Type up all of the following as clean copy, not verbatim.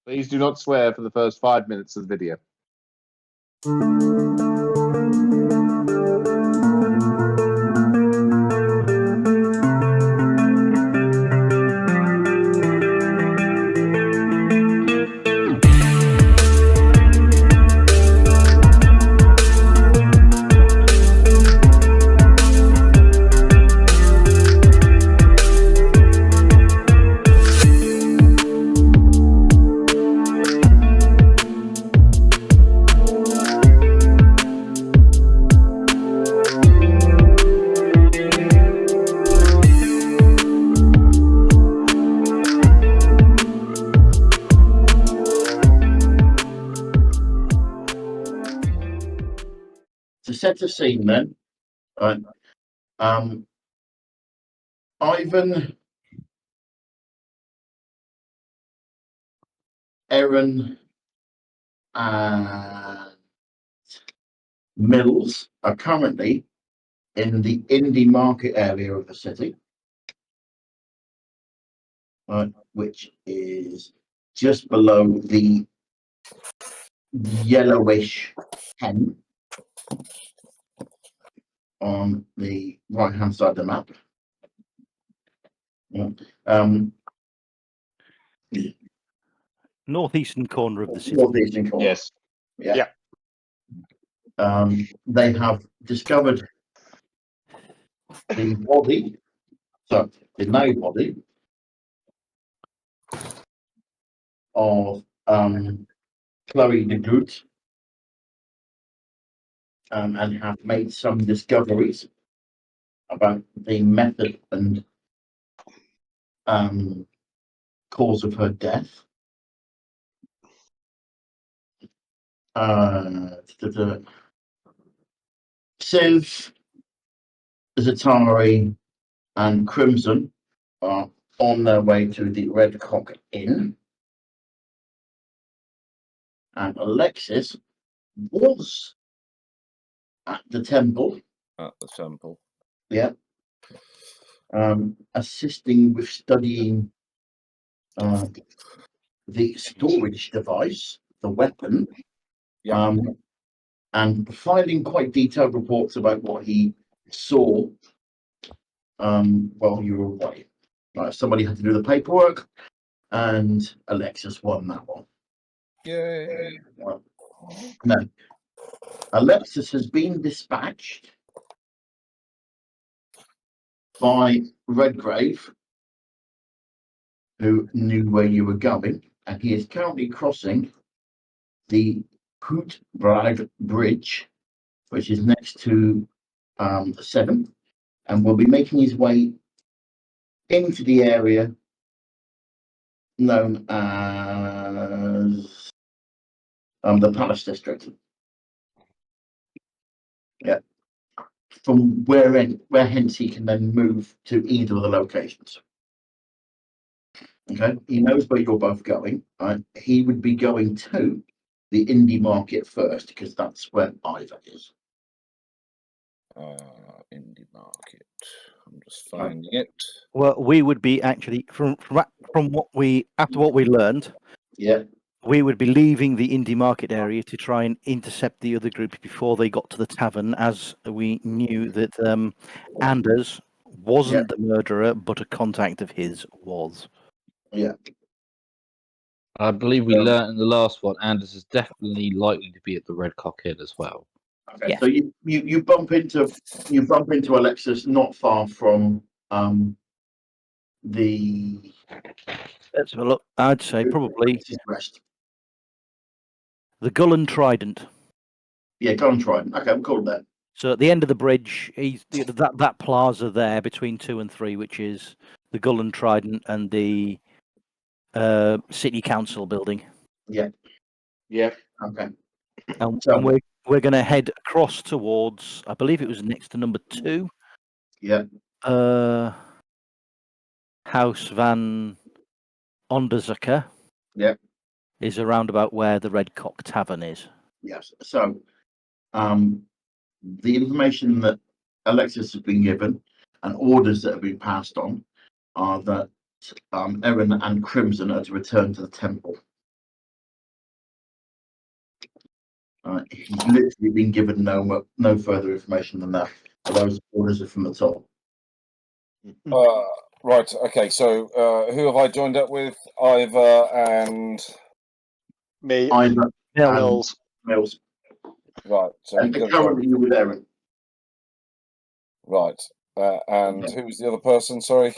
Please do not swear for the first 5 minutes of the video. To set the scene then, right, Ivan, Erin, and Mills are currently in the indie market area of the city, right, which is just below the yellowish pen on the right hand side of the map. Northeastern corner of the city. Northeastern corner. Yes. Yeah. They have discovered the body, so the no body of Chloe de Groot, and have made some discoveries about the method and cause of her death. Civ, Zatari, and Crimson are on their way to the Red Cock Inn, and Alexis was at the temple. At the temple. Yeah. Assisting with studying the storage device, the weapon, Yeah. and finding quite detailed reports about what he saw while you were away. Somebody had to do the paperwork, and Alexis won that one. Yay. No. Alexis has been dispatched by Redgrave, who knew where you were going, and he is currently crossing the Hootbrag Bridge, which is next to 7, and will be making his way into the area known as the Palace District. Yeah. From where hence he can then move to either of the locations. Okay, he knows where you're both going. Right? He would be going to the indie market first because that's where Ivor is. Indie market. I'm just finding it. Well, we would be actually from what we after what we learned. Yeah. We would be leaving the indie market area to try and intercept the other group before they got to the tavern, as we knew that Anders wasn't the murderer, but a contact of his was. Yeah. I believe we learned in the last one, Anders is definitely likely to be at the Red Cock Inn as well. Okay. Yes. So you bump into Alexis not far from the. Let's have a look. I'd say probably Rest. the Gullen Trident. Yeah, Gullen Trident. Okay, we'll call it that. So at the end of the bridge, he's that plaza there between 2 and 3, which is the Gullen Trident and the City Council building. Yeah. Yeah. Okay. And we're going to head across towards, I believe it was next to number 2. Yeah. House van Onderzucker. Yeah. Is around about where the Red Cock Tavern is. Yes. So, the information that Alexis has been given and orders that have been passed on are that Erin and Crimson are to return to the temple. He's literally been given no further information than that. Those orders are from the top. Right. Okay. So, who have I joined up with? Ivor and Me, Either Mills. Mills. right. So And currently you're with Aaron. right. And Okay. who was the other person? Sorry.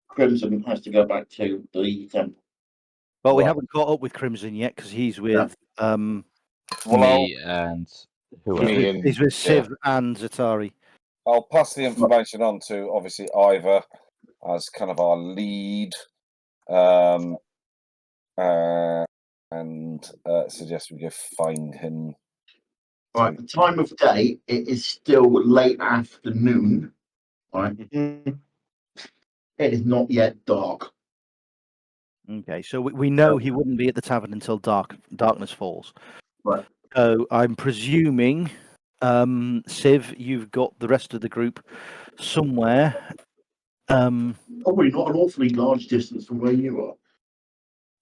Crimson has to go back to the temple. Well, we Right. haven't caught up with Crimson yet because he's with Well, Me and who else? Me and he's with Civ and Zatari. I'll pass the information on to obviously Ivor as kind of our lead, and suggest we go find him. Right, the time of day, it is still late afternoon. Right, Mhm. it is not yet dark. Okay, so we know he wouldn't be at the tavern until darkness falls. Right. So I'm presuming, Civ, you've got the rest of the group somewhere. Probably not an awfully large distance from where you are.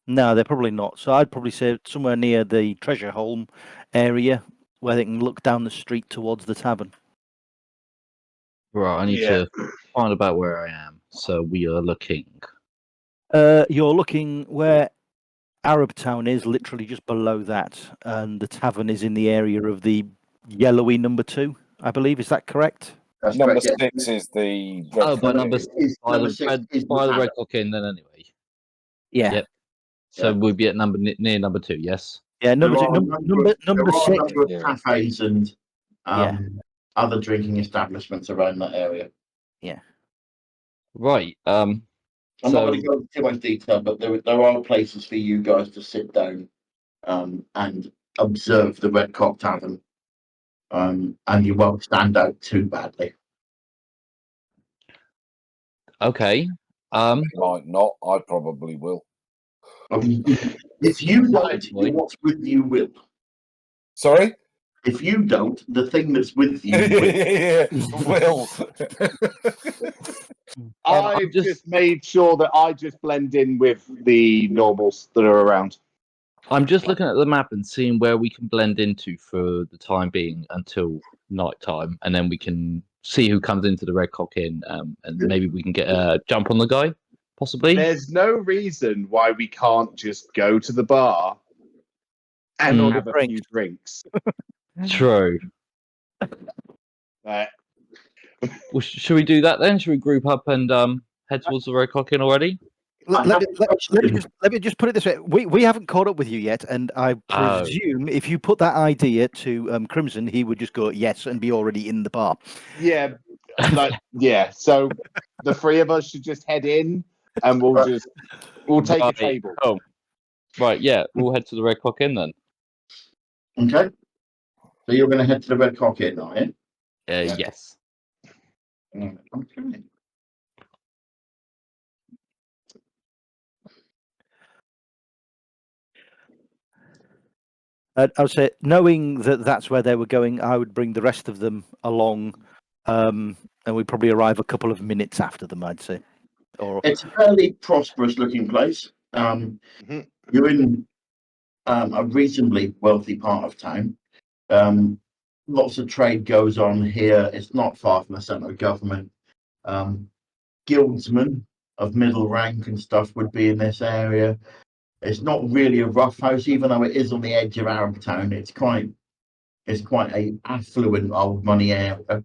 No, they're probably not. So I'd probably say somewhere near the treasure home area where they can look down the street towards the tavern. Right, I need Yeah. to find about where I am. So we are looking. You're looking where Arab Town is, literally just below that, and the tavern is in the area of the yellowy number 2, I believe. Is that correct? That's Number correct, yeah. 6 is the red. Oh, by number by Number the 6 red is by the tavern. red cock in then anyway. Yeah. Yep. So Yeah. we'd be at near number 2. Yes. Yeah, number There two, are a number there are a 6. number of Yeah. cafes and Yeah. other drinking establishments around that area. Right. I'm not So going to go into too much detail, but there are places for you guys to sit down and observe the Red Cock Tavern. And you won't stand out too badly. okay. Might not. I probably will. If you don't, what's with you will. Sorry. If you don't, the thing that's with you will. Yeah, will. I just made sure that I just blend in with the normals that are around. I'm just looking at the map and seeing where we can blend into for the time being until night time, and then we can see who comes into the Red Cock Inn, and maybe we can get a jump on the guy, possibly. There's no reason why we can't just go to the bar and Mm. have a few drinks. True. Uh, Well, should we do that then? Should we group up and head towards the Red Cock Inn already? Let me just put it this way: we haven't caught up with you yet, and I Oh. presume if you put that idea to Crimson, he would just go yes and be already in the bar. yeah, So the three of us should just head in, and we'll take a Right. table. Oh, right. Yeah, we'll head to the Red Cock Inn then. Okay. So you're going to head to the Red Cock Inn, are you? Yes. Okay. I would say, knowing that that's where they were going, I would bring the rest of them along, and we'd probably arrive a couple of minutes after them, I'd say. It's a fairly prosperous looking place. You're in a reasonably wealthy part of town. Lots of trade goes on here. It's not far from the centre of government. Guildsmen of middle rank and stuff would be in this area. It's not really a rough house, even though it is on the edge of Arab Town. It's quite a affluent old money area.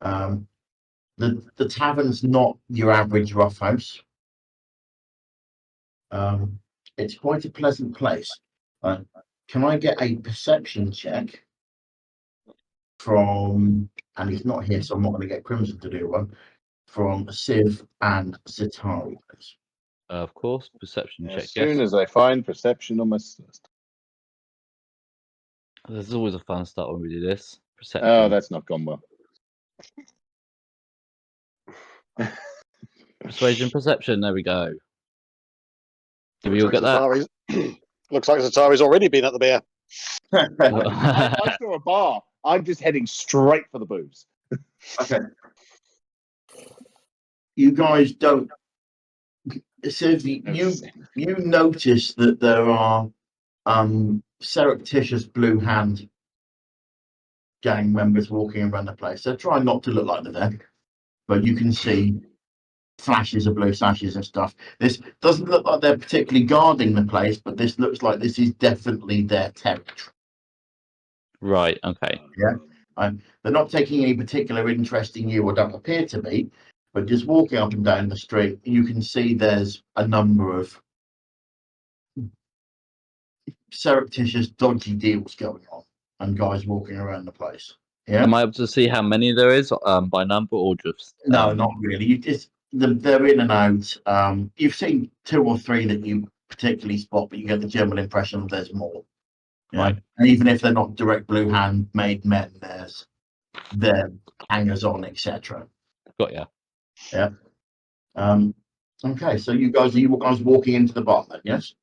The tavern's not your average rough house. It's quite a pleasant place. Can I get a perception check from, and he's not here, so I'm not going to get Crimson to do one, from Civ and Zatari, please. Of course. Perception check. As soon Yes. as I find perception on my list. There's always a fun start when we do this. Perception. Oh, that's not gone well. Persuasion, perception. There we go. Did we all get that? Looks like Zatari's already been at the beer. I saw a bar. I'm just heading straight for the booze. Okay. You guys don't. Civ, you notice that there are surreptitious blue hand gang members walking around the place. They're trying not to look like they're there, but you can see flashes of blue sashes and stuff. This doesn't look like they're particularly guarding the place, but this looks like this is definitely their territory. Right. Okay. They're not taking any particular interest in you, or don't appear to be, but just walking up and down the street, you can see there's a number of surreptitious, dodgy deals going on, and guys walking around the place. Yeah. Am I able to see how many there is by number or just? No, not really. You just they're in and out. You've seen 2 or 3 that you particularly spot, but you get the general impression that there's more. Yeah? Right. And even if they're not direct blue hand made men, they're hangers on, etc. Got ya. Yeah. Okay, so you guys walking into the bar then, yes?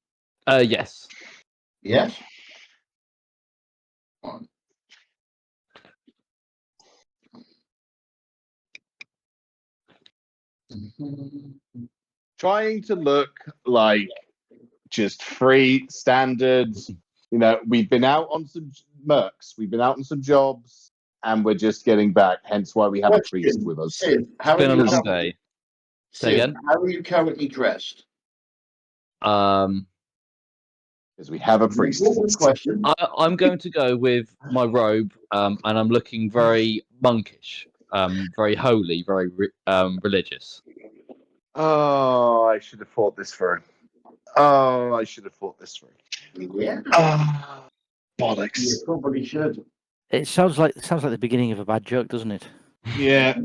Yes. Yes. Fine. Trying to look like just free standards. You know, we've been out on some mercs, we've been out on some jobs, and we're just getting back. Hence why we have a priest with us. Sid, how Been a are you long currently- day. Say Sid, again? how are you currently dressed? Um, Because we have a priest. Important question. I'm going to go with my robe, and I'm looking very monkish, very holy, very religious. Oh, I should have thought this through. Oh, I should have thought this through. Yeah, Oh, you bollocks. probably should. It sounds like the beginning of a bad joke, doesn't it? Yeah.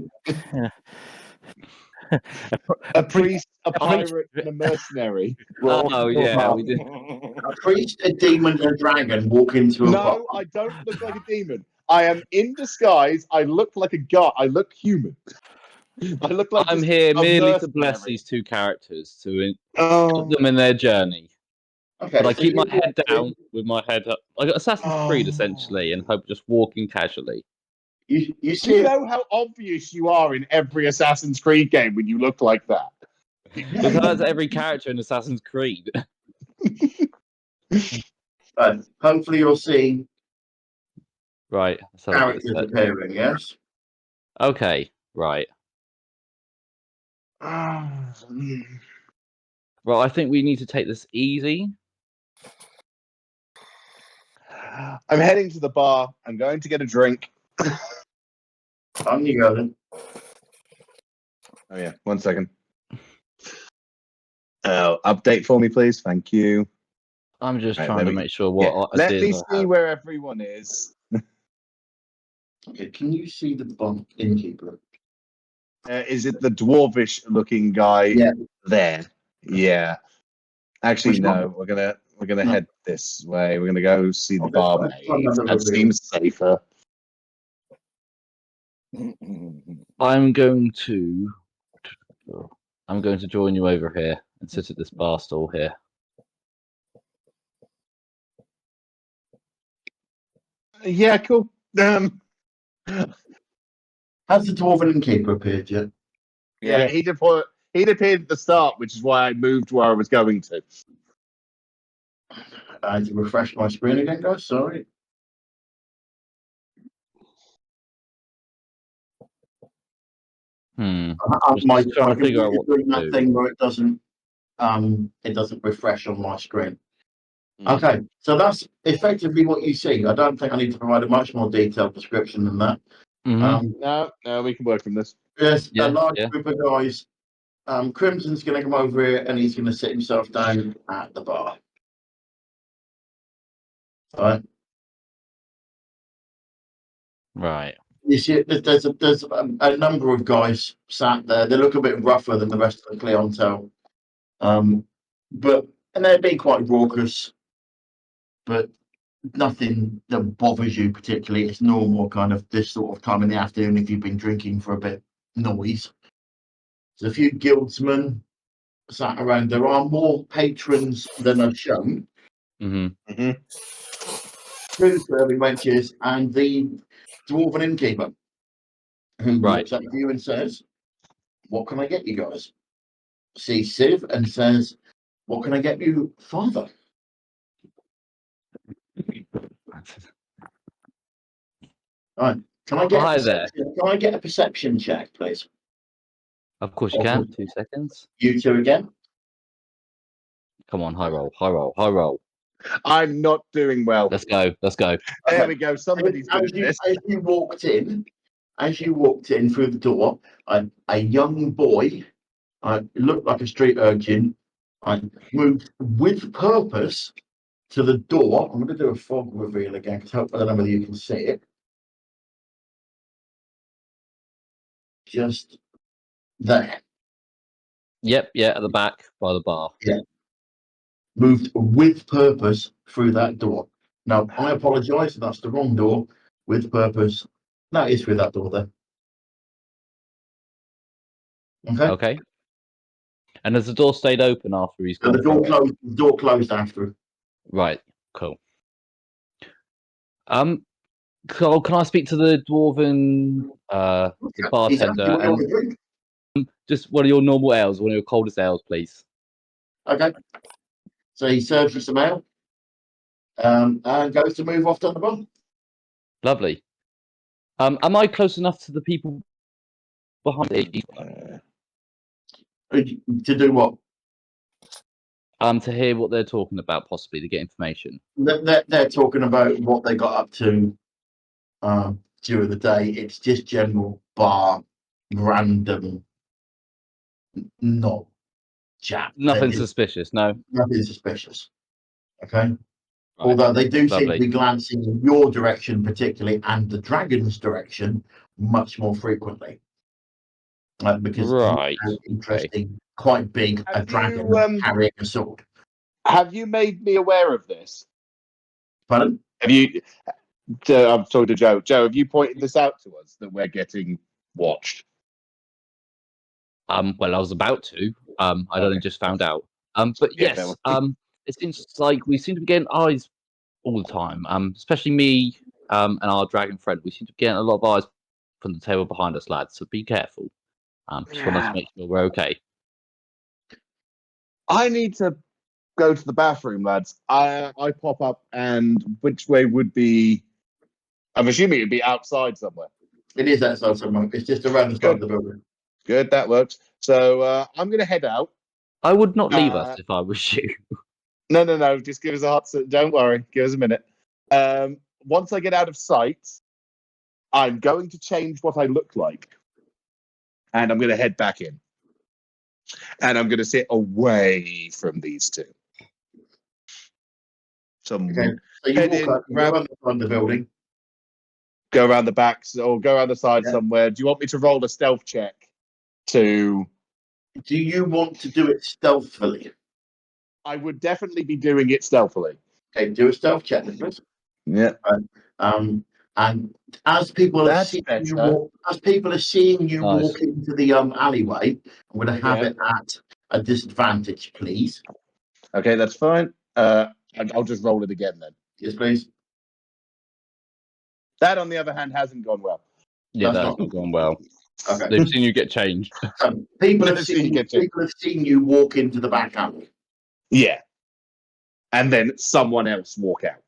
A priest, a priest- pirate, and a mercenary. Oh yeah, we did. A priest, a demon, and a dragon walk into a bar. No, I don't look like a demon. I am in disguise. I look like a god. I look human. I look like I'm just here a merely to bless mercenary. these 2 characters to Oh, help them in their journey. Okay, But I so keep my you head walk down in- with my head up. I got Assassin's Creed Oh. essentially, and hope just walking casually. You do see you know how obvious you are in every Assassin's Creed game when you look like that? Because that's every character in Assassin's Creed. hopefully you're seeing Right. So I get characters this. appearing, yes? Okay. Right. Well, I think we need to take this easy. I'm heading to the bar. I'm going to get a drink. On you go then. Oh yeah, 1 second. Update for me, please. Thank you. I'm just Right, trying let to me- make sure Yeah, what let ideas me I see have. where everyone is. Okay, can you see the bar innkeeper? Is it the dwarvish-looking guy Yeah. there? Yeah. Actually, Which no. one? We're gonna No. head this way. We're gonna go see the Okay, barmaid. fine. That seems safer. I'm going to join you over here and sit at this bar stool here. Yeah, cool. Has the dwarven innkeeper appeared yet? Yeah, he'd appeared at the start, which is why I moved where I was going to. I had to refresh my screen again, guys. Sorry. Just My trying to figure out what doing to that do. thing where it doesn't refresh on my screen. Mm. Okay, so that's effectively what you see. I don't think I need to provide a much more detailed description than that. Mhm. No, we can work from this. There's Yeah, a large yeah. group of guys. Crimson's going to come over here and he's going to sit himself down at the bar. All right. Right. You see, there's a number of guys sat there. They look a bit rougher than the rest of the clientele, and they're being quite raucous, but nothing that bothers you particularly. It's normal kind of this sort of time in the afternoon if you've been drinking for a bit. Noise. There's a few guildsmen sat around. There are more patrons than are shown. Mm-hmm. Two serving benches and the dwarven innkeeper, who Right. looks up to you and says, "What can I get you guys?" Sees Civ and says, "What can I get you, father?" Right. Can I get Hi a there. perception? Can I get a perception check, please? Of course you can. 2 seconds. You two again. Come on, high roll, high roll, high roll. I'm not doing well. Let's go. Let's go. There we go. Somebody's good at this. As you walked in through the door, a young boy, looked like a street urchin, moved with purpose to the door. I'm going to do a fog reveal again because I don't know whether you can see it. Just there. Yep, yeah, at the back by the bar. Moved with purpose through that door. Now, I apologise if that's the wrong door. With purpose. That is through that door there. Okay. Okay. And has the door stayed open after he's So gone the door through it? closed. The door closed after. Right. Cool. Can I speak to the dwarven the He's asking bartender what you want and to drink. just one of your normal ales, one of your coldest ales, please? Okay. So he serves you some ale. And goes to move off to the bar. Lovely. Am I close enough to the people behind me? To do what? To hear what they're talking about, possibly to get information. They're talking about what they got up to during the day. It's just general bar, random, not chat. Nothing suspicious, no. Nothing suspicious. Okay. Right. Although they do seem to Lovely. be glancing in your direction, particularly, and the dragon's direction much more frequently. Because Right. it's interesting, quite big, a Have dragon you, carrying a sword. have you made me aware of this? Pardon? Have you? I'm talking to Joe. Joe, have you pointed this out to us that we're getting watched? Well, I was about to. I'd only just found out. But Yeah, yes, it seems like we seem to be getting eyes all the time. Especially me, and our dragon friend. We seem to be getting a lot of eyes from the table behind us, lads. So be careful. Just want us to make sure we're okay. I need to go to the bathroom, lads. I pop up, and which way would be? I'm assuming it'd be outside somewhere. It is outside somewhere. It's just around the side of the building. Good, that works. So I'm going to head out. I would not leave us if I was you. No. Just give us a hot. Don't worry. Give us a minute. Once I get out of sight, I'm going to change what I look like, and I'm going to head back in, and I'm going to sit away from these two. Okay. So you Head walk in, up, you go around the front of the building. go around the back, or go around the side somewhere. Do you want me to roll a stealth check? To Do you want to do it stealthily? I would definitely be doing it stealthily. Okay, do a stealth check, please. Yeah. And as people are That's seeing better. you walk, Nice. walk into the alleyway, I'm going to have it at a disadvantage, please. Okay, that's fine. I'll just roll it again then. Yes, please. That, on the other hand, hasn't gone well. Yeah, That's that's not- not going well. Okay. They've seen you get changed. People Let have us see you get seen you walk into the back alley, Yeah. And then someone else walk out.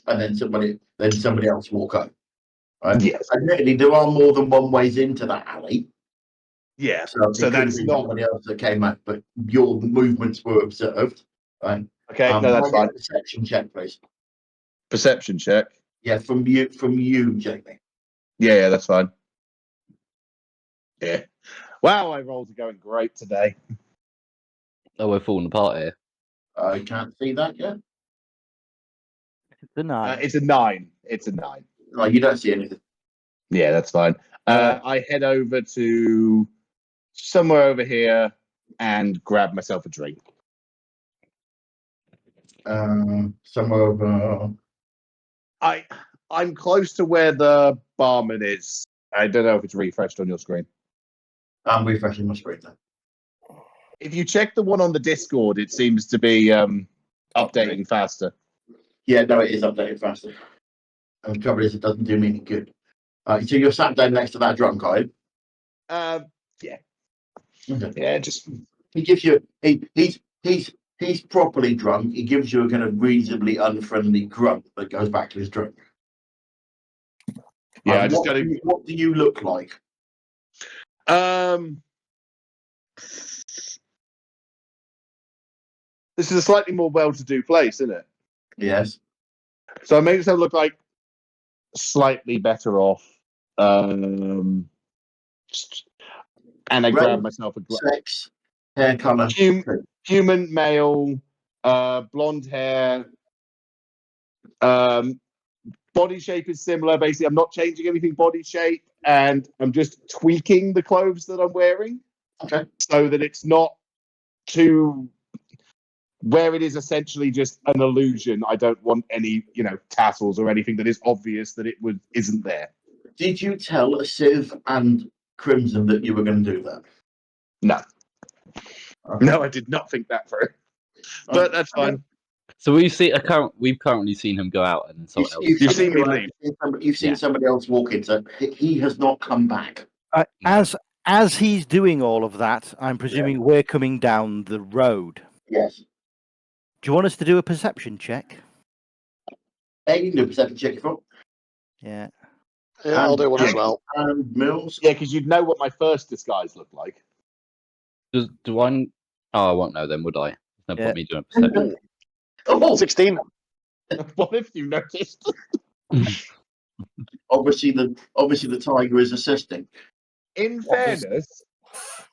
and then somebody else walk out. Right? Yes. Admittedly, there are more than one ways into that alley. Yeah. So So that's not somebody else that came out, but your movements were observed. Right? okay. No, that's can I fine. get a perception check, please. Perception check. Yeah, from you, Jamie. Yeah, that's fine. Yeah. Wow, my rolls are going great today. Oh, we're falling apart here. I can't see that yet. The 9. It's a 9. It's a 9. No, you don't see anything. Yeah, that's fine. I head over to somewhere over here and grab myself a drink. Somewhere over. I'm close to where the barman is. I don't know if it's refreshed on your screen. I'm refreshing my screen now. If you check the one on the Discord, it seems to be updating faster. Yeah, no, it is updated faster. And the trouble is, it doesn't do me any good. So you're sat down next to that drunk guy. Yeah. Okay. Yeah, just He gives you. He's properly drunk. He gives you a kind of reasonably unfriendly grunt that goes back to his drink. Yeah, I And just what, got do you, what do you look like? to. This is a slightly more well-to-do place, isn't it? Yes. So I made myself look like slightly better off. And I Race, grabbed myself a sex, hair colour. human, male, blonde hair. Body shape is similar. Basically, I'm not changing anything body shape, and I'm just tweaking the clothes that I'm wearing. Okay. So that it's not too where it is essentially just an illusion. I don't want any, tassels or anything that is obvious that it isn't there. Did you tell Civ and Crimson that you were going to do that? No. Okay. No, I did not think that through. But that's fine. So we've currently seen him go out, and then someone else. You've seen me leave. You've seen Yeah. somebody else walk in, so he has not come back. As he's doing all of that, I'm presuming we're coming down the road. Yes. Do you want us to do a perception check? Hey, you can do a perception check if you want. Yeah. Yeah, I'll do one as well. And Mills. Yeah, because you'd know what my first disguise looked like. Do I? Oh, I won't know then, would I? There's no Yeah. point me doing a perception. Oh, 16. What if you noticed? obviously the tiger is assisting. In fairness,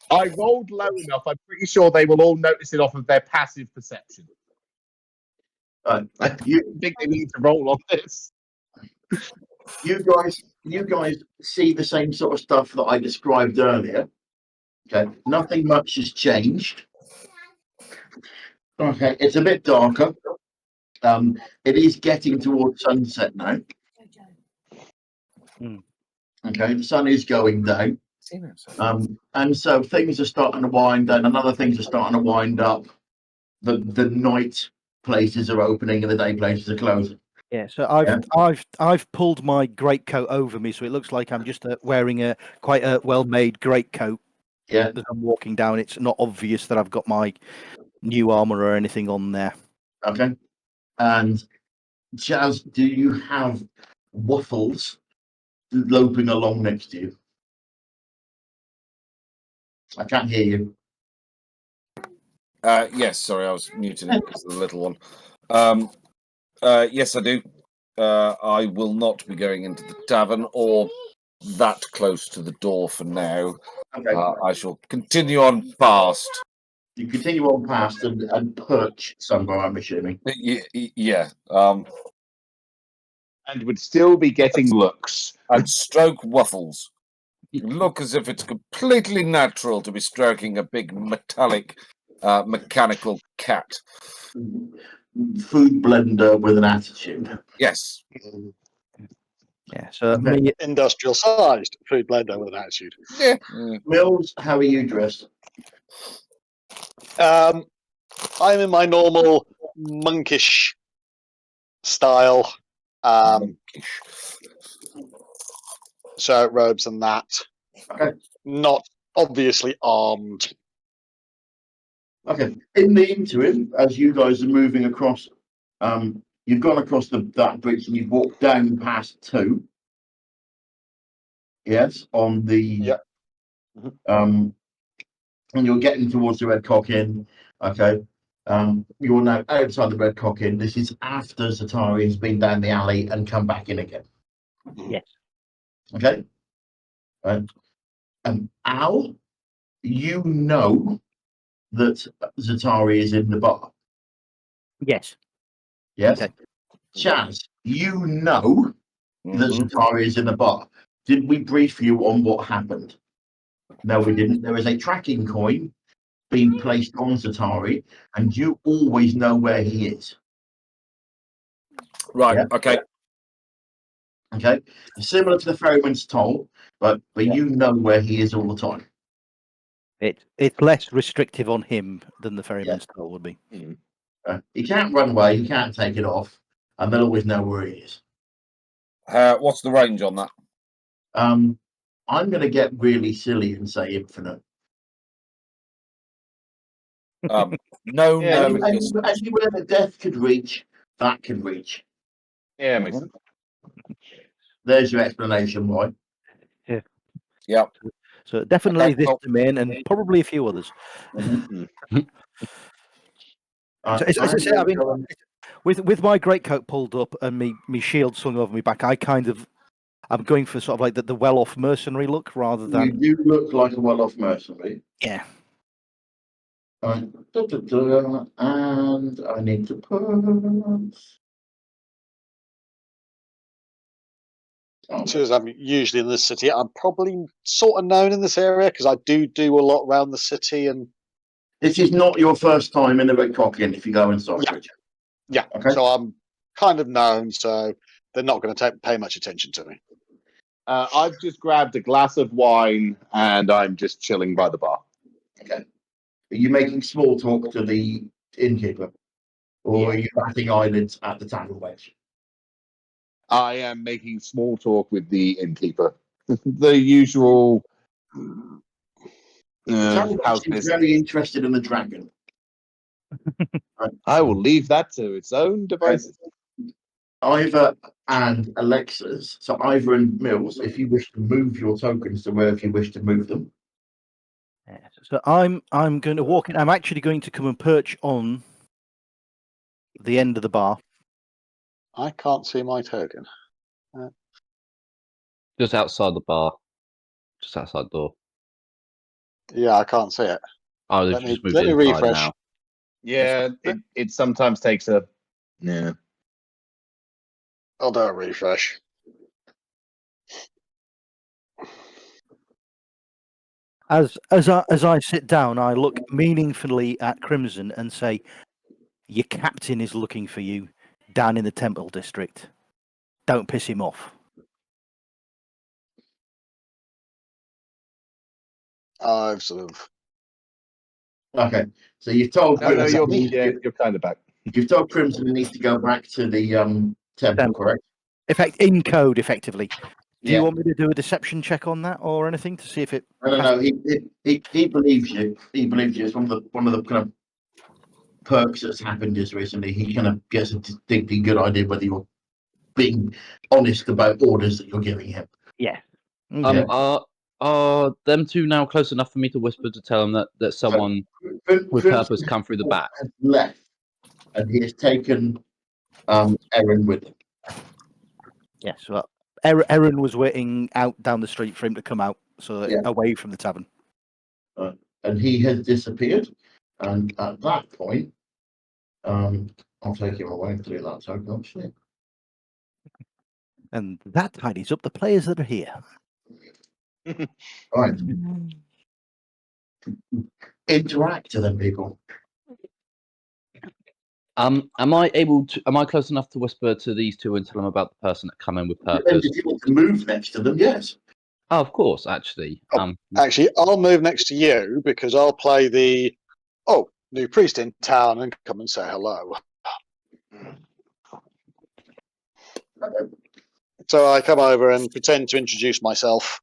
I rolled low enough. I'm pretty sure they will all notice it off of their passive perception. I You think they need to roll on this. you guys see the same sort of stuff that I described earlier. Okay, nothing much has changed. Okay, it's a bit darker. It is getting towards sunset now. Okay, the sun is going down. And so things are starting to wind down, and other things are starting to wind up. The night places are opening and the day places are closing. Yeah. So I've pulled my greatcoat over me, so it looks like I'm just wearing quite a well-made greatcoat. Yeah. As I'm walking down, it's not obvious that I've got my new armor or anything on there. Okay. And Jazz, do you have Waffles loping along next to you? I can't hear you. Yes, sorry, I was muting it because of the little one. Yes, I do. I will not be going into the tavern or that close to the door for now. Okay. I shall continue on past. You continue on past and perch somewhere, I'm assuming. Yeah. And would still be getting looks. And stroke Waffles. Look as if it's completely natural to be stroking a big metallic, mechanical cat. Food blender with an attitude. Yes. Yeah. So Okay. Industrial sized food blender with an attitude. Yeah. Mills, how are you dressed? I'm in my normal monkish style. Shirt, robes, and that. Okay. Not obviously armed. Okay. In the interim, as you guys are moving across, you've gone across that bridge and you've walked down past 2. Yes, on the Yep. and you're getting towards the Red Cock Inn. Okay. You're now outside the Red Cock Inn. This is after Zatari has been down the alley and come back in again. Yes. Okay. Right. Al, you know that Zatari is in the bar. Yes. Yes. Okay. Chaz, you know that Zatari is in the bar. Did we brief you on what happened? No, we didn't. There is a tracking coin being placed on Zatari, and you always know where he is. Right. Yeah. Okay. Okay. Similar to the Ferryman's Toll, but you know where he is all the time. It's less restrictive on him than the ferryman's toll would be. He can't run away. He can't take it off, and they'll always know where he is. What's the range on that? I'm going to get really silly and say infinite. No, Yeah, no. Anywhere the death could reach, that can reach. Yeah, makes sense. there's your explanation why. Yeah. So definitely Okay, this well- domain and probably a few others. So as I say, I mean, with my greatcoat pulled up and me shield slung over my back, I'm going for sort of like the well-off mercenary look rather you than do look like a well-off mercenary. yeah. Right. And I need to put. Oh, Because I'm usually in the city. I'm probably sort of known in this area because I do a lot around the city. And this is not your first time in the Red Cock Inn if you go inside, Yeah. Richard. yeah, Okay. so I'm kind of known, so they're not going to pay much attention to me. I've just grabbed a glass of wine and I'm just chilling by the bar. Okay. Are you making small talk to the innkeeper? Or are you batting eyelids at the tavern wedge? I am making small talk with the innkeeper. The usual. The tavern wedge How's seems business? very interested in the dragon. I will leave that to its own devices. Ivor and Alexis, so Ivor and Mills, if you wish to move your tokens to wherever you wish to move them. So I'm going to walk in. I'm actually going to come and perch on the end of the bar. I can't see my token. Just outside the bar. Just outside the door. Yeah, I can't see it. Oh, Let they've me just moved let me inside refresh. now. Yeah, it sometimes takes a. Yeah. I'll do a refresh. As I sit down, I look meaningfully at Crimson and say, "Your captain is looking for you down in the Temple District. Don't piss him off." I've sort of. Okay, so you've told No, no, Crimson, you're kind of back. you've told Crimson he needs to go back to the temple, Temple. correct? In code, effectively. Do you Yeah. want me to do a deception check on that or anything to see if it? No. He believes you. He believes you. It's one of the kind of perks that's happened just recently. He kind of gets a distinctly good idea whether you're being honest about orders that you're giving him. Yeah. Yeah. Are them two now close enough for me to whisper to tell them that someone with purpose come through the back? Has left, and he has taken Erin with him. Yes. Well, Erin was waiting out down the street for him to come out, so Yeah. away from the tavern. And he has disappeared. And at that point, I'll take him away and do that token, actually. And that tidies up the players that are here. Right. Interact to them, people. Am I close enough to whisper to these two and tell them about the person that come in with And purpose? if you want to move next to them, yes. Oh, of course, actually. Actually, I'll move next to you because I'll play the new priest in town and come and say hello. So I come over and pretend to introduce myself.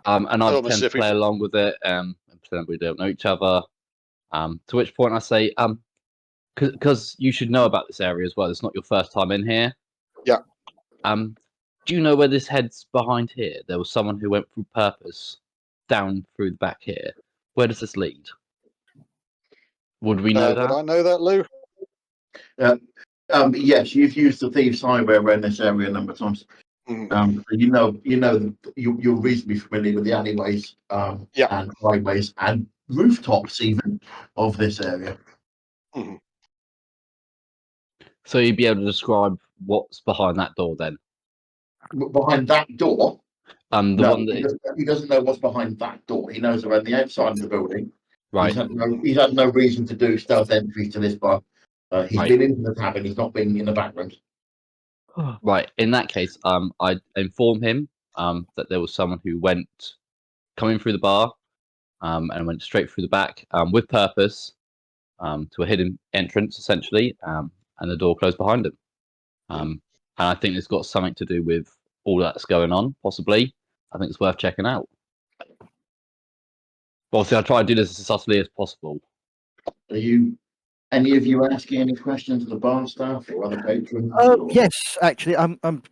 And I Almost pretend as to if we- play along with it, and pretend we don't know each other. To which point I say, because you should know about this area as well. It's not your first time in here. Yeah. Do you know where this heads behind here? There was someone who went through purpose down through the back here. Where does this lead? Would we know that? Would I know that, Lou? Yes, you've used the thieves' highway around this area a number of times. Mhm. You're reasonably familiar with the alleyways, Yeah. and highways and rooftops even of this area. So you'd be able to describe what's behind that door then? Behind that door, The no, one that he doesn't know what's behind that door. He knows around the outside of the building. right. He's had no reason to do stealth entries to this bar. He's Right. been into the tavern. He's not been in the back rooms. Right. In that case, I inform him that there was someone who went coming through the bar, and went straight through the back with purpose to a hidden entrance essentially, and the door closed behind him. And I think it's got something to do with all that's going on. Possibly, I think it's worth checking out. Obviously, I try to do this as subtly as possible. Are you? Any of you asking any questions of the bar staff or other patrons? Yes, actually, I'm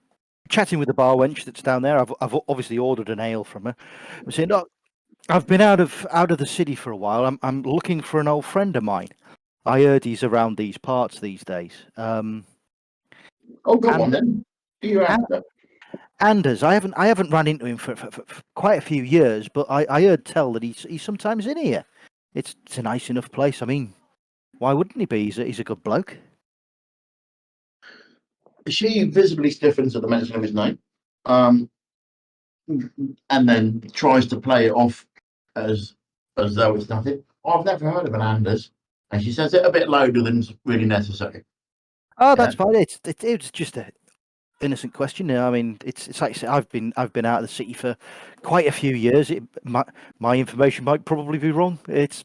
chatting with the bar wench that's down there. I've obviously ordered an ale from her. I'm saying, "Look, I've been out of the city for a while. I'm looking for an old friend of mine. I heard he's around these parts these days. Oh, go on then. Do you have that? Anders, I haven't run into him for quite a few years, but I heard tell that he's sometimes in here. It's a nice enough place. I mean, why wouldn't he be? He's a good bloke." She visibly stiffens at the mention of his name, and then tries to play it off as though it's nothing. I've never heard of an Anders, and she says it a bit louder than's really necessary. Oh, that's fine. It's just a innocent question. I mean, it's like I say, I've been out of the city for quite a few years. My information might probably be wrong. It's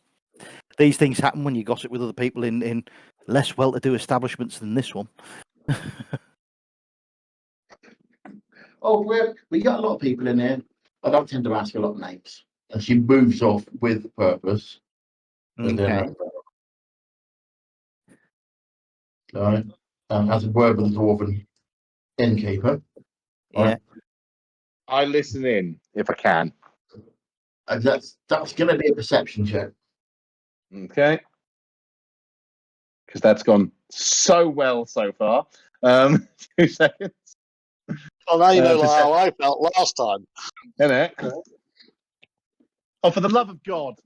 these things happen when you gossip with other people in less well-to-do establishments than this one. Oh, we got a lot of people in here. I don't tend to ask a lot of names, and she moves off with purpose. Okay. Right. As a word with the dwarven innkeeper. Yeah. I listen in if I can. That's going to be a perception check. Okay. Because that's gone so well so far. 2 seconds. Well, now you know Percep- how I felt last time. Innit? Oh, for the love of God.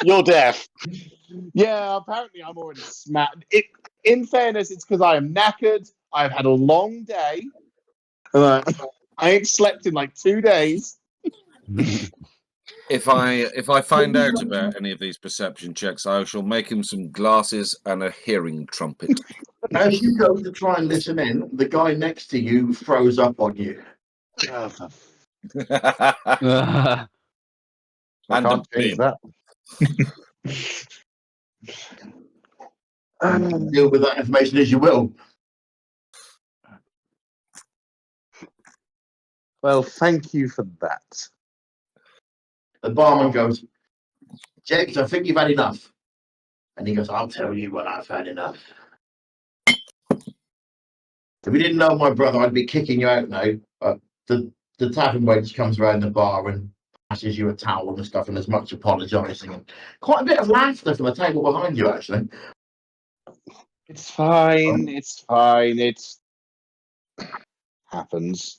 You're deaf. Yeah, apparently I'm already smacked. In fairness, it's because I am knackered. I've had a long day. I ain't slept in like 2 days. If I find out about any of these perception checks, I shall make him some glasses and a hearing trumpet. As you go to try and listen in, the guy next to you throws up on you. I And can't a change bin. that. Deal with that information as you will. Well, thank you for that. The barman goes, James, I think you've had enough. And he goes, I'll tell you when I've had enough. If you didn't know my brother, I'd be kicking you out now. The tavern wench comes around the bar and passes you a towel and stuff, and there's much apologising and quite a bit of laughter from the table behind you, actually. It's fine. It's fine. It happens.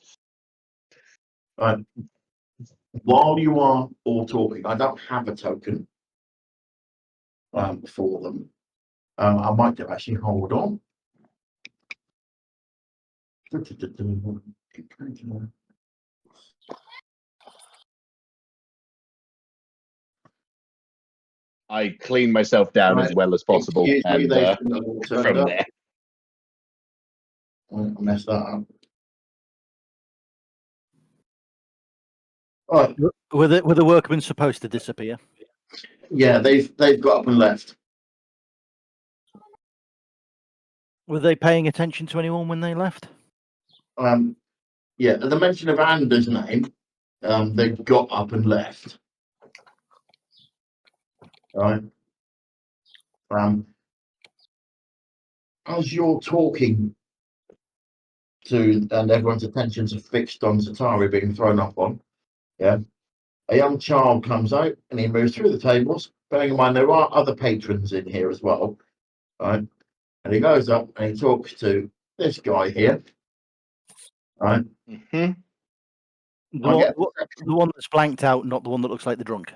While you are all talking, I don't have a token for them. I might do actually. Hold on. I clean myself down as well as possible, Excuse me, and they shouldn't have all turned from up. there. I messed that up. Right. Were the workmen supposed to disappear? Yeah, they've got up and left. Were they paying attention to anyone when they left? Yeah, at the mention of Anders' name, they got up and left. Right. As you're talking to, and everyone's attentions are fixed on Zatari being thrown up on, yeah, a young child comes out and he moves through the tables. Bearing in mind there are other patrons in here as well, right? And he goes up and he talks to this guy here, right? Mm-hmm. The one that's blanked out, not the one that looks like the drunk.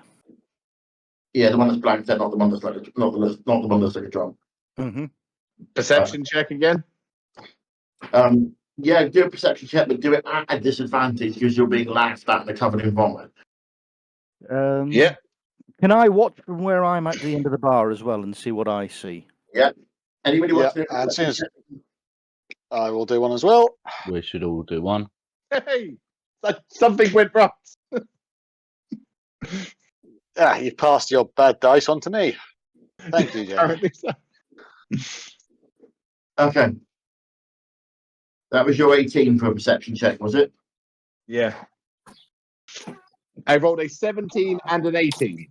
Yeah, the one that's blanked out, not the one that's like not the one that's like a drum. Mm-hmm. Perception check again. Yeah, do a perception check, but do it at a disadvantage because you're being laughed at and covered in vomit. Yeah. Can I watch from where I'm at the end of the bar as well and see what I see? Yeah. Anybody Yeah, wants to do a and perception since check? I will do one as well. We should all do one. Hey, something went wrong. Ah, you passed your bad dice on to me. Thank you, Jamie. Apparently so. Okay. That was your 18 for a perception check, was it? Yeah. I rolled a 17 and an 18.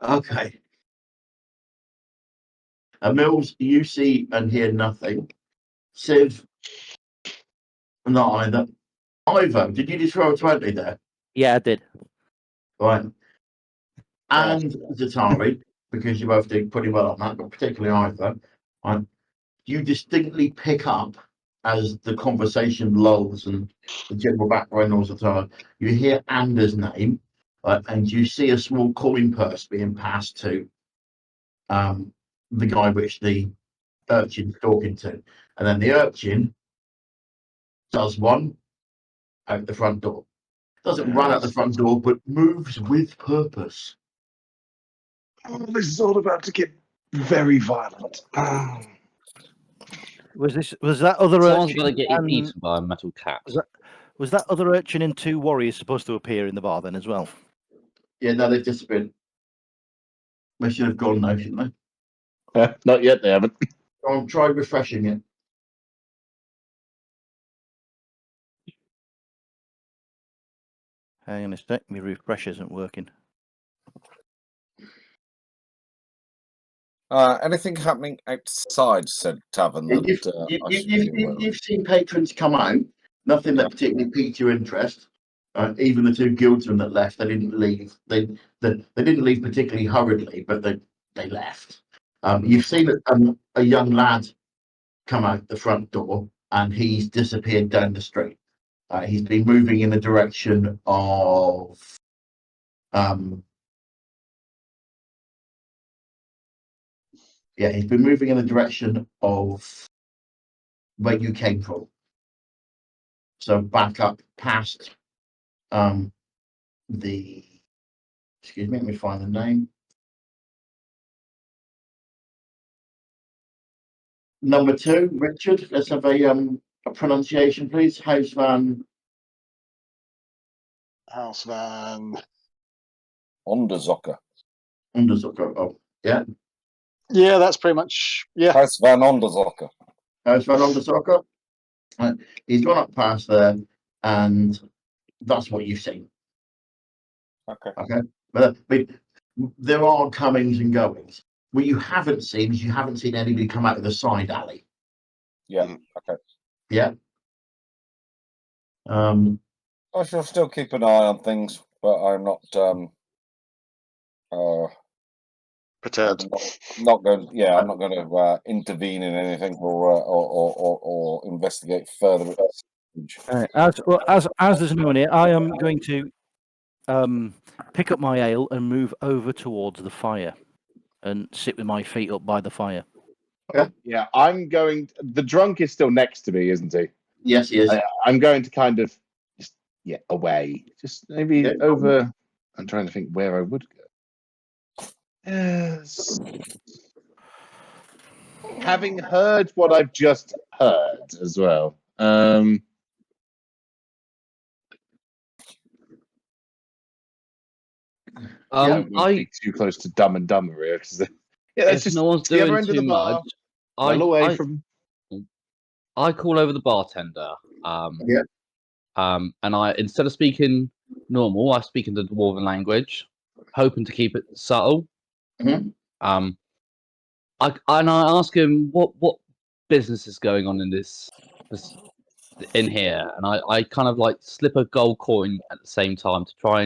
Okay. Mills, you see and hear nothing. Civ, not either. Ivo, did you just throw a 20 there? Yeah, I did. Right. And Zatari, because you both did pretty well on that, but particularly Ivo, right, you distinctly pick up as the conversation lulls and the general background noise of time, you hear Anders' name, and you see a small coin purse being passed to the guy which the urchin's talking to. And then the urchin does one out the front door. Doesn't run out the front door, but moves with purpose. Oh, this is all about to get very violent. Was that other Someone's urchin? got to get and- eaten by a metal cat. Was that other urchin and two warriors supposed to appear in the bar then as well? Yeah, no, they've disappeared. They should have gone now, shouldn't they? Not yet, they haven't. Go on, try refreshing it. Hang on a sec, my refresh isn't working. Anything happening outside said tavern? That, I should be aware of? You've seen patrons come out. Nothing that particularly piqued your interest. Even the two guildsmen that left, they didn't leave. They didn't leave particularly hurriedly, but they left. You've seen a young lad come out the front door, and he's disappeared down the street. He's been moving in the direction of he's been moving in the direction of where you came from. So back up past excuse me, let me find the name. Number 2, Richard. Let's have a pronunciation, please. House van Onderzocker. Onderzoeker. Oh, yeah. Yeah, that's pretty much. Yeah. Huis van Onderzocker. House van Onderzoeker. He's gone up past there, and that's what you've seen. Okay. Okay. But there are comings and goings. What you haven't seen is you haven't seen anybody come out of the side alley. Yeah. Okay. Yeah. I shall still keep an eye on things, but I'm not. Perturbed. Not going. Yeah, I'm not going to intervene in anything or investigate further. As there's no one here, I am going to pick up my ale and move over towards the fire and sit with my feet up by the fire. Yeah, I'm going. The drunk is still next to me, isn't he? Yes, he is. I'm going to kind of just away. Just maybe over. I'm trying to think where I would go. Yes. Having heard what I've just heard as well. Don't want to be too close to Dumb and Dumber here. If no one's the other doing end of too the bar, much, well away from. I call over the bartender. And I, instead of speaking normal, I speak in the dwarven language, hoping to keep it subtle. Mhm. I ask him what business is going on in this in here, and I kind of like slip a gold coin at the same time to try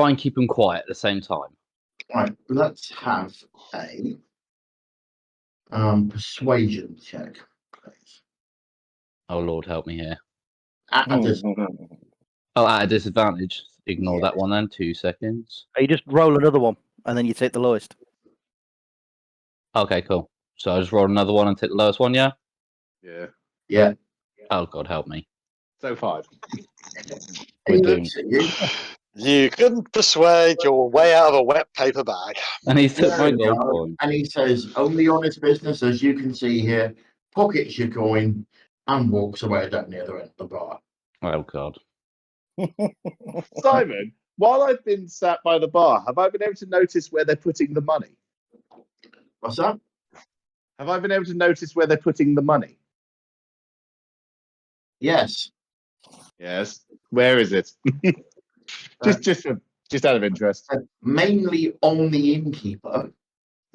and keep him quiet at the same time. Right, let's have a persuasion check, please. Oh Lord, help me here. At a At a disadvantage. Ignore that one then. 2 seconds. You just roll another one, and then you take the lowest. Okay, cool. So I just roll another one and take the lowest one, yeah? Yeah. Oh God, help me. So 5. He looks at you. You couldn't persuade your way out of a wet paper bag. And he took my There we gold go. coin. And he says, only honest business, as you can see here, pockets your coin and walks away down the other end of the bar. Oh God. Simon, while I've been sat by the bar, have I been able to notice where they're putting the money? What's that? Have I been able to notice where they're putting the money? Yes. Yes. Where is it? just out of interest. Mainly on the innkeeper.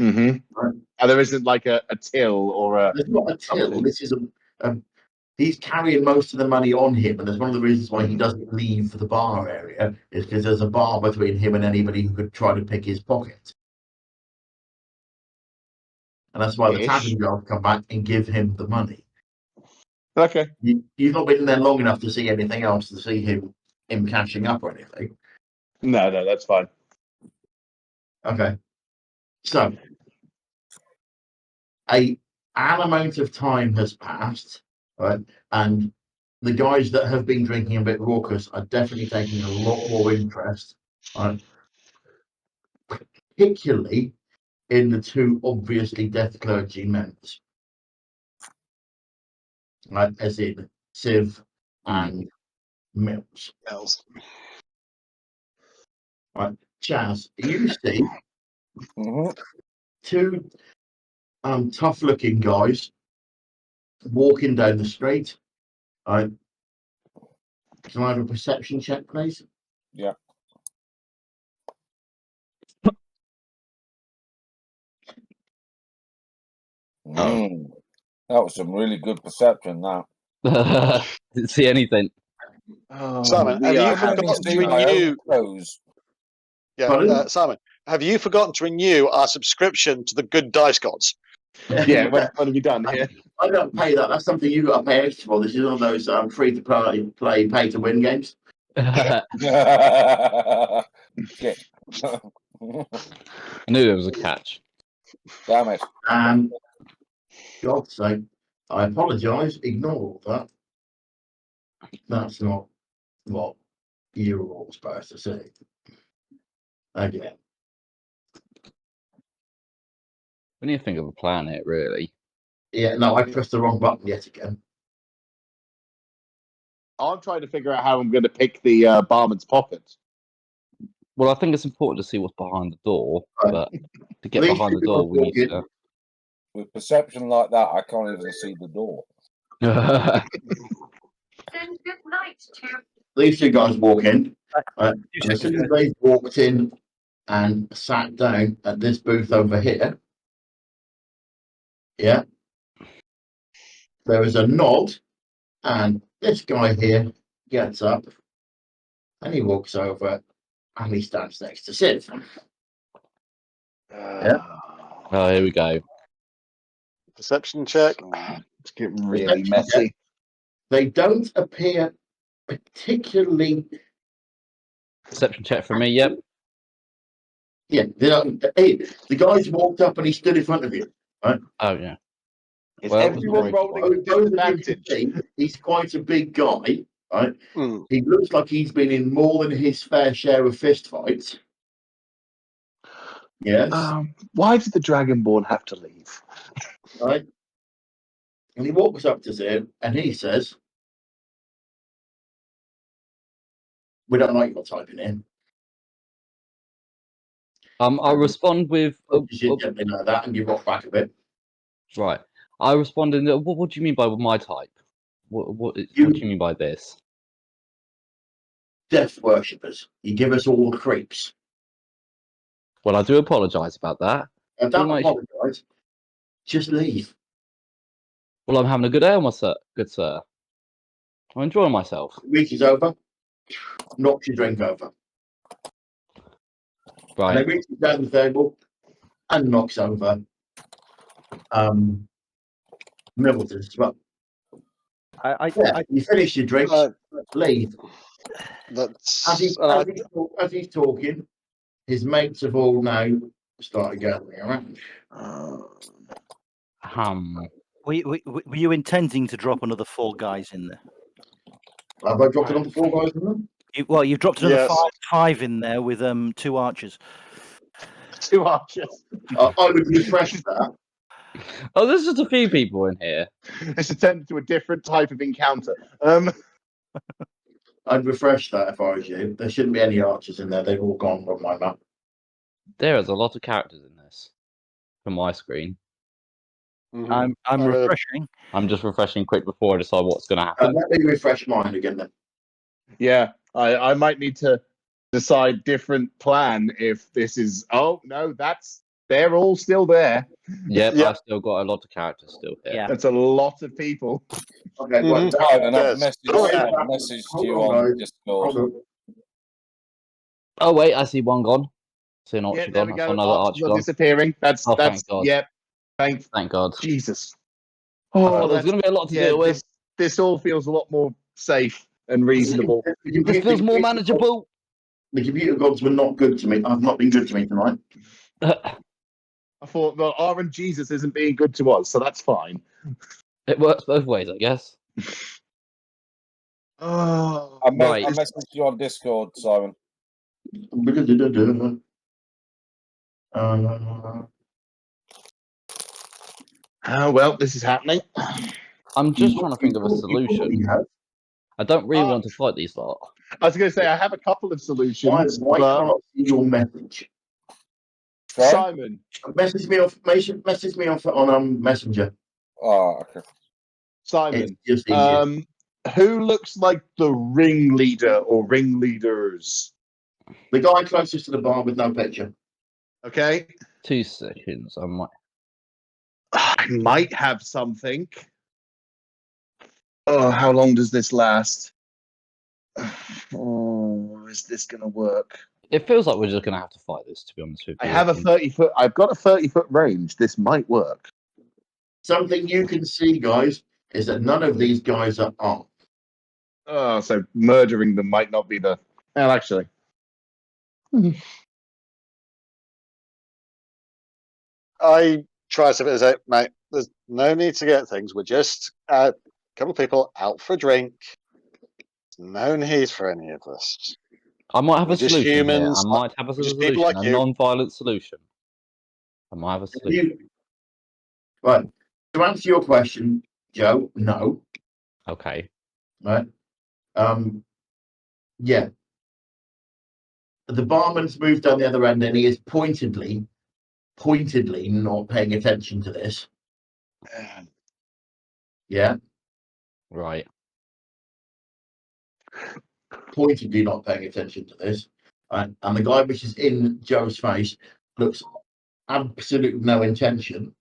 Mm-hmm. Right. And there isn't like a till or a. There's not a till. Something. This is he's carrying most of the money on him, and that's one of the reasons why he doesn't leave the bar area is because there's a bar between him and anybody who could try to pick his pocket. And that's why the Ish. tavern guard come back and give him the money. Okay. You've not been in there long enough to see anything else, to see him cashing up or anything. No, that's fine. Okay. So, an amount of time has passed, right? And the guys that have been drinking a bit raucous are definitely taking a lot more interest, right? Particularly in the two obviously deaf clergy members, right? As in Civ and Mills. Right, Chaz, you see Mhm. two tough-looking guys walking down the street. Right. Can I have a perception check, please? Yeah. Mm. That was some really good perception. That. Didn't see anything. Oh, Simon, we have are you having forgotten to too much- renew? Clothes. Yeah, Pardon? Simon, have you forgotten to renew our subscription to the Good Dice Gods? Yeah, what have you done here? I don't pay that. That's something you got to pay extra for. This is one of those free-to-play, pay-to-win games. Shit. I knew there was a catch. Damn it. God's sake, I apologise. Ignore all that. That's not what you were all supposed to say. Again. We need to think of a plan here, really. Yeah, no, I pressed the wrong button yet again. I'm trying to figure out how I'm going to pick the barman's pocket. Well, I think it's important to see what's behind the door, Right. but to get These behind the two door, guys we need walk in. to. With perception like that, I can't even see the door. Then good night to These two guys walk in. And You as said- soon as they walked in and sat down at this booth over here, yeah, there was a nod, and this guy here gets up and he walks over and he stands next to Sid. Oh, here we go. Perception check. It's getting really messy. They don't appear particularly. Perception check for me. Yep. Yeah, the guy's walked up and he stood in front of you. Oh yeah. Is Well, everyone right. rolling with Those of you can disadvantage? see, he's quite a big guy, right? Mm. He looks like he's been in more than his fair share of fist fights. Yes, Why did the Dragonborn have to leave? right. And he walks up to Sid and he says, "We don't like your typing in." I'll respond with. You should gently like that, and you walk back a bit. Right. I respond in. What do you mean by my type? What do you mean by this? Death worshippers, you give us all the creeps. Well, I do apologise about that. And don't Well, apologise. Just leave. Well, I'm having a good ale, my sir. Good sir. I'm enjoying myself. Reaches over, knocks your drink over. And Right. then reaches down the table and knocks over Middleton's as well. You finish your drink, leave. As he's talking, his mates have all now started gathering around. Were you intending to drop another 4 guys in there? Have I dropped another 4 guys in them? You've dropped another Yes. five in there with 2 archers. 2 archers. I would refresh that. Oh, there's just a few people in here. It's a turned into a different type of encounter. I'd refresh that if I was you. There shouldn't be any archers in there. They've all gone from my map. There is a lot of characters in this from my screen. Mhm. I'm refreshing. I'm just refreshing quick before I decide what's going to happen. Let me refresh mine again then. Yeah, I might need to decide different plan if this is. Oh no, that's They're all still there. Yep, Yep. I've still got a lot of characters still here. Yeah. That's a lot of people. Okay, Mhm. Right, and Yes. I've messaged you on Discord. Hold on. Oh wait, I see one gone. See an Yeah, archer there gone. we I saw go. another Archers archer are gone. disappearing. That's Oh, thank God. Yep. Thank Thank God. Jesus. I Oh, thought there was that's, going to be a lot to yeah. deal with. This all feels a lot more safe and reasonable. This feels more manageable. The computer gods were not good to me. I've not been good to me tonight. I thought, well, our Jesus isn't being good to us, so that's fine. It works both ways, I guess. Oh, I Right. messaged you on Discord, Simon. well, this is happening. I'm just trying to think of a solution. I don't really want to fight these lot. I was going to say I have a couple of solutions, Why but can't I see your message? Sorry? Simon, Message me off on Messenger. Oh, okay. Simon, It's just easier. who looks like the ringleader or ringleaders? The guy closest to the bar with no picture. Okay, 2 seconds. I might. I might have something. Oh, how long does this last? Oh, is this going to work? It feels like we're just going to have to fight this, to be honest with you. I have a 30-foot. I've got a 30-foot range. This might work. Something you can see, guys, is that none of these guys are armed. Oh, so murdering them might not be the. Well, actually. I try to say, mate, there's no need to get things. We're just a couple of people out for a drink. No need for any of this. I might have We're a just solution humans. here. I might have a We're just people solution, like a you. non-violent solution. I might have a solution. Right. To answer your question, Joe, no. Okay. Right. Yeah. The barman's moved down the other end and he is pointedly not paying attention to this. Yeah. Right. Pointedly not paying attention to this. And the guy which is in Joe's face looks absolutely no intention.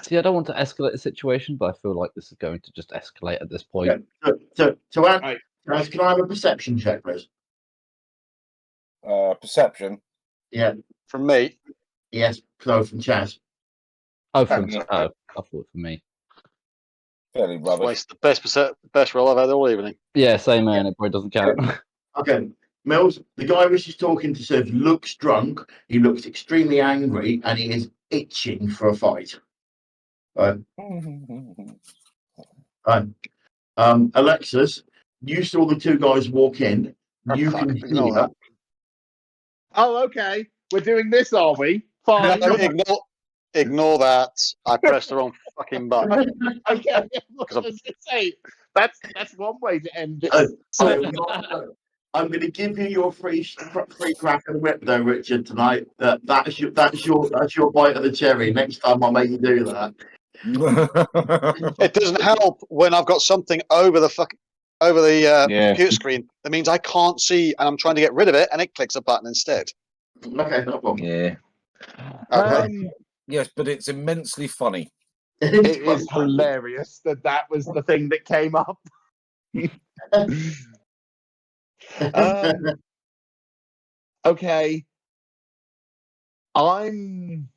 See, I don't want to escalate the situation, but I feel like this is going to just escalate at this point. Yeah. To add, Right. guys, can I have a perception check, please? Perception. Yeah. From me, Yes. So from Chaz. Oh, from me. Oh, I thought for me. Fairly rubbish. waste the best roll I've had all evening. Yeah, same man. It probably doesn't count. Okay. Mills, the guy which is talking to Seth looks drunk. He looks extremely angry and he is itching for a fight. Right. Alexis, you saw the two guys walk in. You fuck, can ignore hear. that. Oh, okay. We're doing this, are we? Fine. No, ignore that. I pressed the wrong fucking button. Okay. I was going to say that's one way to end it. I'm going to give you your free crack of the whip, though, Richard. Tonight, that's your bite of the cherry. Next time, I'll make you do that. It doesn't help when I've got something over the computer screen. That means I can't see, and I'm trying to get rid of it, and it clicks a button instead. Okay, no problem. Yeah. Okay. Yes, but it's immensely funny. It is hilarious that was the thing that came up. Okay. I'm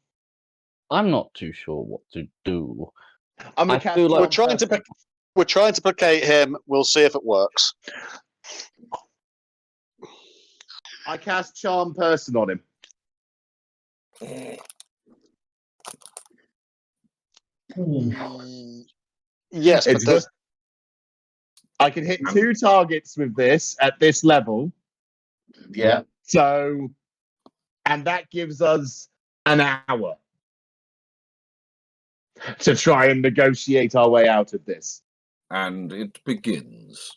not too sure what to do. gonna I cast feel like- We're trying to placate him. We'll see if it works. I cast Charm Person on him. Yes, but It's just I can hit 2 targets with this at this level. Yeah. So, and that gives us an hour to try and negotiate our way out of this. And it begins.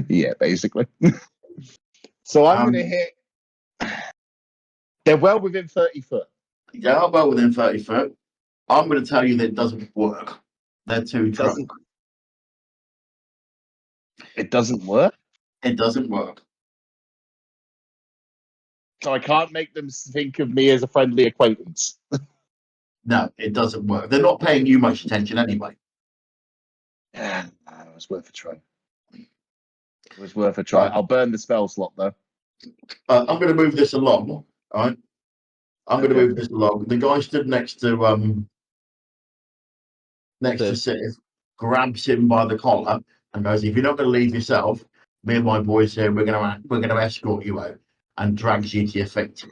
Yeah, basically. So I'm going to hit. They're well within 30 foot. They are well within 30 foot. I'm going to tell you that it doesn't work. They're too drunk. It doesn't work. It doesn't work. So I can't make them think of me as a friendly acquaintance. No, it doesn't work. They're not paying you much attention anyway. Yeah, it was worth a try. It was worth a try. Right. I'll burn the spell slot though. I'm going to move this along. All right. I'm going to Okay. move this along. The guy stood next to Sif, grabs him by the collar and goes, "If you're not going to leave yourself, me and my boys here, we're going to escort you out," and drags you to your feet.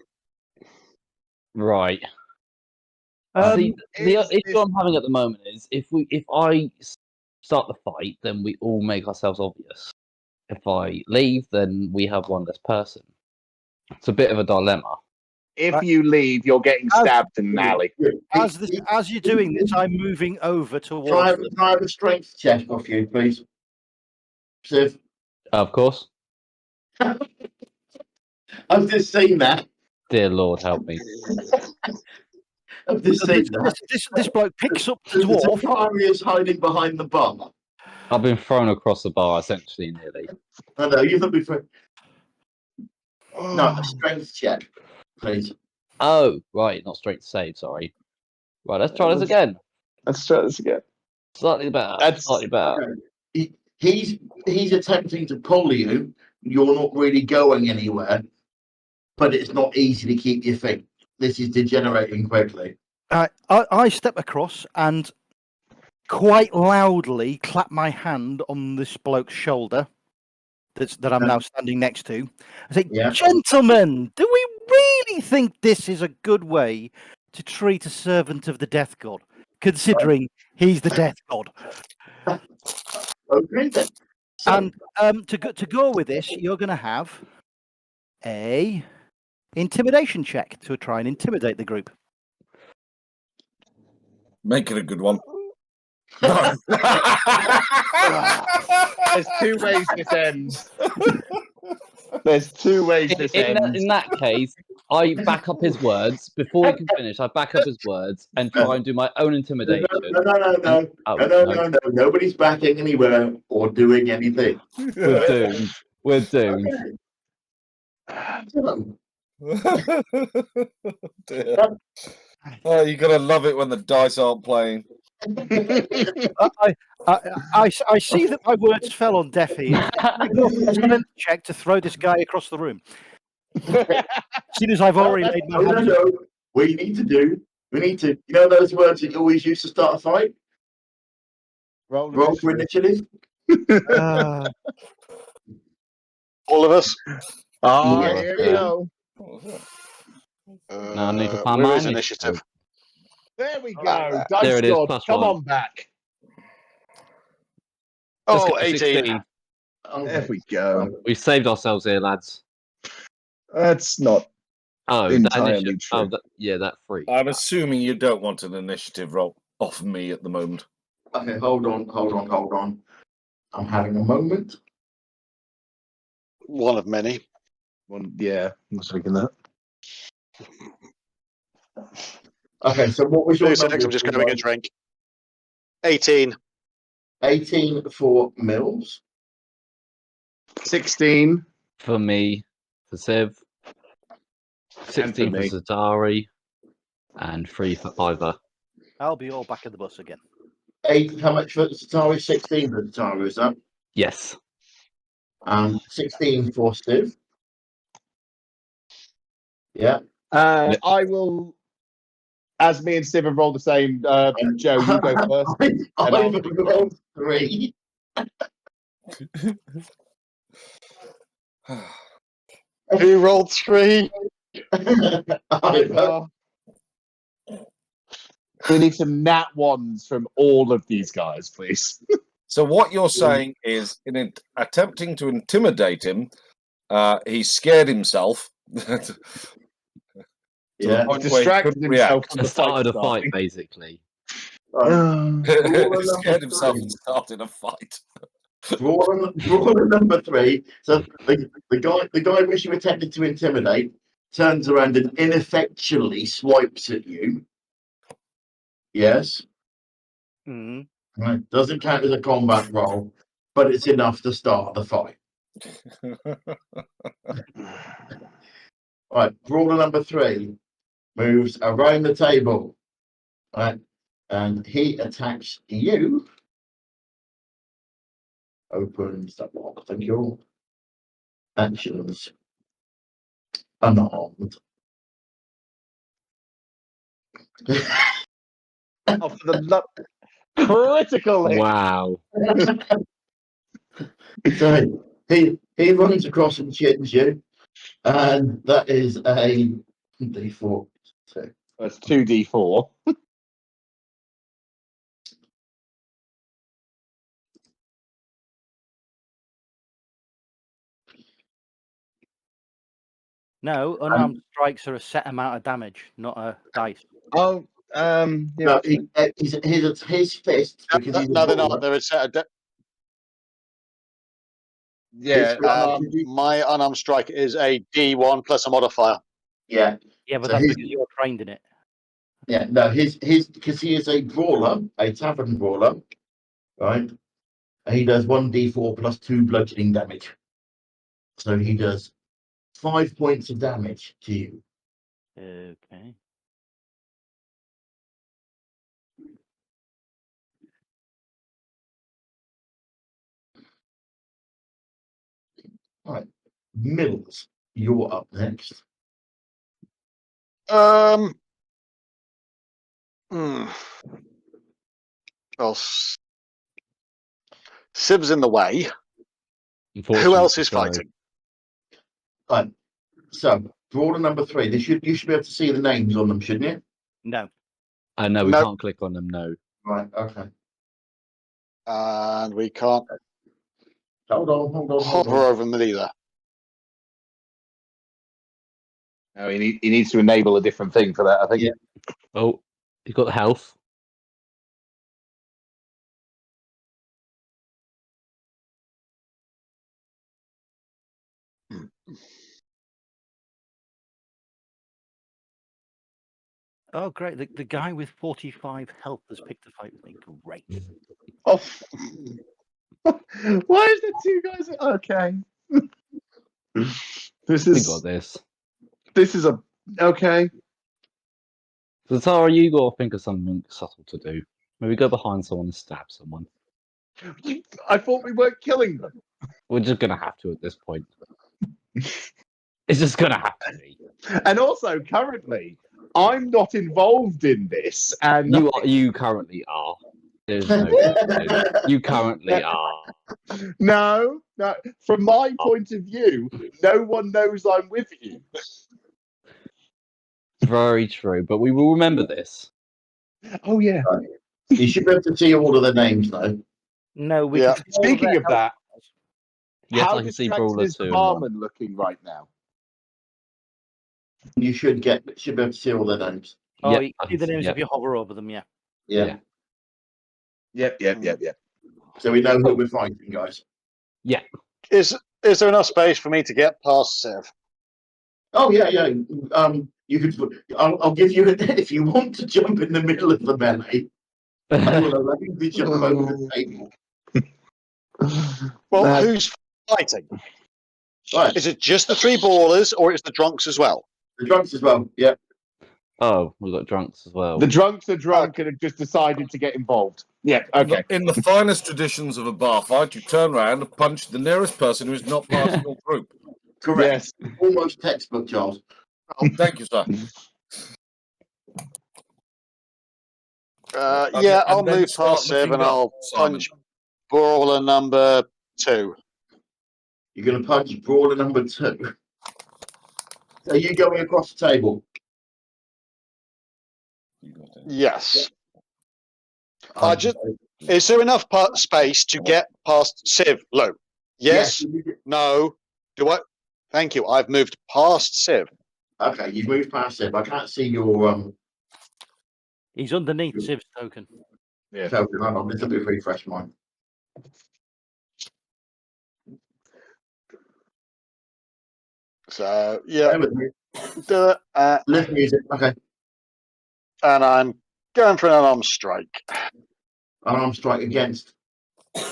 Right. See, the is issue this- I'm having at the moment is if I start the fight, then we all make ourselves obvious. If I leave, then we have one less person. It's a bit of a dilemma. If you leave, you're getting stabbed in an alley. As you're doing this, I'm moving over towards Try them. a strength check off you, please. Sif, Of course. I've just seen that. Dear Lord, help me. I've just seen that. This bloke picks up the The dwarf. Safari is hiding behind the bar. I've been thrown across the bar, essentially, nearly. I know, you thought before. No, Oh. a strength check, please. Oh, right, not straight save, sorry. Right, let's try this again. Let's try this again. Slightly better. That's- Slightly better. He's attempting to pull you. You're not really going anywhere, but it's not easy to keep your feet. This is degenerating quickly. I step across and quite loudly clap my hand on this bloke's shoulder that I'm now standing next to. I say, Yeah. "Gentlemen, do we really think this is a good way to treat a servant of the Death God, considering he's the Death God?" Okay then. So, And to go with this, you're going to have a intimidation check to try and intimidate the group. Make it a good one. There's two ways this ends. There's two ways this ends. In that case, I back up his words. Before he can finish, I back up his words and try and do my own intimidation. No. Nobody's backing anywhere or doing anything. We're doomed. We're doomed. Dear. Oh, you gotta love it when the dice aren't playing. I see that my words fell on deaf ears. I go for a strength check to throw this guy across the room. As soon as I've already laid my hands. No. What you need to do, you know those words that you always use to start a fight? Roll For initiative. All of us. Oh, Yeah. here we go. Now I need to find where my is initiative. initiative? There we go. There Dice it is, God, plus come one. on back. Let's Oh, go for 18. 16. There we go. We've saved ourselves here, lads. That's not Oh, that entirely initiative. true. Oh, that free. I'm assuming you don't want an initiative roll off me at the moment. Okay, hold on. I'm having a moment. One of many. one. Yeah, I was thinking that. Okay, so what was your 2 seconds, I'm just grabbing a drink. 18. 18 for Mills. 16. For me, for Civ. 16 for me. Zatari. And 3 for Ivor. I'll be all back at the bus again. 8, how much for Satari? 16 for Satari, is that? Yes. 16 for Steve. Yeah. I will, as me and Steve have rolled the same, Joe, you go first. I've rolled 3. Who rolled 3? Ivor. We need some nat ones from all of these guys, please. So what you're saying is, in attempting to intimidate him, he scared himself. To Yeah. the point where he Distracted couldn't himself react. from It the fight. started a fight, basically. He scared himself and started a fight. Rule number 3. So the guy which you attempted to intimidate turns around and ineffectually swipes at you. Yes. Mm-hmm. Right. Doesn't count as a combat roll, but it's enough to start the fight. Right, brawler number 3 moves around the table. Right, and he attacks you. Opens that lock. Thank you. Actions. Unarmed. Oh, for the critical hit. Wow. So he runs across and shins you, and that is a D4. So That's 2d4. No, unarmed strikes are a set amount of damage, not a dice. Oh, yeah. no, his fists because he's a No, they're brawler. not. They're a set of. Yeah. My unarmed strike is a D1 plus a modifier. Yeah, Yeah, but So that's his- because you're trained in it. yeah. No, his because he is a brawler, a tavern brawler, right? And he does 1d4 plus 2 bludgeoning damage. So he does 5 points of damage to you. Okay. Right, Mills, you're up next. Hmm. Well, Sib's in the way. Who else is fighting? Right, so brawler number 3. You should be able to see the names on them, shouldn't you? No. No, we Nope. can't click on them. No. Right. Okay. And we can't Hold on. hover over them either. No, he needs to enable a different thing for that, I think. Yeah. Oh, you got the health. Oh, great. The guy with 45 health has picked a fight with me. Great. Oh. Why is there 2 guys? Okay. This We is got this. a okay. So Tara, you got to think of something subtle to do. Maybe go behind someone and stab someone. I thought we weren't killing them. We're just gonna have to at this point. It's just gonna have to be. And also, currently, I'm not involved in this, and You currently are. There's no question. You currently are. no. From my point of view, no one knows I'm with you. Very true, but we will remember this. Oh yeah. You should be able to see all of the names though. No, we Yeah. can see all Speaking their of that, Yes, how I can see distracted Brawler is 2 the and 1. barman looking right now? You should be able to see all their names. Oh, Yep, you I can see can the see- names yep. if you hover over them, yeah. Yeah. Yep. So we know who we're fighting, guys. Is there enough space for me to get past Siv? Oh yeah. You could. I'll give you if you want to jump in the middle of the melee. I will allow you to jump over the table. Well, Uh, who's fighting? Right. Is it just the 3 brawlers, or is the drunks as well? The drunks as well. Yeah. Oh, we've got drunks as well. The drunks are drunk and have just decided to get involved. Yeah. Okay. In the finest traditions of a bar fight, you turn around and punch the nearest person who is not part of your group. Correct. Yes. Almost textbook, Charles. Oh, thank you, sir. Yeah, I'll And then move start past Siv looking and up, I'll Simon. punch brawler number 2. You're going to punch brawler number 2. So you going across the table? Yes. Is there enough space to get past Siv, Lou? Yes? No? Do I? Thank you. I've moved past Siv. Okay, you've moved past it. I can't see your He's underneath Siv's token. Yeah. token. Hold on, let's let me refresh mine. So, yeah, Bear with me. do it. Lift music. Okay. And I'm going for an unarmed strike. Arm strike against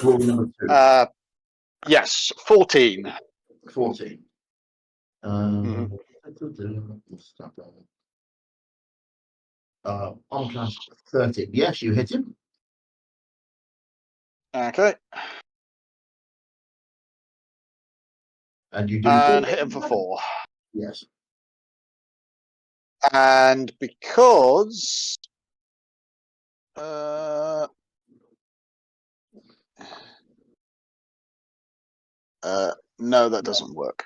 brawler number 2. Yes, 14. 14. Mhm. On class 30. Yes, you hit him. Okay. And you do. And hit him for 4. Yes. And because no, that doesn't work.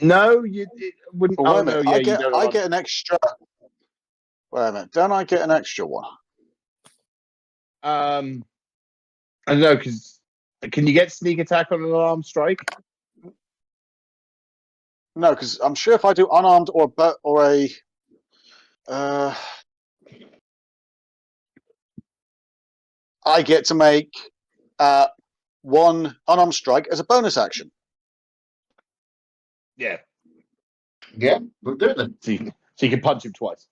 No, it wouldn't. Wait Oh a no, minute. yeah, I you get don't. I get an extra. Wait a minute. Don't I get an extra one? I don't know, because can you get sneak attack on an alarm strike? No, because I'm sure if I do unarmed or a I get to make one unarmed strike as a bonus action. Yeah. Yeah, we'll do it then. So you can punch him twice.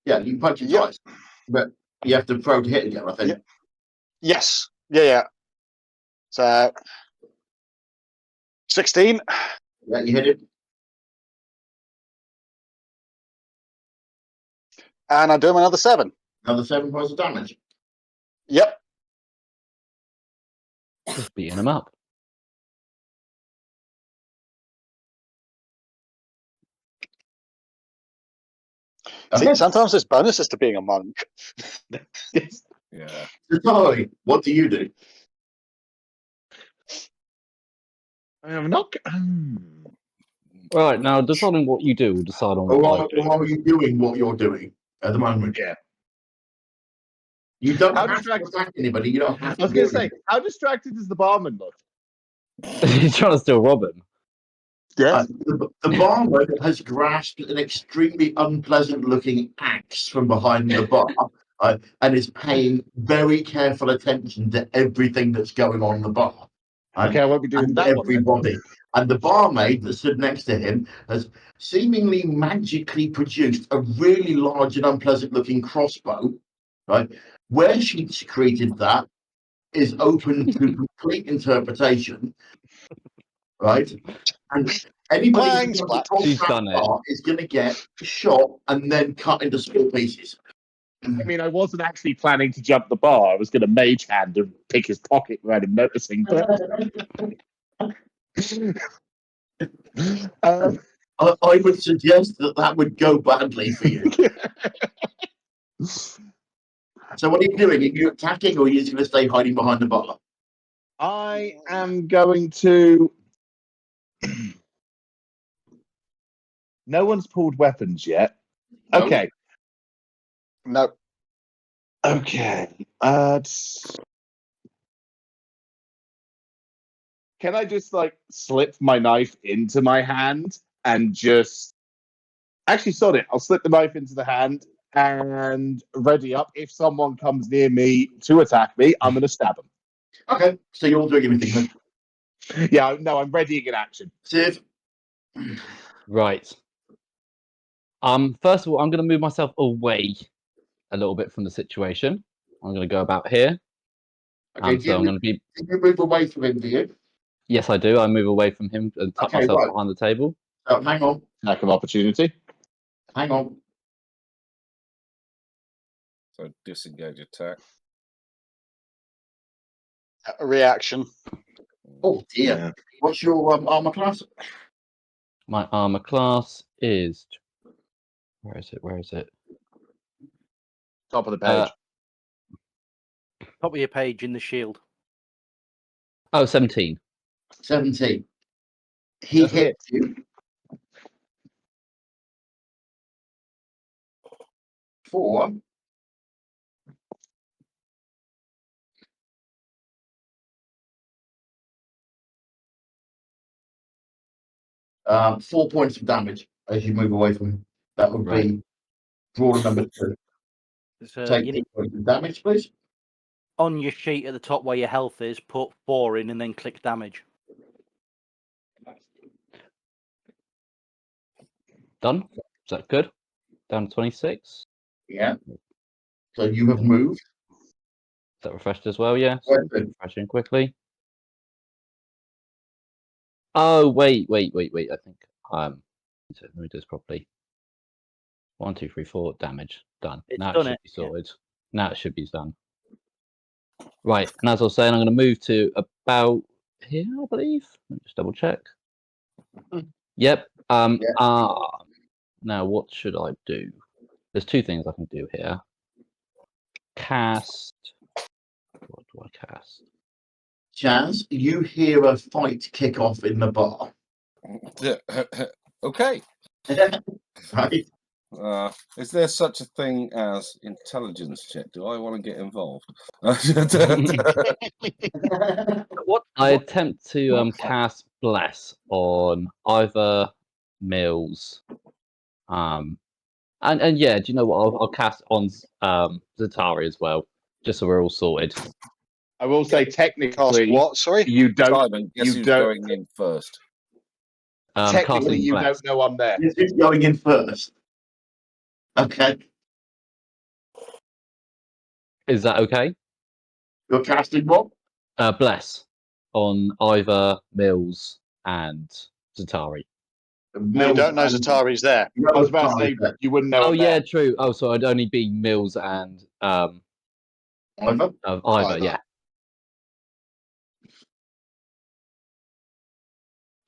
Yeah, you can punch him Yep. twice. But you have to throw to hit again, I think. Yep. Yes. Yeah. So 16. Yeah, you hit it. And I do him another 7. Another 7 points of damage. Yep. Just beating him up. See, Okay. sometimes there's bonuses to being a monk. Yes. Yeah. Sorry, what do you do? I'm not. Right, now deciding what you do will decide on what I do. Or are you doing what you're doing at the moment? Yeah. You don't How have distracted- to attack anybody. You don't have I was to going do to say, anything. how distracted does the barman look? He's trying to steal Robin. Yes. The barman has grasped an extremely unpleasant-looking axe from behind the bar and is paying very careful attention to everything that's going on in the bar. Okay, I won't be doing And that one. then. everybody. And the barmaid that stood next to him has seemingly magically produced a really large and unpleasant-looking crossbow. Right, where she secreted that is open to complete interpretation. Right, and anybody Clang, who splat. She's that done it. far is going to get shot and then cut into small pieces. I mean, I wasn't actually planning to jump the bar. I was going to mage hand and pick his pocket without him noticing. But I would suggest that would go badly for you. So what are you doing? Are you attacking or are you just going to stay hiding behind the bar? I am going to. No one's pulled weapons yet. No. Okay. No. Okay. Can I just slip my knife into my hand and just actually sod it? I'll slip the knife into the hand and ready up. If someone comes near me to attack me, I'm going to stab them. Okay, so you're doing anything then? Yeah, no, I'm readying in action. Civ. Right. First of all, I'm going to move myself away a little bit from the situation. I'm going to go about here. Okay, So I'm going to be. Did you move away from him, do you? Yes, I do. I move away from him and tuck Okay, myself right. behind the table. Oh, hang on. Lack of opportunity. Hang on. So disengage attack. A reaction. Oh dear. Yeah. What's your armor class? My armor class is. Where is it? Where is it? Top of the page. Top of your page in the shield. Oh, 17. 17. He That's hits you. 4. Um, 4 points of damage as you move away from him. That would be draw number 2. So Take you 2 need, points of damage, please. on your sheet at the top where your health is, put 4 in and then click damage. Done. Is that good? Down to 26. Yeah. So you have moved. Is that refreshed as well? Yeah. Perfect. Refreshing quickly. Oh, wait. I think let me do this properly. 1, 2, 3, 4 damage done. It's Now done it should it, be yeah. sorted. Now it should be done. Right, and as I was saying, I'm going to move to about here, I believe. Let me just double check. Yep. Now what should I do? There's two things I can do here. Cast. What do I cast? Chaz, you hear a fight kick off in the bar. Okay. Right? Is there such a thing as intelligence check? Do I want to get involved? What? I attempt to cast Bless on either Mills. And yeah, do you know what? I'll cast on Zatari as well, just so we're all sorted. I will say Cast technically, what? Sorry. you don't. Simon, guess You who's don't. going in first? Technically, Casting you Bless. don't know I'm there. This is going in first. Okay. Is that okay? You're casting what? Bless on either Mills and Zatari. You don't know Zatari's there. I was about to say you wouldn't know. Oh I'm yeah, there. true. Oh, so I'd only be Mills and Either. either. Yeah.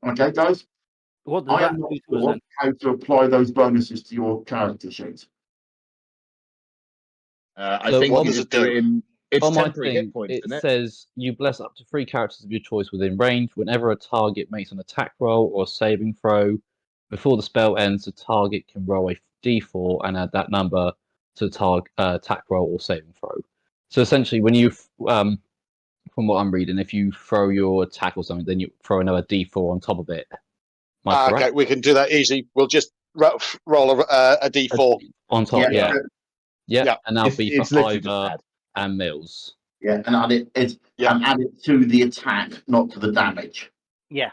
Okay, guys. What does I that am not do to us sure then? how to apply those bonuses to your character sheet. I So think what you does just it do do? it in. It's On my temporary thing, hit points, it isn't it? says you bless up to 3 characters of your choice within range. Whenever a target makes an attack roll or a saving throw, before the spell ends, the target can roll a d4 and add that number to the attack roll or saving throw. So essentially, when you, from what I'm reading, if you throw your attack or something, then you throw another d4 on top of it. Am I correct? Okay, we can do that easy. We'll just roll a d4. On top, yeah. Yeah. And that'll be It's for literally just Ivor bad. and Mills. Yeah, and add it. Yeah. And add it to the attack, not to the damage. Yeah.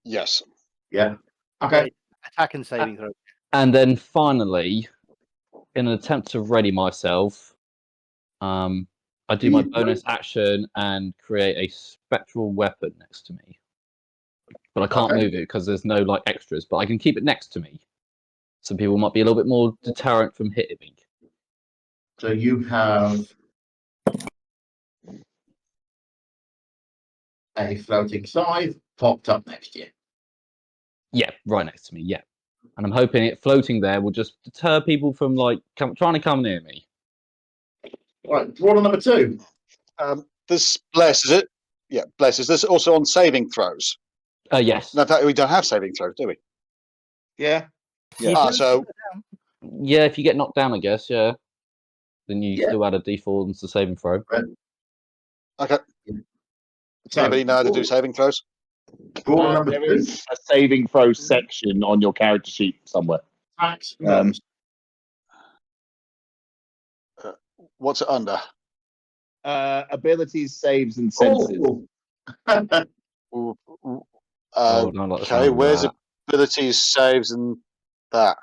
Yes. Yeah. Okay. Attack and saving throw. And then finally, in an attempt to ready myself, I do my bonus action and create a spectral weapon next to me. But I can't move it because there's no like extras, but I can keep it next to me. Some people might be a little bit more deterrent from hitting me. So you have a floating scythe popped up next to you. Yeah, right next to me, yeah. And I'm hoping it floating there will just deter people from like trying to come near me. Right, draw number 2. This Bless, is it? Yeah, Bless. Is this also on saving throws? Yes. No, in fact, we don't have saving throws, do we? Yeah. Ah, so Yeah, if you get knocked down, I guess, yeah. Then you still add a d4 into the saving throw. okay. So, Anybody know how to do saving throws? draw number There 2. is a saving throw section on your character sheet somewhere. Attacks. What's it under? Abilities, saves, and senses. Oh. Oh, don't like the sound Okay, of where's that. abilities, saves, and that?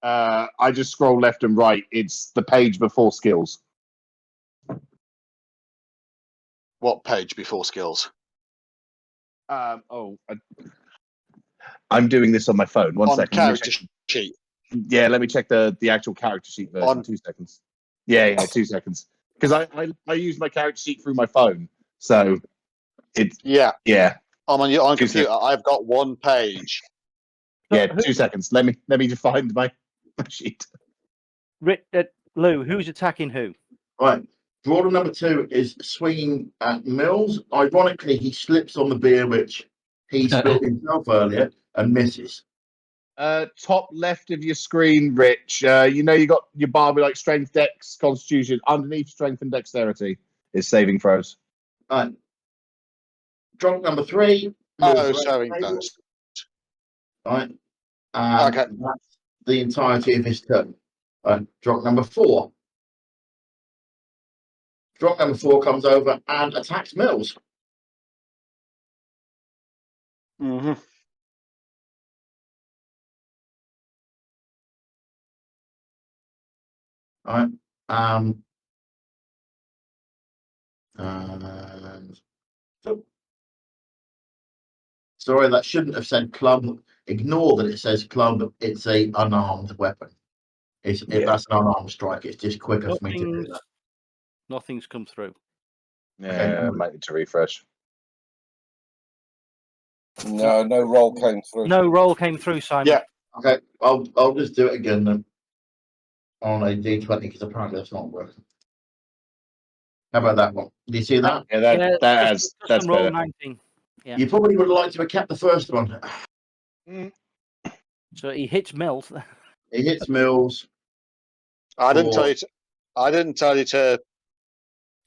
I just scroll left and right. It's the page before skills. What page before skills? I'm doing this on my phone. One on second. character sheet. Yeah, let me check the actual character sheet version. On 2 seconds. Yeah, 2 seconds. Because I use my character sheet through my phone, so it's yeah. I'm on your 2 computer. seconds. I've got one page. Yeah, 2 seconds. Let me just find my sheet. Lou, who's attacking who? Right. Draw number 2 is swinging at Mills. Ironically, he slips on the beer which he spilled himself earlier and misses. Top left of your screen, Rich. You know you got your bar with like strength, dex, constitution. Underneath strength and dexterity is saving throws. Right. Drop number 3. Saving throws. Right. Okay. That's the entirety of his turn. Right. Drop number 4. Drop number 4 comes over and attacks Mills. Mm-hmm. Right. Sorry, that shouldn't have said club. Ignore that it says club. It's a unarmed weapon. If that's an unarmed strike, it's just quicker for me to do that. Nothing's come through. Yeah, might need to refresh. No, no roll came through. No roll came through, Simon. Yeah. Okay, I'll just do it again then on a D20 because apparently that's not working. How about that one? Do you see that? Yeah, that's Custom roll better. 19. Yeah. You probably would have liked to have kept the first one. So he hits Mills. It hits Mills. I didn't tell you. I didn't tell you to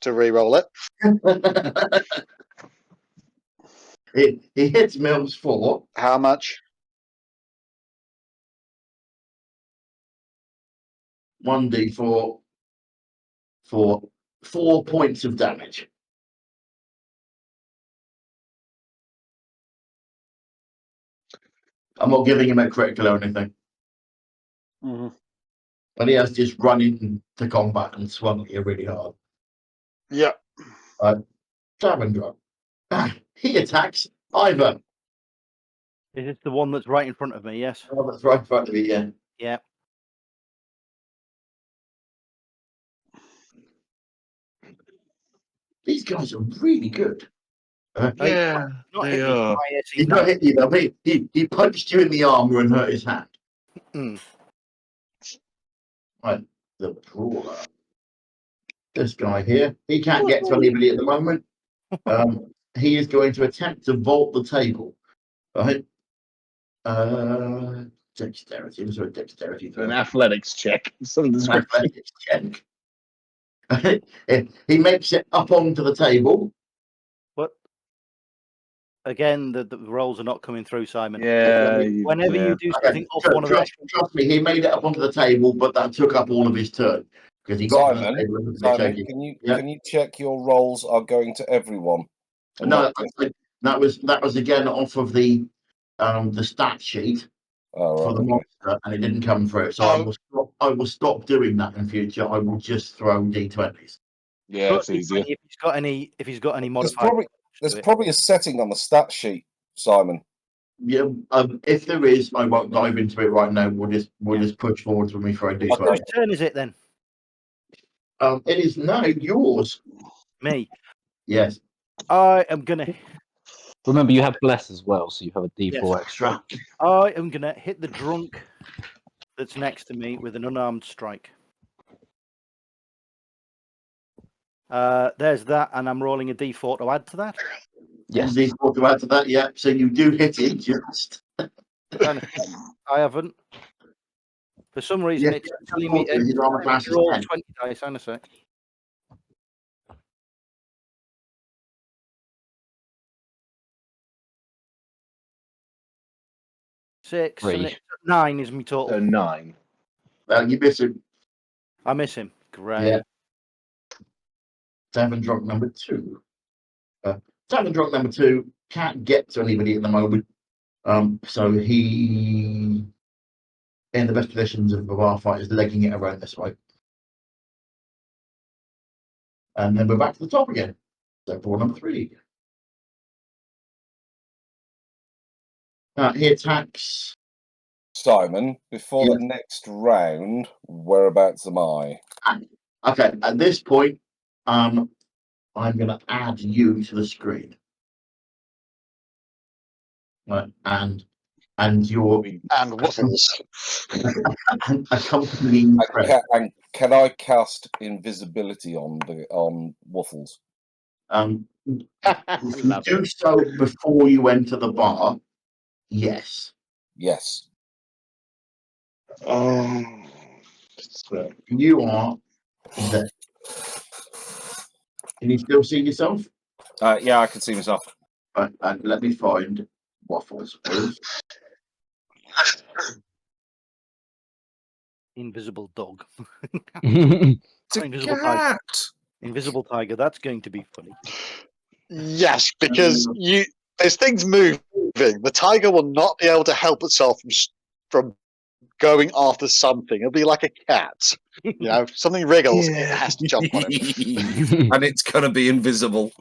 re-roll it. He hits Mills 4. How much? 1d4 for 4 points of damage. I'm not giving him a critical or anything. Mm-hmm. But he has just run into combat and swung at you really hard. Yeah. Tavern drop. He attacks Ivor. Is this the one that's right in front of me? Yes. Oh, that's right in front of you, yeah. Yeah. These guys are really good. Yeah, Not they hit me. are. My AC He's not hit you though. He punched you in the armor and hurt his hand. Mm. Right, the brawler. This guy here, he can't get to anybody at the moment. He is going to attempt to vault the table. Right. Dexterity. Was there a dexterity? An athletics check. Some description. Athletics check. He makes it up onto the table. But again, the rolls are not coming through, Simon. Yeah. Whenever you do something off one of the Trust me, he made it up onto the table, but that took up all of his turn because he got to the Simon, table. And it was a bit Simon, shaky. can you check your rolls are going to everyone? And No, not that was again off of the stat sheet oh, for right, the okay. monster, and it didn't come through. So I will stop doing that in future. I will just throw d20s. Yeah, it's Put easier. if he's got any There's modifiers. probably a setting on the stat sheet, Simon. Yeah, if there is, I won't dive into it right now. We'll just push forwards when we throw d20. Whose turn is it then? It is now yours. Me. Yes. I am gonna. Remember, you have bless as well, so you have a D4 Yes. extra. I am gonna hit the drunk that's next to me with an unarmed strike. There's that, and I'm rolling a D4 to add to that. Yes. D4 to add to that, yeah. So you do hit it just. I haven't. For some reason, Yes, it's telling me his armor class is roll 10. 20 dice. Hang on a sec. Six, 3. 9 is my total. 9. You miss him. I miss him. Great. Yeah. Tavern drunk number 2. Tavern drunk number 2 can't get to anybody at the moment. So he, in the best positions of our fight, is legging it around this way. And then we're back to the top again. So for number 3. He attacks. Simon, before the next round, whereabouts am I? Okay, at this point, I'm going to add you to the screen. Right, and your And waffles. accompanying threat. And can I cast invisibility on Waffles? If you do so before you enter the bar, yes. Yes. You are there. Can you still see yourself? Yeah, I can see myself. Right, and let me find Waffles, please. Invisible dog. It's a Invisible cat. tiger. Invisible tiger. That's going to be funny. Yes, because there's things moving. The tiger will not be able to help itself from going after something. It'll be like a cat. You know, if something wriggles, it has to jump on it. And it's going to be invisible.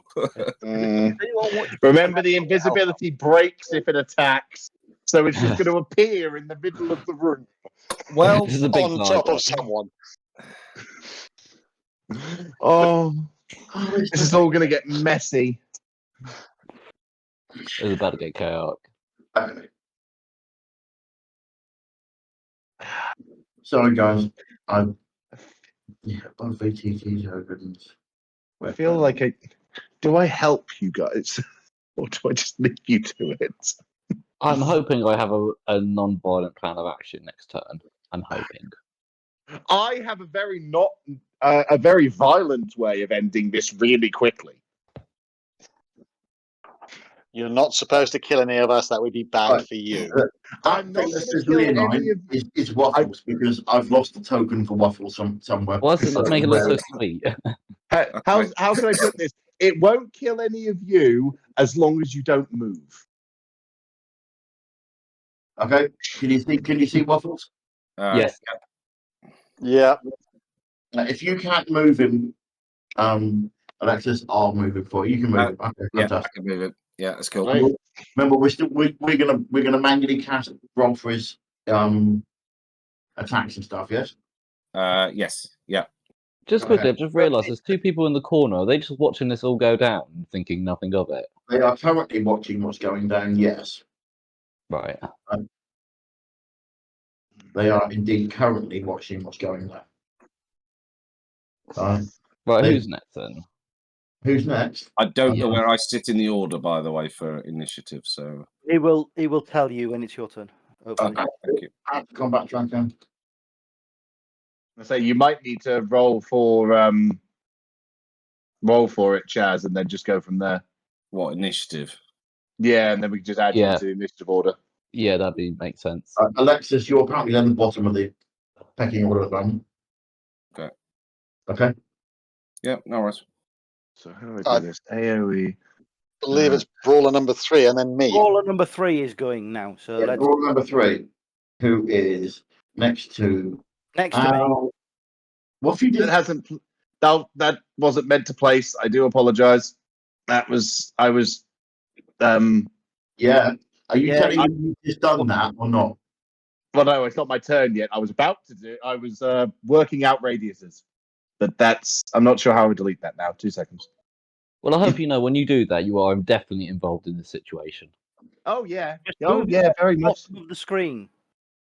Mm. Anyone watch- Remember, the invisibility breaks if it attacks, so it's just going to appear in the middle of the room. Well, This is a big On night. top of someone. Oh, this is all going to get messy. It's about to get chaotic. Okay. Sorry, guys. Both VTTs opened. I feel like do I help you guys, or do I just leave you to it? I'm hoping I have a non-violent plan of action next turn. I'm hoping. I have a a very violent way of ending this really quickly. You're not supposed to kill any of us. That would be bad Right. for you. I'm not That gonna is kill really any annoying of- is Waffles because I've lost a token for Waffles somewhere. Why does it make it look so sweet? How can I put this? It won't kill any of you as long as you don't move. Okay. Can you see Waffles? Yes. Yeah. If you can't move him, Alexis, I'll move him for you. You can move him. Okay, yeah, I fantastic. can move it. Yeah, that's cool. Right. Remember, we're gonna manually cast roll for his attacks and stuff. Yes. Yes. Yeah. Just quickly, I've just realised there's two people in the corner. Are they just watching this all go down and thinking nothing of it? They are currently watching what's going down. Yes. Right. They are indeed currently watching what's going down. Right, They- who's next then? Who's next? I don't know where I sit in the order, by the way, for initiative. So He will tell you when it's your turn. Hopefully. okay, thank you. Combat champion. I say you might need to roll for it, Chaz, and then just go from there. What initiative? Yeah, and then we can just add you Yeah. to initiative order. Yeah, that'd make sense. Alexis, you're apparently at the bottom of the pecking order at the moment. Okay. Okay. Yeah, no worries. So how do I do this? AOE. Believe it's brawler number 3 and then me. Brawler number 3 is going now. So Yeah, let's rule number 3, who is next to next to me. what if you That did? hasn't. That wasn't meant to place. I do apologize. I was. Yeah. Are you Yeah, telling me you've just done that or not? Well, no, it's not my turn yet. I was about to do. I was working out radiuses, but that's. I'm not sure how I delete that now. 2 seconds. Well, I hope you know when you do that, you are definitely involved in the situation. Oh yeah. Just Oh move yeah. Very much. bottom of the screen.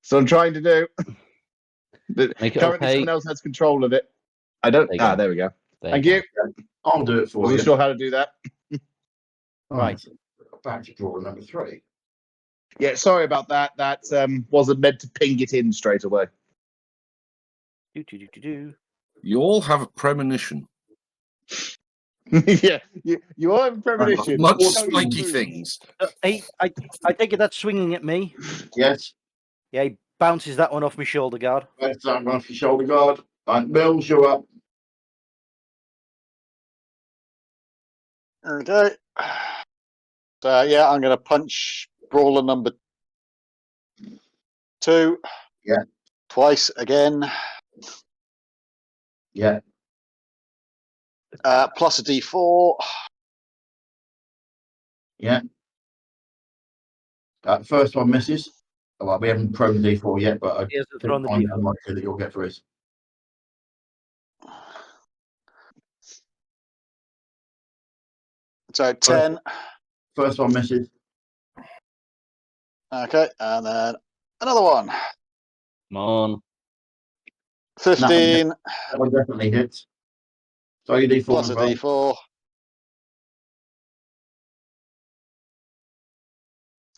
So I'm trying to do. But Make it currently, okay. someone else has control of it. I don't. There you go. There we go. There Thank go. you. I'll do it for Wasn't you. sure how to do that. Right. Back to draw number 3. Yeah, sorry about that. That wasn't meant to ping it in straight away. Do. You all have a premonition. Yeah, you all have a premonition. Much Or no, you spiky move. things. I take it that's swinging at me. Yes. Yeah, he bounces that one off my shoulder guard. That's that one off your shoulder guard. Right, Mills, you're up. Okay. So yeah, I'm going to punch brawler number 2. Yeah. Twice again. Yeah. Plus a D4. Yeah. First one misses. Well, we haven't thrown the D4 yet, but I He hasn't think thrown the I'm D4. unlikely that you'll get for his. So 10. First one misses. Okay, and then another one. Come on. 15 That one definitely hits. So your D4 plus a as well.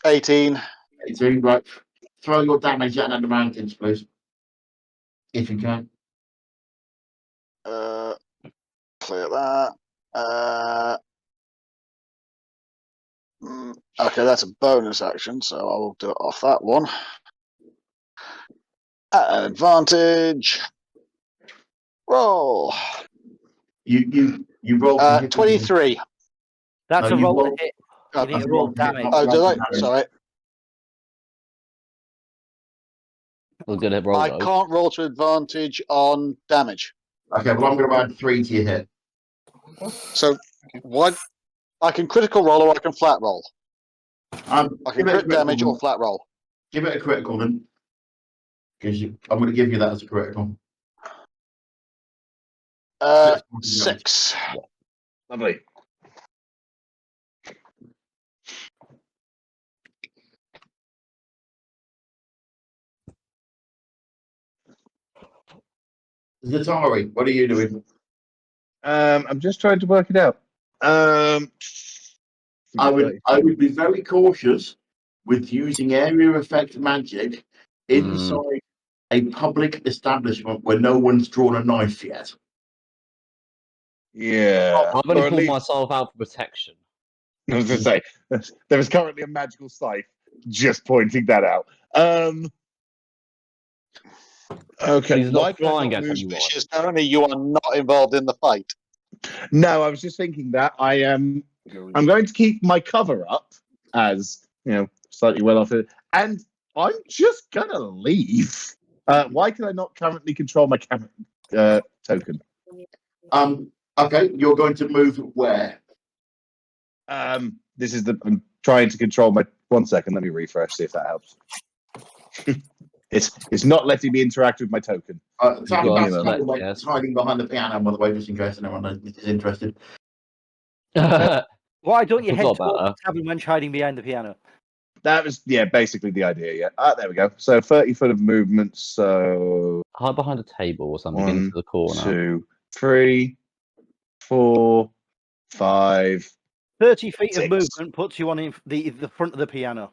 D4. 18. 18, right. Throw your damage at an advantage, please. If you can. Clear that. Okay, that's a bonus action, so I will do it off that one. At advantage. Roll. You roll to hit. 23. That's No, a you roll roll- to hit. Oh, You need that's to roll roll to hit, damage. not oh, roll did I? damage. Sorry. We're good at roll I though. can't roll to advantage on damage. Okay, well, I'm going to add 3 to your hit. So what? I can critical roll or I can flat roll. I can Give it a crit damage critical. or flat roll. Give it a critical then. Because I'm going to give you that as a critical. 6. Lovely. Zatari, what are you doing? I'm just trying to work it out. I would be very cautious with using area effect magic inside a public establishment where no one's drawn a knife yet. Yeah. I've only Or at pulled least, myself out for protection. I was going to say, there is currently a magical scythe just pointing that out. Okay. He's not Why can I flying not at move? anyone. Which is apparently you are not involved in the fight. No, I was just thinking that I'm going to keep my cover up as slightly well off it, and I'm just gonna leave. Why can I not currently control my token? Okay, you're going to move where? This is I'm trying to control my. 1 second, let me refresh, see if that helps. It's not letting me interact with my token. It's hiding behind the piano, by the way, just in case anyone is interested. Why don't you I head forgot towards about the tavern wench hiding behind the piano? That was basically the idea. Yeah. There we go. So 30 foot of movement. So Hide behind a table or something 1, into the corner. 2, 3, 4, 5. 30 feet 6. of movement puts you on the front of the piano.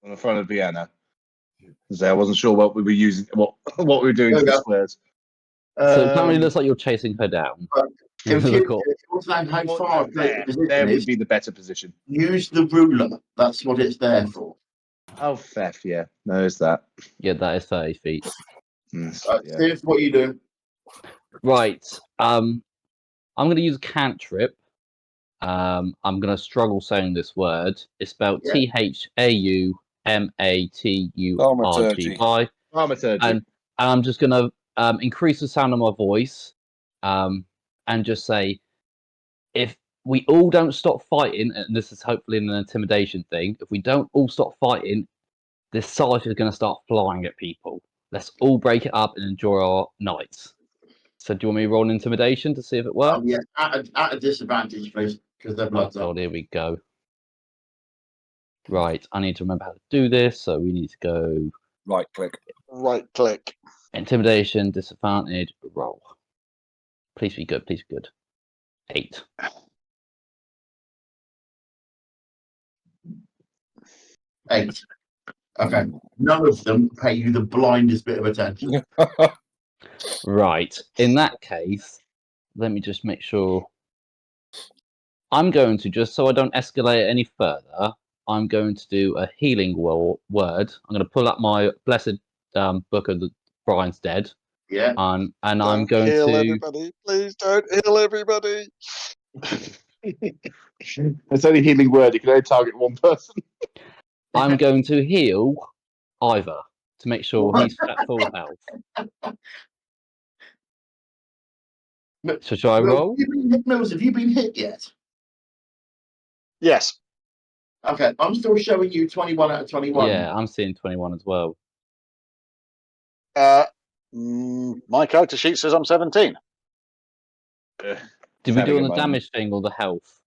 On the front of the piano. So I wasn't sure what we were using, what we were doing There to we the go. squares. So apparently it looks like you're chasing her down. If into the you corner. want to know how well, far no, the position there would is, be the better position. use the ruler. That's what it's there for. Oh, Fef, yeah. No, it's that. Yeah, that is 30 feet. Yeah. Steve, what are you doing? Right. I'm going to use a cantrip. I'm going to struggle saying this word. It's spelled THAUMATURGY. Thaumaturgy. And I'm just going to increase the sound of my voice and just say, if we all don't stop fighting, and this is hopefully an intimidation thing, if we don't all stop fighting, this scythe is going to start flying at people. Let's all break it up and enjoy our nights. So do you want me to roll an intimidation to see if it works? Yeah, at a disadvantage, please, because they're Oh blood's up. god, here we go. Right, I need to remember how to do this, so we need to go Right click. Right click. intimidation, disadvantage, roll. Please be good, please be good. 8. Eight. Okay. None of them pay you the blindest bit of attention. Right, in that case, let me just make sure. I'm going to, just so I don't escalate it any further, I'm going to do a healing word. I'm going to pull up my blessed book of the Brian's Dead. Yeah. And I'm Don't going heal to. everybody. Please don't heal everybody. It's only healing word. You can only target one person. I'm going to heal Ivor to make sure he's at full health. So shall I roll? Mills, have you been hit yet? Yes. Okay, I'm still showing you 21 out of 21. Yeah, I'm seeing 21 as well. My character sheet says I'm 17. Did we do on the damage thing or the health?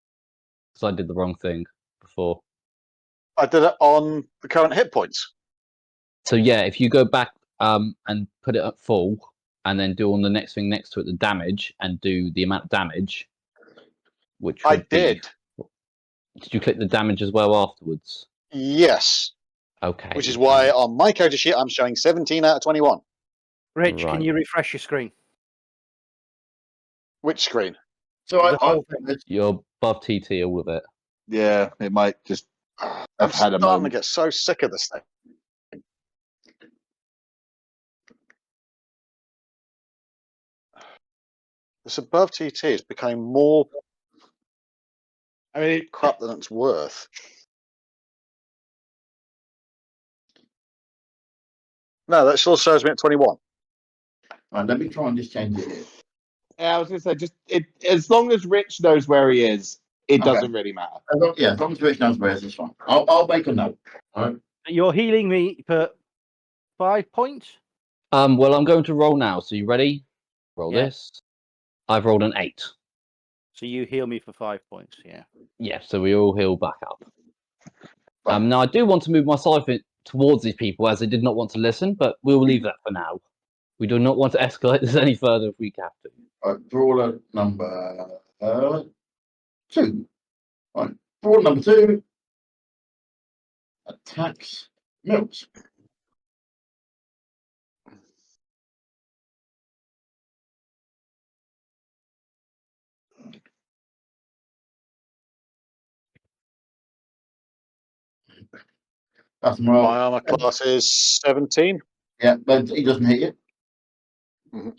Because I did the wrong thing before. I did it on the current hit points. So yeah, if you go back and put it at full, and then do on the next thing next to it the damage, and do the amount of damage, which I would be... did. Did you click the damage as well afterwards? Yes. Okay. Which is why on my character sheet I'm showing 17 out of 21. Rich, Right. can you refresh your screen? Which screen? So The whole thing. You're above TT, all of it. Yeah, it might just. I'm I've had a starting to moment. get so sick of this thing. This above TT is becoming more crap than it's worth. No, that still shows me at 21. Right, let me try and just change it here. Yeah, I was going to say, as long as Rich knows where he is, it Okay. doesn't really matter. As long as Rich knows where it is, it's fine. I'll make a note. All right. You're healing me for 5 points. Well, I'm going to roll now. So you ready? Roll Yeah. this. I've rolled an 8. So you heal me for 5 points. Yeah. Yeah, so we all heal back up. Now I do want to move my scythe towards these people as they did not want to listen, but we'll leave that for now. We do not want to escalate this any further if we have to. All right, brawler number 2. All right, brawler number 2 attacks Mills. That's My roll. armor class is 17. Yeah, but he doesn't hit you. Mhm.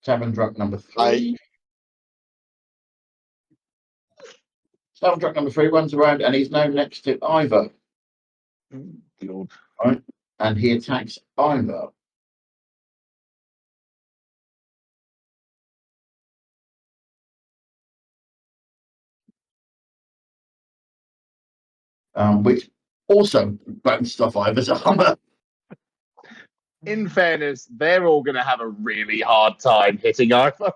Tavern drunk number 3. I- Tavern drunk number 3 runs around and he's now next to Ivor. Lord. And he attacks Ivor. Which also bounced off Ivor's armor. In fairness, they're all going to have a really hard time hitting Arthur.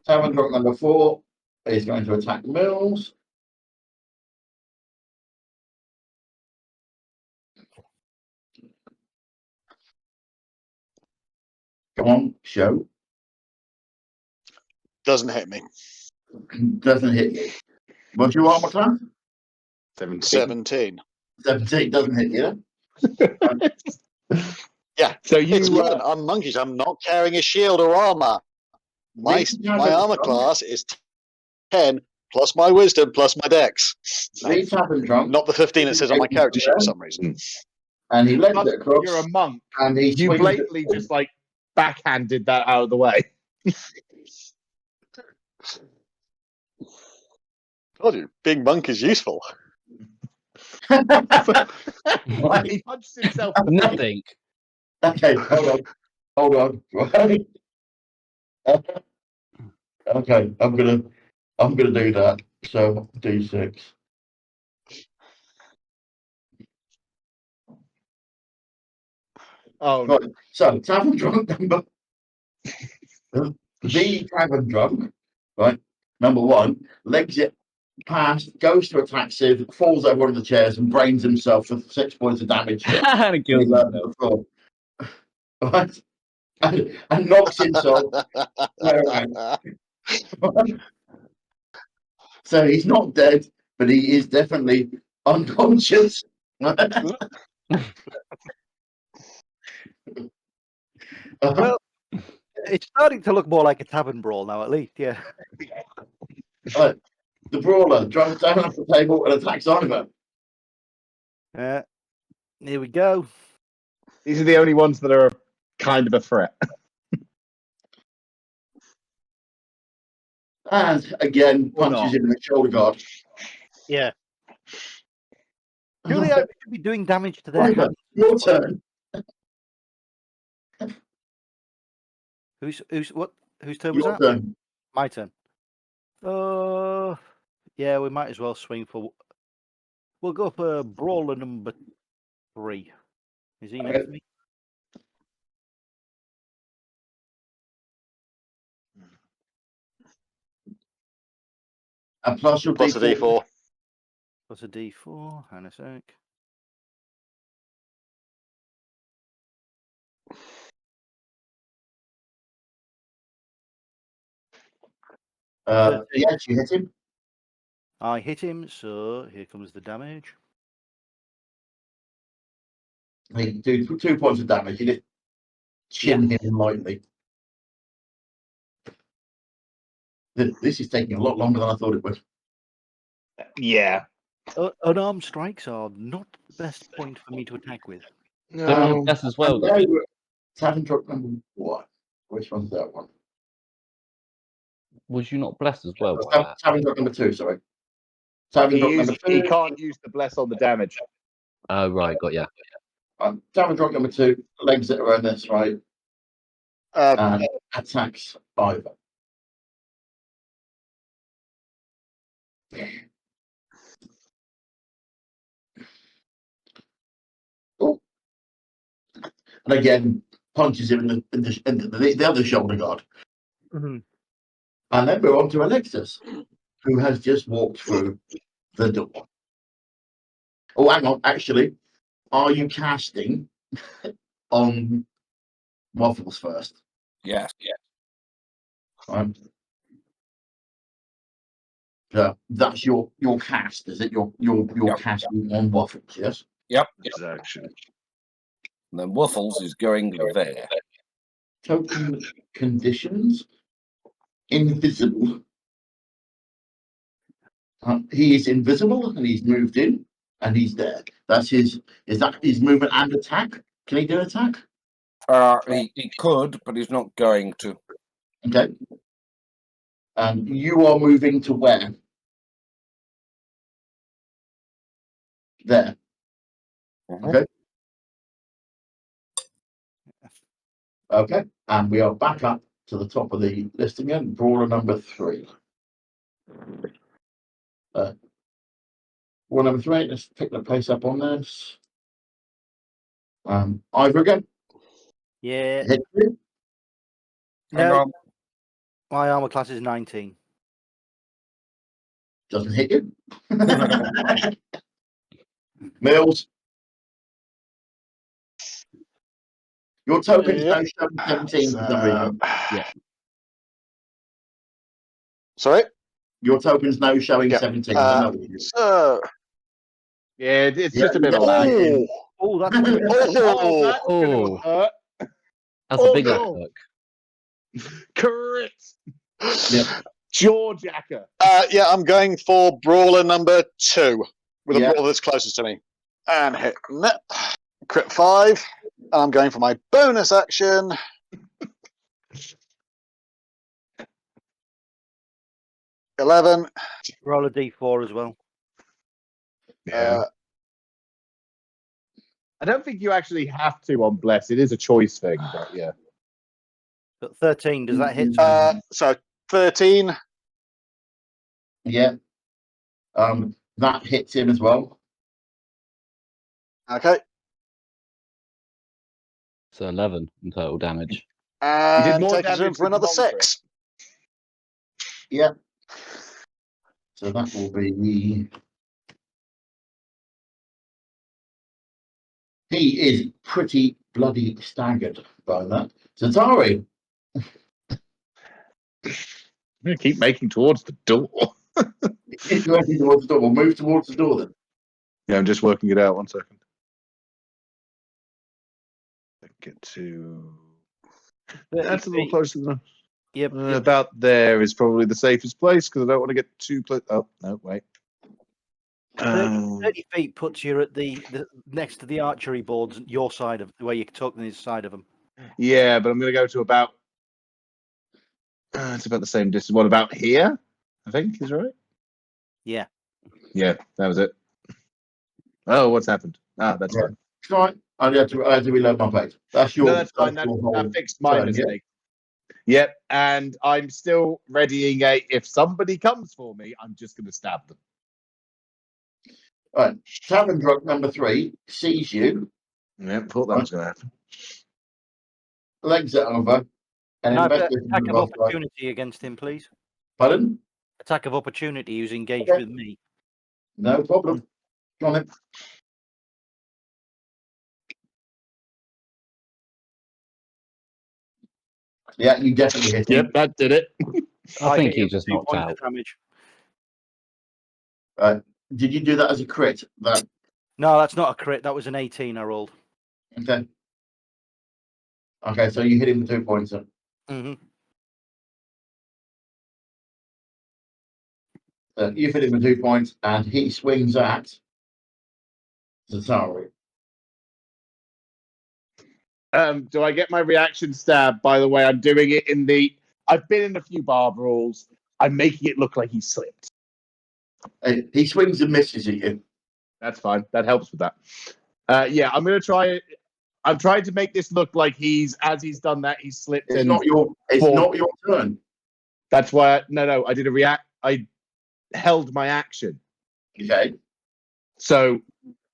Tavern drunk number 4 is going to attack Mills. Come on, show. Doesn't hit me. Doesn't hit you. What's your armor class? 17. 17 doesn't hit you. Yeah. So It's you, fine. I'm monkeys. I'm not carrying a shield or armor. My armor class is 10 plus my wisdom plus my dex. Three tavern drunk. Not the 15 it says on my character sheet for some reason. And he led plus, it across. you're a monk. And he You swings blatantly it. just like backhanded that out of the way. Told you, being monk is useful. He punched himself in the face. Nothing. Okay, hold on. Right. Okay, I'm gonna do that. So D6. Oh, no. Right. So tavern drunk number. The tavern drunk, right? Number 1 legs it past, goes to attack Civ, falls over one of the chairs and brains himself for 6 points of damage. And it kills He lands himself. on the floor. Right? And knocks himself around. So he's not dead, but he is definitely unconscious. Well, it's starting to look more like a tavern brawl now, at least. Yeah. The brawler jumps down off the table and attacks Ivor. Here we go. These are the only ones that are kind of a threat. And again, Or punches not. him in the shoulder guard. Yeah. Surely I should be doing damage to their Ivor, hands. your turn. Whose turn was Your that? turn. My turn. Yeah, we might as well swing for. We'll go for brawler number 3. Is he next to me? And plus your Plus a D4. Plus a D4. Hang a sec. Yes, you hit him. I hit him, so here comes the damage. He do 2 points of damage. You just chin him lightly. This is taking a lot longer than I thought it would. Yeah. Unarmed strikes are not the best point for me to attack with. No. That's as well. And now we're at tavern drop number 1. Which one's that one? Was you not blessed as well? Tavern drop number 2, sorry. Tavern drop number 2. He can't use the bless on the damage. Oh, right, got ya. Tavern Drop number 2, legs that are on this right, and attacks Ivor. Oh. And again, punches him in the other shoulder guard. Mm-hmm. And then we're on to Alexis, who has just walked through the door. Oh, hang on. Actually, are you casting on Waffles first? Yes. Right. That's your cast, is it? Your Yep. casting on Waffles, yes? Yep. Exactly. And then Waffles is going there. Token conditions. Invisible. He is invisible and he's moved in and he's there. That's his. Is that his movement and attack? Can he do attack? He could, but he's not going to. Okay. And you are moving to where? There. Mhm. Okay. Okay. And we are back up to the top of the list again. Brawler number 3. Brawler number 3. Let's pick the pace up on this. Ivor again. Yeah. Hit you. Hang No, on. my armor class is 19. Doesn't hit you. Mills. Your token's Yep. now showing 17 for some reason. Sorry. Your token's now showing Yep. 17. I don't know what it is. So, Yeah, it's Yeah, just a bit of yeah. lag. oh, Oh, that's quick. Oh, that's gonna Oh. hurt. That's Oh, a big no. hook. Correct. Yeah. Jaw jacker. yeah, I'm going for brawler number 2 with Yeah. a brawler that's closest to me, and hit net. Crit 5. And I'm going for my bonus action. $11. Roll a d4 as well. I don't think you actually have to on Bless. It is a choice thing, but yeah. But 13, does that hit? So 13. Yeah. That hits him as well. Okay. So 11 in total damage. And more take it to him damage for than another Monster. 6. Yeah. So that will be. He is pretty bloody staggered by that. Zatari. I'm gonna keep making towards the door. He's working towards the door. We'll move towards the door then. Yeah, I'm just working it out. 1 second. Get to. That's a little closer than. Yep. About there is probably the safest place because I don't want to get too close. Oh no, wait. 30 feet puts you at the next to the archery boards, your side of where you're talking is side of them. Yeah, but I'm going to go to about. It's about the same distance. What about here? I think is right. Yeah. Yeah, that was it. Oh, what's happened? That's Right. fine. Right. I had to reload my page. That's your. No, that's fine. your That whole fixed my turn, yeah? mistake. Yep, and I'm still readying a. If somebody comes for me, I'm just going to stab them. Right. Tavern Drunk number 3 sees you, Yep, thought that was going to happen. legs it over, and No, investigates attack the of boss fight. opportunity against him, please. Pardon? Attack of opportunity who's engaged Okay. with me. No problem. Go on then. Yeah, you definitely hit him. Yep, that did it. I think hit you he just with 2 knocked points out. of damage. Did you do that as a crit? That No, that's not a crit. That was an 18 I rolled. okay? Okay, so you hit him with 2 points. Then. Mm-hmm. You hit him with 2 points, and he swings at Zatari. Do I get my reaction stab? By the way, I'm doing it in the. I've been in a few bar brawls. I'm making it look like he slipped. He swings and misses at you. That's fine. That helps with that. Yeah, I'm gonna try it. I'm trying to make this look like as he's done that, he's slipped It's and not your. It's fall. not your turn. That's why. No. I did a react. I held my action. Okay. So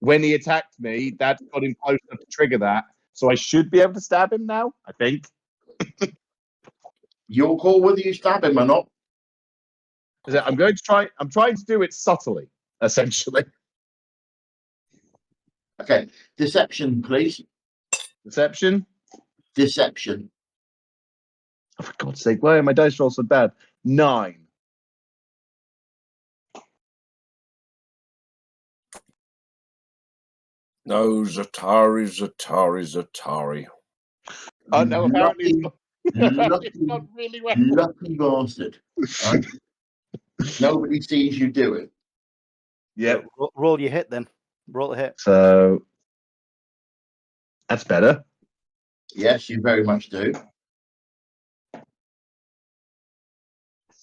when he attacked me, that got him close enough to trigger that. So I should be able to stab him now. I think. Your call whether you stab him or not. I'm going to try. I'm trying to do it subtly, essentially. Okay. Deception, please. Deception. Deception. Oh, for God's sake, why are my dice rolls so bad? 9. No, Zatari, Zatari, Zatari. Oh no! Apparently, Lucky, it's not really well. lucky bastard. Right? Nobody sees you do it. Yep. Roll your hit then. Roll a hit. So that's better. Yes, you very much do.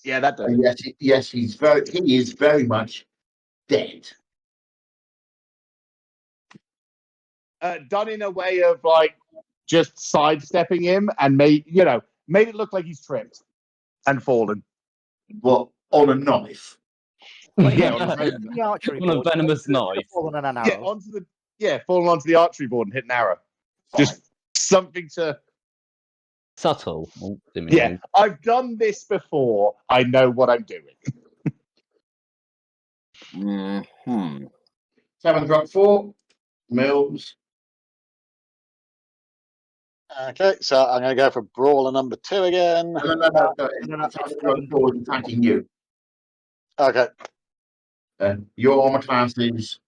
Yeah, that does. And yes, he is very much dead. Done in a way of like just sidestepping him and made it look like he's tripped and fallen. What, on a knife? Yeah, The archery On a board. venomous knife. Fallen on an Yeah, arrow. falling onto the archery board and hit an arrow. Just something to. Subtle. Oh, didn't mean to Yeah, move. I've done this before. I know what I'm doing. Hmm. 7 drop 4. Mills. Okay, so I'm going to go for brawler number 2 again. No. No. 7 drop 4 is attacking you. Okay, Your armor class is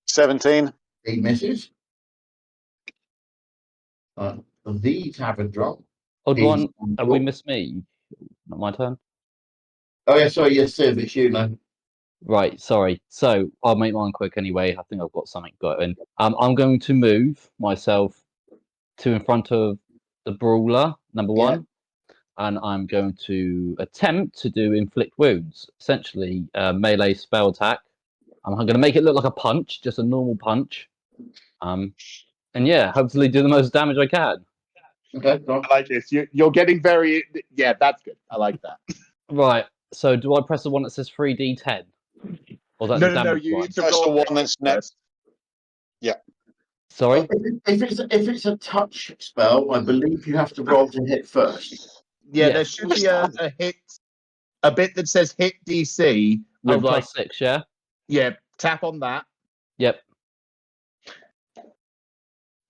17. he misses. The tavern drop. Odd is- one. Have we missed me? Not my turn. Oh yeah, sorry, yes, Siv, it's you now. Right, sorry. So I'll make mine quick anyway. I think I've got something going. I'm going to move myself to in front of the brawler, number Yeah. 1, and I'm going to attempt to do inflict wounds, essentially melee spell attack. I'm going to make it look like a punch, just a normal punch. And yeah, hopefully do the most damage I can. Okay, go on. I like this. You're getting very. Yeah, that's good. I like that. Right. So do I press the one that says 3d10? Or that's the No. damage You one? need to That's roll the one that's next. Sorry. If it's a touch spell, I believe you have to roll to hit first. Yeah, Yes. there should be a hit, a bit that says hit DC with like +6, yeah? yeah, tap on that. Yep.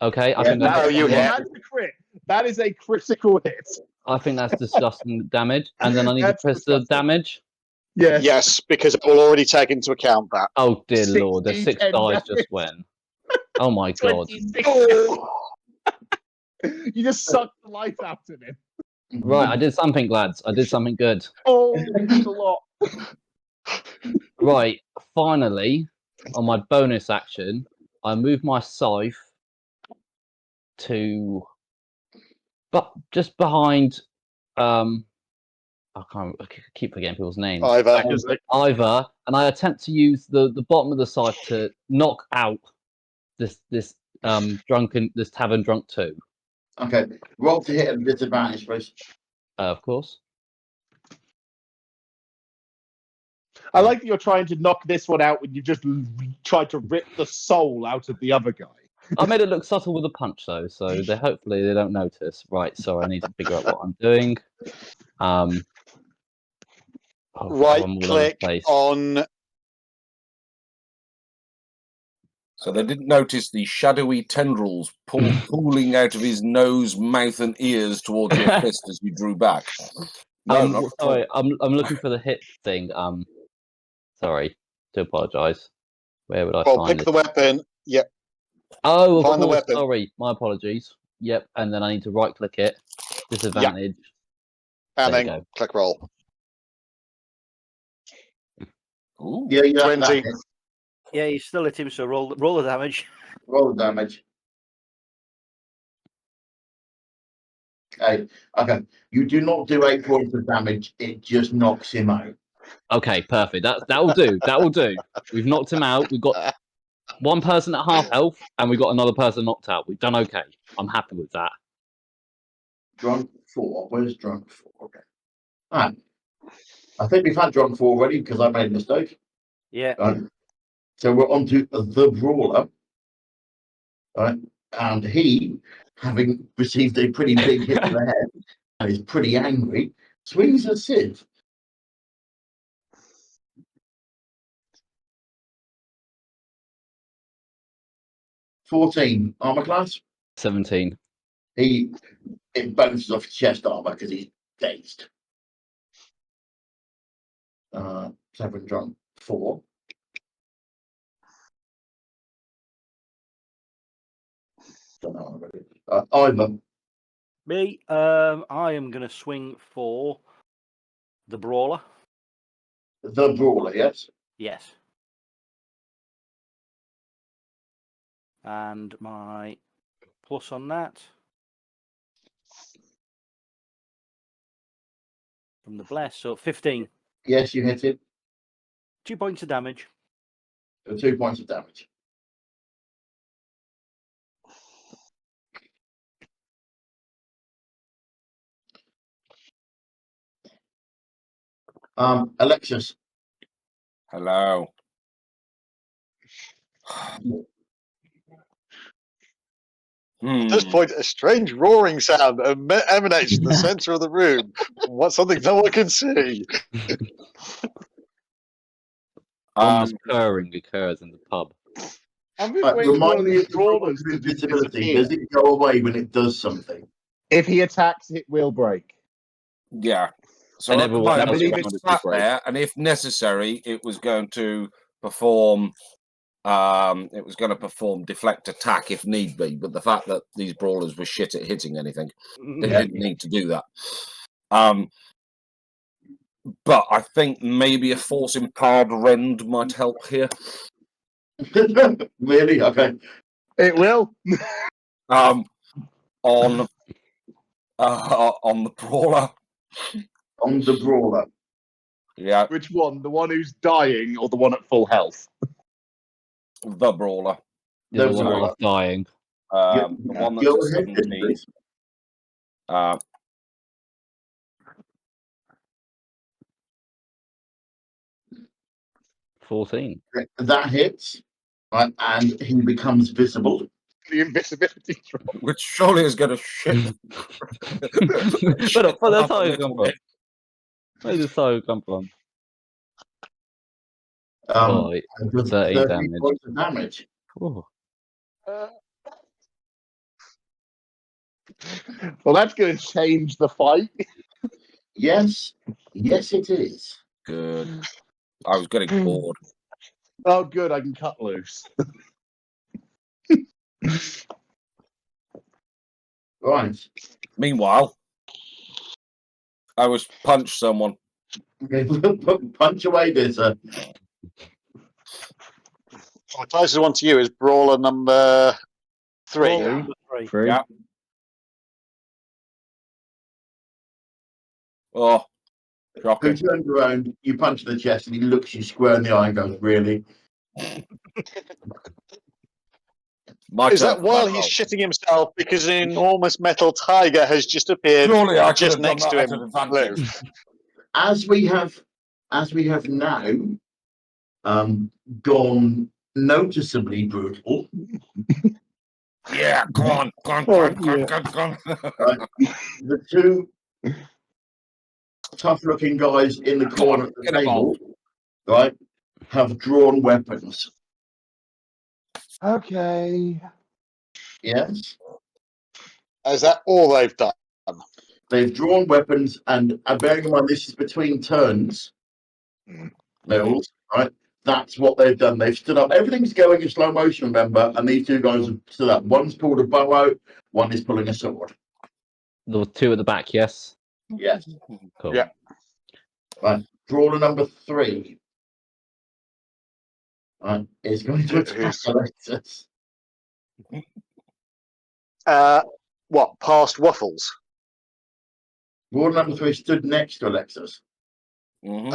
Okay, I Yeah, think that's, no, you hit. That's a crit. That is a critical hit. I think that's disgusting damage. And then I need to That's press the disgusting. damage. Yes. Yes, because it will already take into account that. Oh dear 6d10 lord, the 6 dice damage. just went. Oh my god. 26. You just sucked the life out of him. Right, I did something, lads. I did something good. Oh, that's a lot. Right, finally, on my bonus action, I move my scythe to just behind I keep forgetting people's names. Either. Ivor, and I attempt to use the bottom of the scythe to knock out this tavern drunk 2. Okay, roll to hit at disadvantage, please. Of course. I like that you're trying to knock this one out when you just tried to rip the soul out of the other guy. I made it look subtle with a punch though, so hopefully they don't notice. Right, so I need to figure out what I'm doing. Oh, Right I'm all over the click place. on. So they didn't notice the shadowy tendrils pooling out of his nose, mouth, and ears towards your fist as you drew back. No, not at all. Sorry, I'm looking for the hit thing. Sorry, do apologise. Where would I Well, find pick it? the weapon. Yep. Oh, of Find the course. weapon. Sorry, my apologies. Yep, and then I need to right click it. Disadvantage. And There you then go. click roll. Ooh. Yeah, you have 20. that. Yeah, you still hit him, so roll the damage. Roll the damage. Okay. You do not do 8 points of damage, it just knocks him out. Okay, perfect. That will do. That will do. We've knocked him out. We've got one person at half health, and we got another person knocked out. We've done okay. I'm happy with that. Drunk 4. Where's drunk 4? Okay. Ah, I think we've had drunk 4 already because I made a mistake. Yeah. So we're on to the brawler. Right? And he, having received a pretty big hit to the head and is pretty angry, swings a sieve. (14) armor class. 17. It bounces off his chest armor because he's dazed. 7 drunk 4. Don't know already. Ivan. Me, I am going to swing for the brawler. The brawler, yes. Yes. And my plus on that from the bless, so 15. Yes, you hit it. 2 points of damage. 2 points of damage. Alexis. Hello. At this point, a strange roaring sound emanates from the center of the room. What's something no one can see? Ominous purring occurs in the pub. I'm just waiting for one Remind of me these of the brawlers rules of to just invisibility. disappear. Does it go away when it does something? If he attacks, it will break. Yeah. So And at the everyone moment, else it around was it sat breaks. there, and if necessary, it was going to perform. It was going to perform deflect attack if need be. But the fact that these brawlers were shit at hitting anything, they Yeah. didn't need to do that. But I think maybe a force empowered rend might help here. Really? Okay. It will. On the brawler. On the brawler. Yeah, Which one? The one who's dying or the one at full health? the brawler. The The one brawler. that's dying. The one that's Go a ahead, 17. please. 14. That hits, right, and he becomes visible. The invisibility drop. Which surely is going to shit. But that's how you come from. Where does how come from? And does 13 30 damage. points of damage. Ooh. Well, that's going to change the fight. Yes, it is. Good. I was getting bored. Oh, good. I can cut loose. Right. Meanwhile, I was punched someone. Okay, punch away, there, sir. My closest one to you is brawler number 3. Brawler number 3. Yeah. Oh, Who shocking. turns around, you punch in the chest, and he looks you square in the eye and goes, "Really?" My Is turn that for while that he's roll. shitting himself because an enormous metal tiger has just appeared Surely I could just have done next that to at him? an advantage. As we have now gone noticeably brutal. Yeah, go on. The two tough-looking guys in the corner of the get table, involved. right, have drawn weapons. Okay. Yes, Is that all they've done? they've drawn weapons, and bearing in mind this is between turns, Mills, right? That's what they've done. They've stood up. Everything's going in slow motion, remember? And these two guys have stood up. One's pulled a bow out. One is pulling a sword. The two at the back, yes? Yes. Cool. Yeah. Right. Brawler number 3. Right. Is going to attack Who's- Alexis. What, past Waffles? Brawler number 3 stood next to Alexis. Mhm.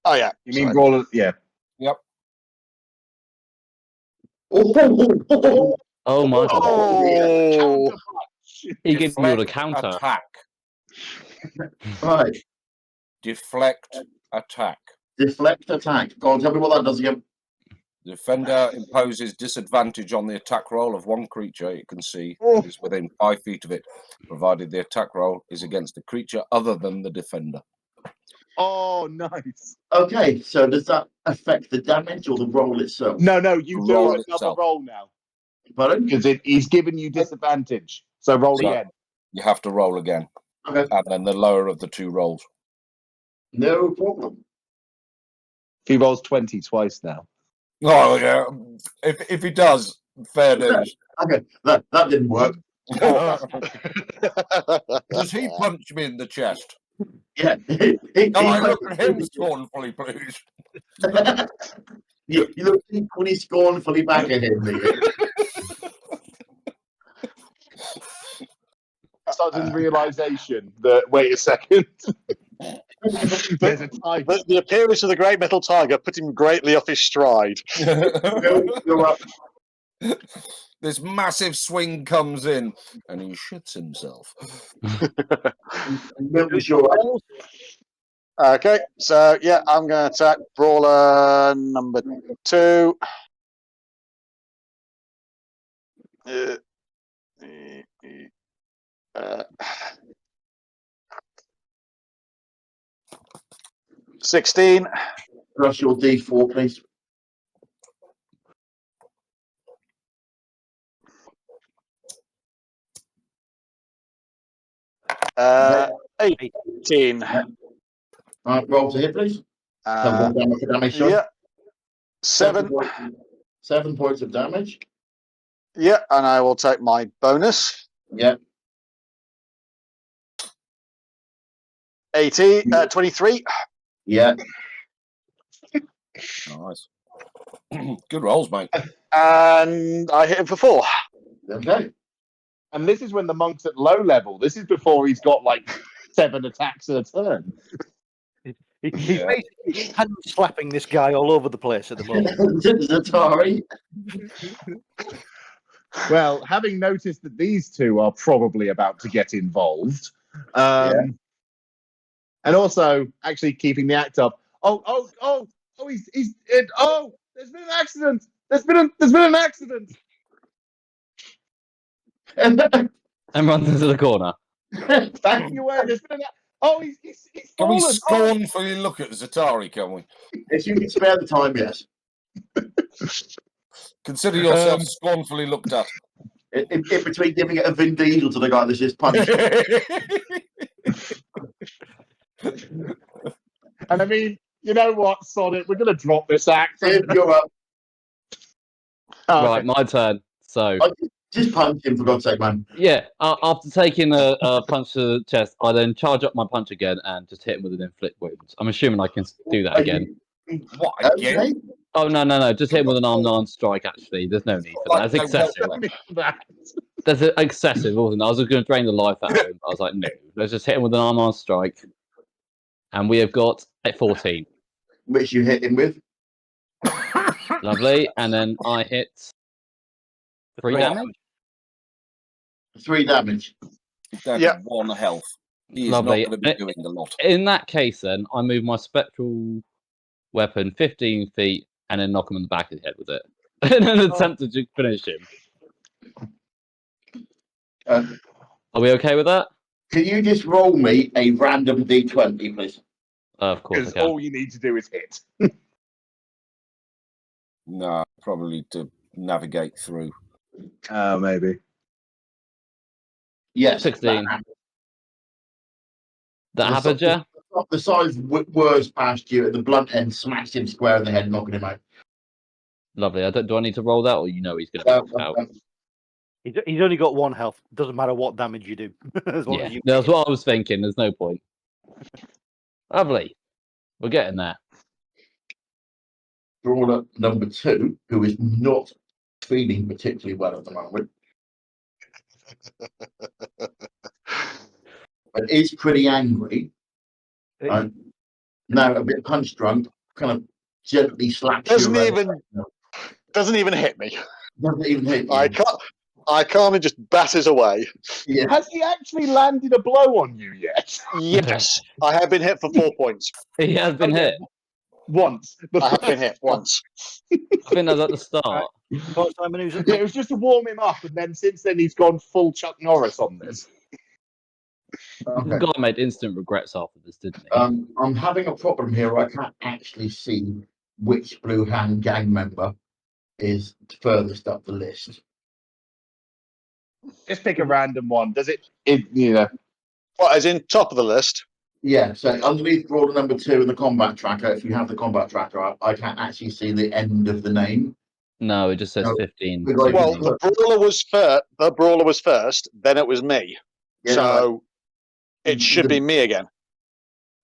Oh, yeah. You mean sorry. brawler? Yeah. Yep. Oh, Oh my god. Oh, He gives you the Deflect, counter. attack. right. Deflect, attack. Deflect attack. Go on, tell me what that does again. Defender imposes disadvantage on the attack roll of one creature it can see that is within 5 feet of it, provided the attack roll is against a creature other than the defender. Oh, nice. Okay, so does that affect the damage or the roll itself? No, you The do roll another itself. roll now Pardon? because he's given you disadvantage. So roll So- again. You have to roll again, Okay, and then the lower of the two rolls. no problem. He rolls 20 twice now. Oh yeah, if he does, fair dues. Okay, that didn't work. Does he punch me in the chest? Yeah. Can I look at him scornfully, please? you look equally scornfully back at him, Neil. Sudden realization that, wait a second, there's a tiger. the appearance of the great metal tiger put him greatly off his stride. You're up. This massive swing comes in, and he shits himself. Milton's you're up. Okay, so yeah, I'm going to attack brawler number 2. 16. Plus your D4, please. 18. Right, roll to hit, please. So one damage, sorry. Yeah. 7. 7 points of damage. Yeah, and I will take my bonus. Yeah. 23. Yeah. Nice. Good rolls, mate. And I hit him for 4. Okay. And this is when the monk's at low level. This is before he's got like 7 attacks a turn. He's Yeah. basically hand slapping this guy all over the place at the moment. Zatari. Well, having noticed that these two are probably about to get involved, and also actually keeping the act up. There's been an accident. There's been an accident. And runs into the corner. Backing away. There's been he's Can we fallen. scornfully look at Zatari, can we? If you can spare the time, yes. Consider yourself scornfully looked at. In between giving it a Vin Diesel to the guy that's just punched. And I mean, you know what, sod it, we're going to drop this act. You're up. Oh, Right, my turn. So, Just punch him, for God's sake, man. yeah, after taking a punch to the chest, I then charge up my punch again and just hit him with an inflict wounds. I'm assuming I can do that again. What, again? Okay. Oh, no. Just hit him with an arm 9 strike, actually. There's no need for that. That's excessive. That's excessive, wasn't it? I was just going to drain the life out of him. I was like, no. Let's just hit him with an arm 9 strike. And we have got a 14. Which you hit him with. Lovely. And then I hit 3 damage. 3 damage. Down Yeah. to 1 health. He is Lovely. not going to be doing a lot. In that case, then, I move my spectral weapon 15 feet and then knock him in the back of the head with it. In an attempt to finish him. Uh, Are we okay with that? Can you just roll me a random D20, please? Of course I Because can. all you need to do is hit. No, probably to navigate through. Maybe. Yes. 16. That The happened, yeah? The size whirs past you, and the blunt end smacks him square in the head, knocking him out. Lovely. Do I need to roll that, or you know he's going to be knocked out? He's only got 1 health. Doesn't matter what damage you do. As long Yeah, as you that's what I was thinking. There's no point. Lovely. We're getting there. Brawler number 2, who is not feeling particularly well at the moment, but is pretty angry. Right? Now a bit punch drunk, kind of gently slaps Doesn't you. even hit me. Doesn't even hit you. I calmly just basses away. Yeah. Has he actually landed a blow on you yet? Yes, I have been hit for 4 points. He has been hit. Once. I have been hit once. I think that was at the start. Simon, who's up Yeah, it next? was just to warm him up, and then since then he's gone full Chuck Norris on this. Okay. The guy made instant regrets after this, didn't he? I'm having a problem here. I can't actually see which Blue Hand gang member is furthest up the list. Just pick a random one. Does it What, as in top of the list? Yeah, so underneath brawler number 2 in the combat tracker, if you have the combat tracker, I can't actually see the end of the name. No, it just says No, 15. we're going- Well, the brawler was first, then it was me. Yeah, So it should the- be me again.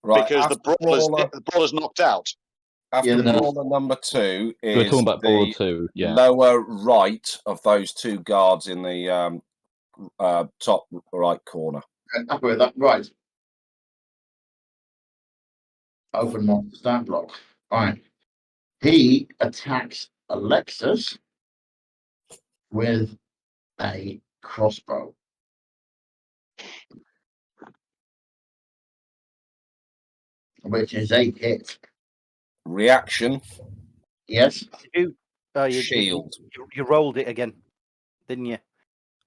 Right. Because after the brawler's knocked out. After Yeah, the- brawler number 2 We're is talking about brawler the 2. Yeah. lower right of those two guards in the top right corner. Happy with that. Right. Open monster stat block. All right. He attacks Alexis with a crossbow. Which is a hit. Reaction, Yes. You shield. you rolled it again, didn't you?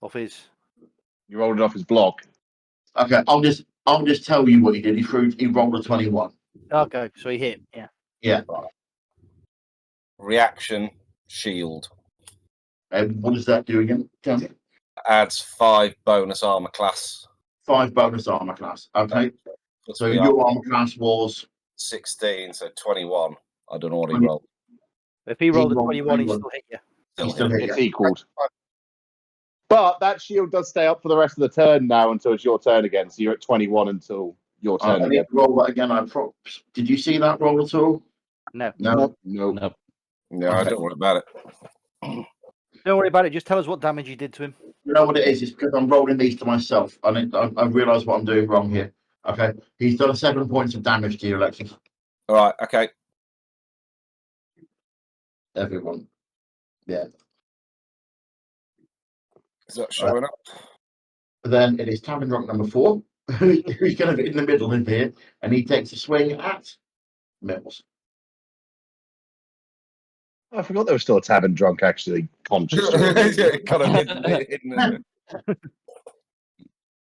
Off his. You rolled it off his block. Okay, I'll just tell you what he did. He rolled a 21. Okay, so he hit. Yeah. Yeah. Reaction, shield. And what does that do again? Tell me. Adds 5 bonus armor class. 5 bonus armor class. Okay. Puts So me your up armor class was 16, so 21. I don't know what he 20. rolled. If he rolled a rolled 21, he 21. still hit you. Still He's still hit. hit. It's equaled. But that shield does stay up for the rest of the turn now until it's your turn again. So you're at 21 until your I turn need again. to roll that again. Did you see that roll at all? No. No. No. Nope. No, I don't worry about it. Don't worry about it. Just tell us what damage you did to him. You know what it is? It's because I'm rolling these to myself. I realised what I'm doing wrong here. Okay. He's done 7 points of damage to you, Alexis. All right, okay. Everyone. Yeah. Is that showing up? Then it is Tavern Rock number 4, who's kind of in the middle in here, and he takes a swing at Mills. I forgot there was still a tavern drunk actually conscious. Yeah, kind of hidden.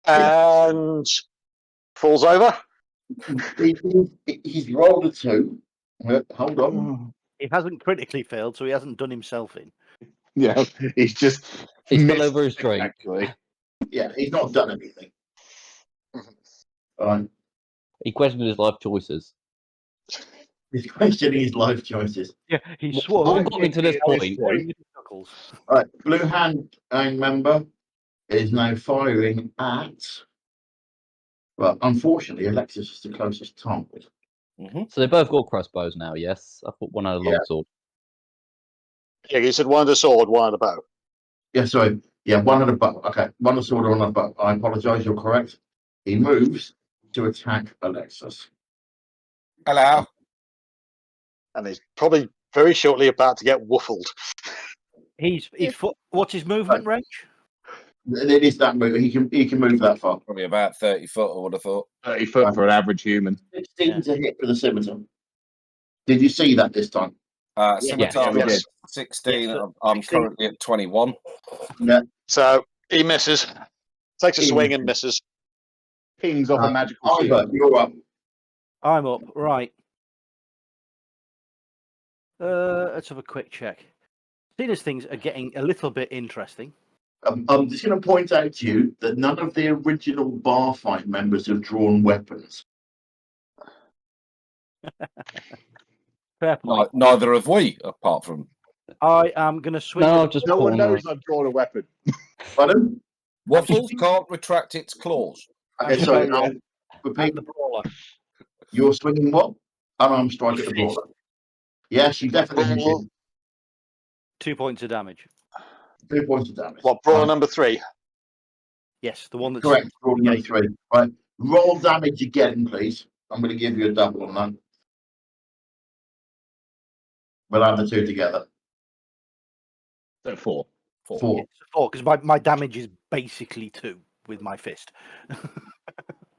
And falls over. He's rolled a 2. Hold on. He hasn't critically failed, so he hasn't done himself in. Yeah, he's just He fell missed over his drink. actually. Yeah, he's not done anything. He questioned his life choices. He's questioning his life choices. Yeah, he What swore. got me to this point? All right, Blue Hand gang member is now firing at. Well, unfortunately, Alexis is the closest target. So they both got crossbows now, yes? I thought one had a long Yeah. sword. Yeah, you said one had a sword, one had a bow. Yeah, sorry. Yeah, one had a bow. Okay, one had a sword, one had a bow. I apologise, you're correct. He moves to attack Alexis. Hello. And he's probably very shortly about to get woofled. What's his movement range? It is that move. He can move that far. Probably about 30 foot, I would have thought. 30 foot for an average human. 16 to hit for the scimitar. Did you see that this time? Scimitar, we yes. did. 16. Yes, I'm 16. currently at 21. Yeah. So he misses. Takes a He swing and misses. Pings off a magical shield. Ivor, you're up. I'm up. Right. Let's have a quick check. Seeing as things are getting a little bit interesting. I'm just going to point out to you that none of the original bar fight members have drawn weapons. Fair point. Neither have we, apart from. I am going to swing. No, just No one pawn knows I've drawn a weapon. Pardon? Waffles can't retract its claws. Okay, sorry. Yeah. I'll at repeat. the brawler. You're swinging what? Unarmed strike at the brawler. Yes, you definitely hit him. 2 points of damage. 2 points of damage. What, brawler number 3? Yes, the one that's Correct. Roll number 3. Right. Roll damage again, please. I'm going to give you a double on that. We'll add the two together. So 4. 4. It's a 4 because my damage is basically 2 with my fist.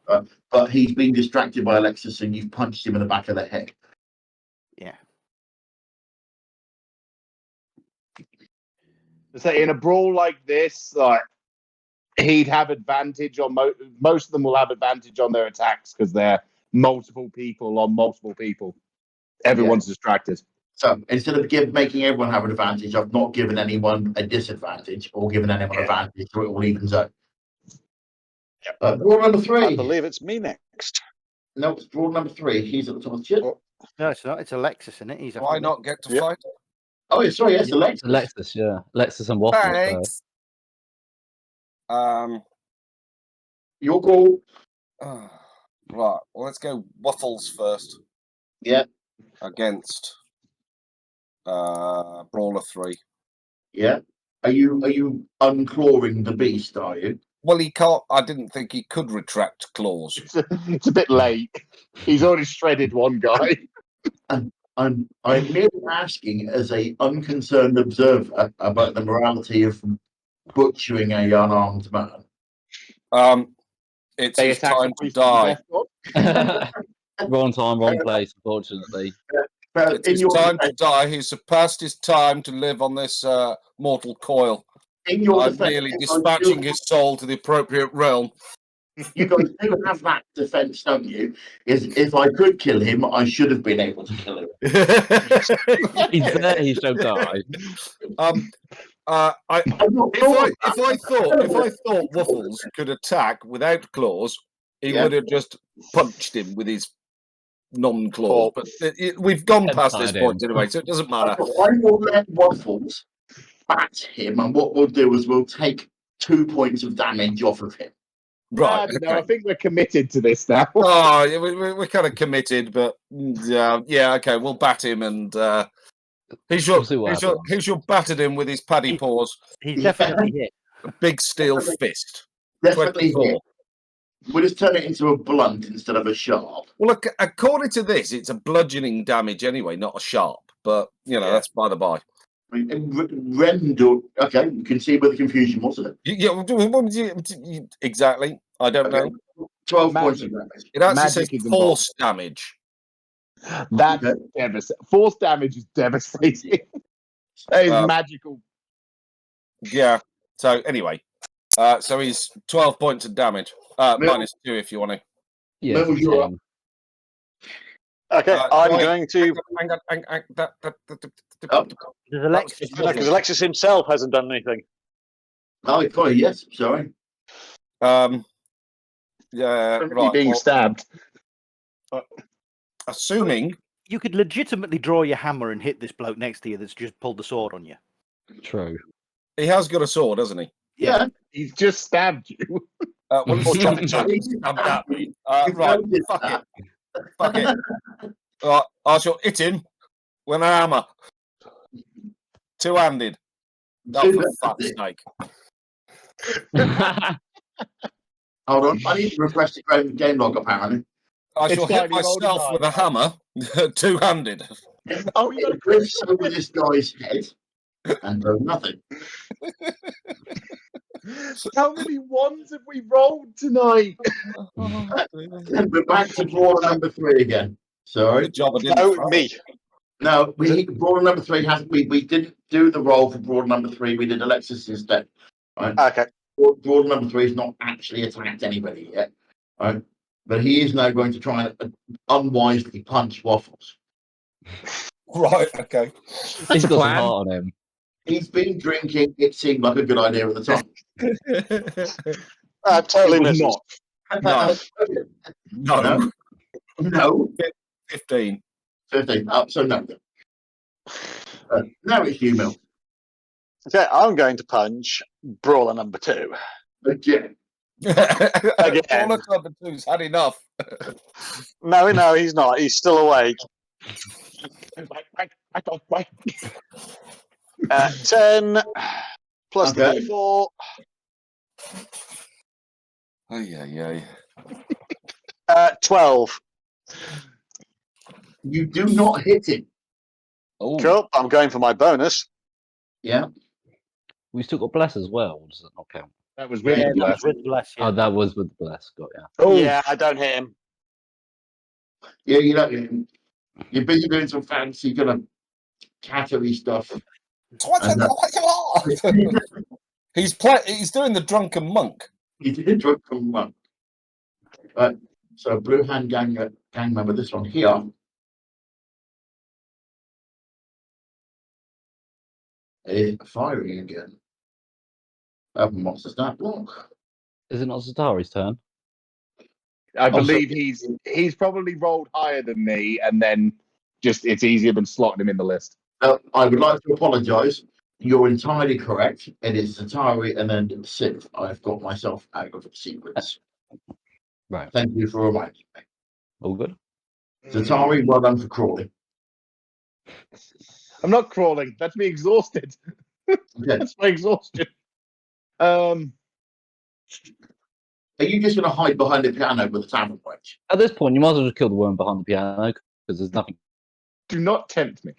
But he's been distracted by Alexis, and you've punched him in the back of the head. Yeah. So in a brawl like this, like he'd have advantage on most of them will have advantage on their attacks because they're multiple people on multiple people. Everyone's distracted. So instead of making everyone have an advantage, I've not given anyone a disadvantage or given anyone advantage, so it all evens out. Brawl number 3. I believe it's me next. No, it's brawl number 3. He's at the top of the ship. No, it's not. It's Alexis, isn't it? He's Why not get to fight? Oh, yeah, sorry, yes, Alexis. Alexis, yeah. Alexis and Waffle. Thanks. Your call. Right. Well, let's go Waffles first. Yeah. Against Brawler 3. Yeah. Are you unclawing the beast, are you? Well, he can't. I didn't think he could retract claws. It's a bit late. He's already shredded one guy. I'm merely asking as a unconcerned observer about the morality of butchering a unarmed man. It's They his attack time the to priest die. with their sword. Wrong time, wrong place, unfortunately. It's his time to die. He's surpassed his time to live on this mortal coil. In your I'm defense, merely dispatching his soul to the appropriate realm. you guys do have that defense, don't you? Is if I could kill him, I should have been able to kill him. He's there, he shall die. If I thought Waffles could attack without claws, he would have just punched him with his non-claws. But we've gone past this point anyway, so it doesn't matter. I will let Waffles bat him, and what we'll do is we'll take 2 points of damage off of him. Right. No, I think we're committed to this now. Oh, yeah, we're kind of committed, but yeah, okay, we'll bat him, and he should battered him with his paddy paws. He's definitely hit. A big steel fist. Definitely 24. hit. We'll just turn it into a blunt instead of a sharp. Well, look, according to this, it's a bludgeoning damage anyway, not a sharp. But that's by the by. Rendell, okay, you can see where the confusion was, isn't Yeah, exactly. I don't know. 12 points of damage. It actually says force damage. That's devastating. Force damage is devastating. That is magical. Yeah. So anyway, so he's 12 points of damage. Minus 2 if you want to. Yeah. Okay, I'm going to. Does Alexis? Because Alexis himself hasn't done anything. Oh, probably, yes. Sorry. Yeah. Right. Being stabbed. Assuming You could legitimately draw your hammer and hit this bloke next to you that's just pulled the sword on you. True. he has got a sword, hasn't he? Yeah. He's just stabbed you. Well, he's trying to stab that. Right. Fuck it. Fuck it. Right. I shall hit him with a hammer. Two-handed. Oh, for fuck's sake. Hold on. I need to refresh the game log, apparently. I shall hit myself with a hammer, two-handed. Oh, you got to cliff over this guy's head and do nothing. How many ones have we rolled tonight? And we're back to brawler number 3 again. Sorry. Good job, I didn't No, throw me. it. No, brawler number 3 has we didn't do the roll for brawler number 3. We did Alexis instead. Right? Okay. Brawler number 3 has not actually attacked anybody yet. Right? But he is now going to try and unwisely punch Waffles. Right, okay. He's got some heart on him. He's been drinking. It seemed like a good idea at the time. Totally It was misses. not. No. No. 15. 15. So no. Now it's you, Mil. Okay, I'm going to punch brawler number 2. Again. Again. Brawler number 2's had enough. No, he's not. He's still awake. 10 plus the Okay. D4. Ay. 12. You do not hit him. Oh, Cool. I'm going for my bonus. Yeah. We still got bless as well. Or does it not count? That was with Yeah, the that was blast. with bless. Yeah. Oh, that was with the bless. Got ya. Oh, Yeah, I don't hit him. Yeah, you're busy doing some fancy kind of cattery stuff. And, He's doing the drunken monk. you did drunk from one. So blue hand gang member, this one here. Is firing again. What's the stat block? Is it not Zatari's turn? I Oh, so- believe he's probably rolled higher than me, and then just it's easier than slotting him in the list. I would like to apologise. You're entirely correct. It is Zatari and then Sith. I've got myself out of sequence. Right. Thank you for reminding me. All good. Zatari, well done for crawling. I'm not crawling. That's me exhausted. Okay. That's my exhaustion. Are you just going to hide behind the piano with the tavern wench? At this point, you might as well just kill the woman behind the piano because there's nothing. Do not tempt me.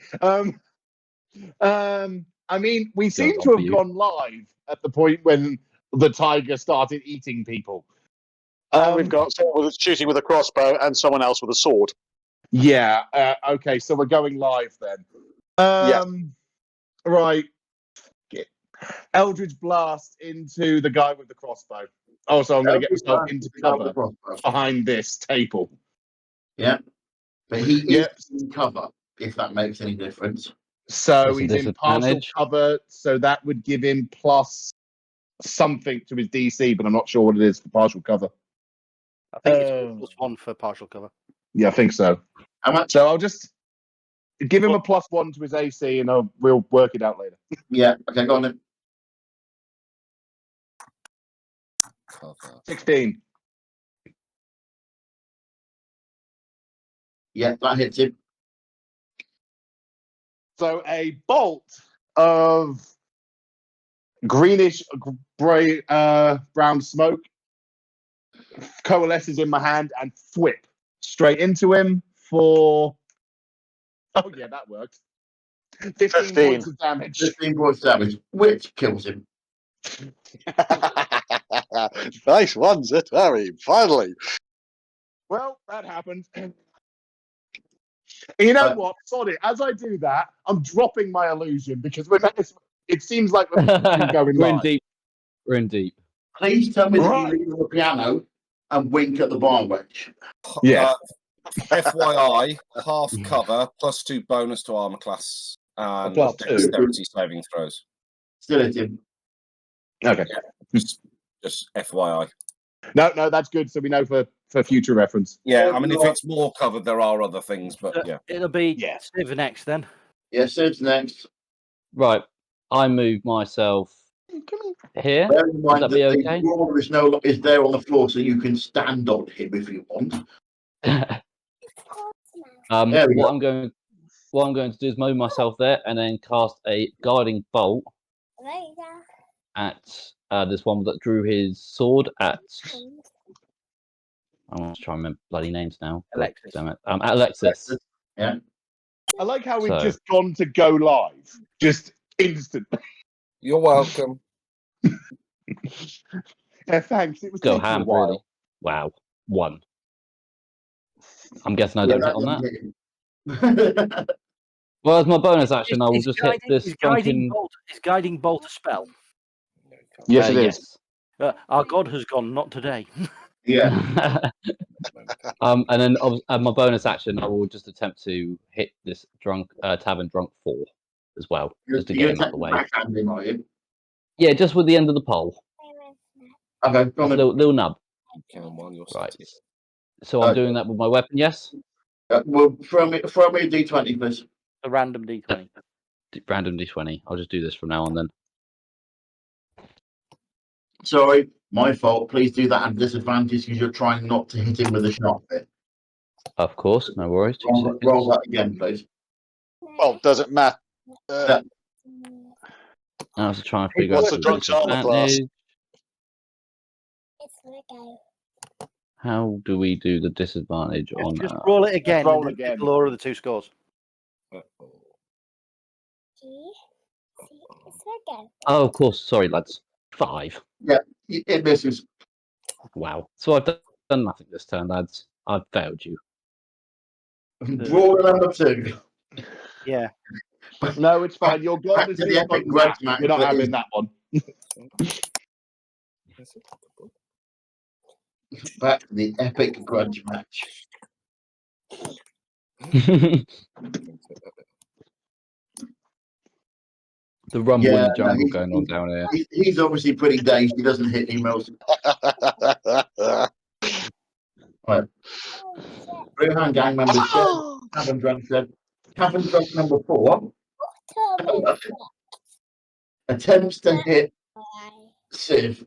I mean, we seem Don't to offer have you. gone live at the point when the tiger started eating people. We've got someone shooting with a crossbow and someone else with a sword. Yeah. Okay. So we're going live then. Yeah. Right. Eldritch blast into the guy with the crossbow. Oh, so I'm going to get myself into cover behind this table. Yeah. But he is Yep. in cover, if that makes any difference. So That's a he's in partial disadvantage. cover. So that would give him plus something to his DC, but I'm not sure what it is for partial cover. I think it's +1 for partial cover. Yeah, I think so. How much? So I'll just give him a +1 to his AC, and we'll work it out later. Yeah. Okay, go on then. 16. Yeah, that hits him. So a bolt of greenish gray brown smoke coalesces in my hand and whip straight into him for. Oh yeah, that worked. 15 points of damage. 15 points damage, which kills him. Nice one, Zatari. Finally. Well, that happened. You know what? Sorry, as I do that, I'm dropping my illusion because it seems like we're going We're in live. deep. We're in deep. Please tell me that Right. you leave the piano and wink at the bar wench. Yeah. FYI, half cover +2 bonus to armor class and +2. dexterity saving throws. Still hit him. Okay. Just FYI. No, that's good. So we know for future reference. Yeah, I mean, if it's more covered, there are other things, but yeah. It'll be Yeah. Civ next then. Yeah, Sid's next. Right. I move myself here. Bear in mind that that be the okay? brawler is there on the floor, so you can stand on him if you want. There we go. What I'm going to do is move myself there and then cast a guiding bolt at this one that drew his sword at. I want to try and remember bloody names now. Alexis. Damn it. Alexis. Yeah. I like how we've So- just gone to go live, just instantly. You're welcome. Yeah, thanks. It was Go taking a ham, while. really. Wow. 1. I'm guessing I don't hit on that. Well, as my bonus action, I will just hit this drunken. Is guiding bolt a spell? Yes, it is. Our god has gone. Not today. Yeah. And then my bonus action, I will just attempt to hit this tavern drunk 4 as well, just to get him out of the way. Backhand him, are you? Yeah, just with the end of the pole, Okay, go on then. little nub. Right. Right. So I'm doing that with my weapon. Yes. Well, throw me a d20, please. A random d20. Random d20. I'll just do this from now on then. Sorry, my fault. Please do that at disadvantage because you're trying not to hit him with a sharp bit. Of course, no worries. 2 seconds. Roll that again, please. Well, does it matter? I was trying to figure What's out the drunk's armor class? disadvantage. How do we do the disadvantage on? Just roll it again. roll and then again. The lower of the 2 scores. Oh, of course. Sorry, lads. 5. It misses. Wow. So I've done nothing this turn, lads. I've failed you. Brawler number 2. Yeah. No, it's fine. Your goal Back is to the this epic one. grudge Nah, match. you're not that having is- that one. Back to the epic grudge match. The rumble in Yeah, the jungle going on down here. He's obviously pretty dazed. He doesn't hit emails. Blue Hand Gang member said, Cabin Drunk said, Cabin Drunk number 4 attempts to hit Civ.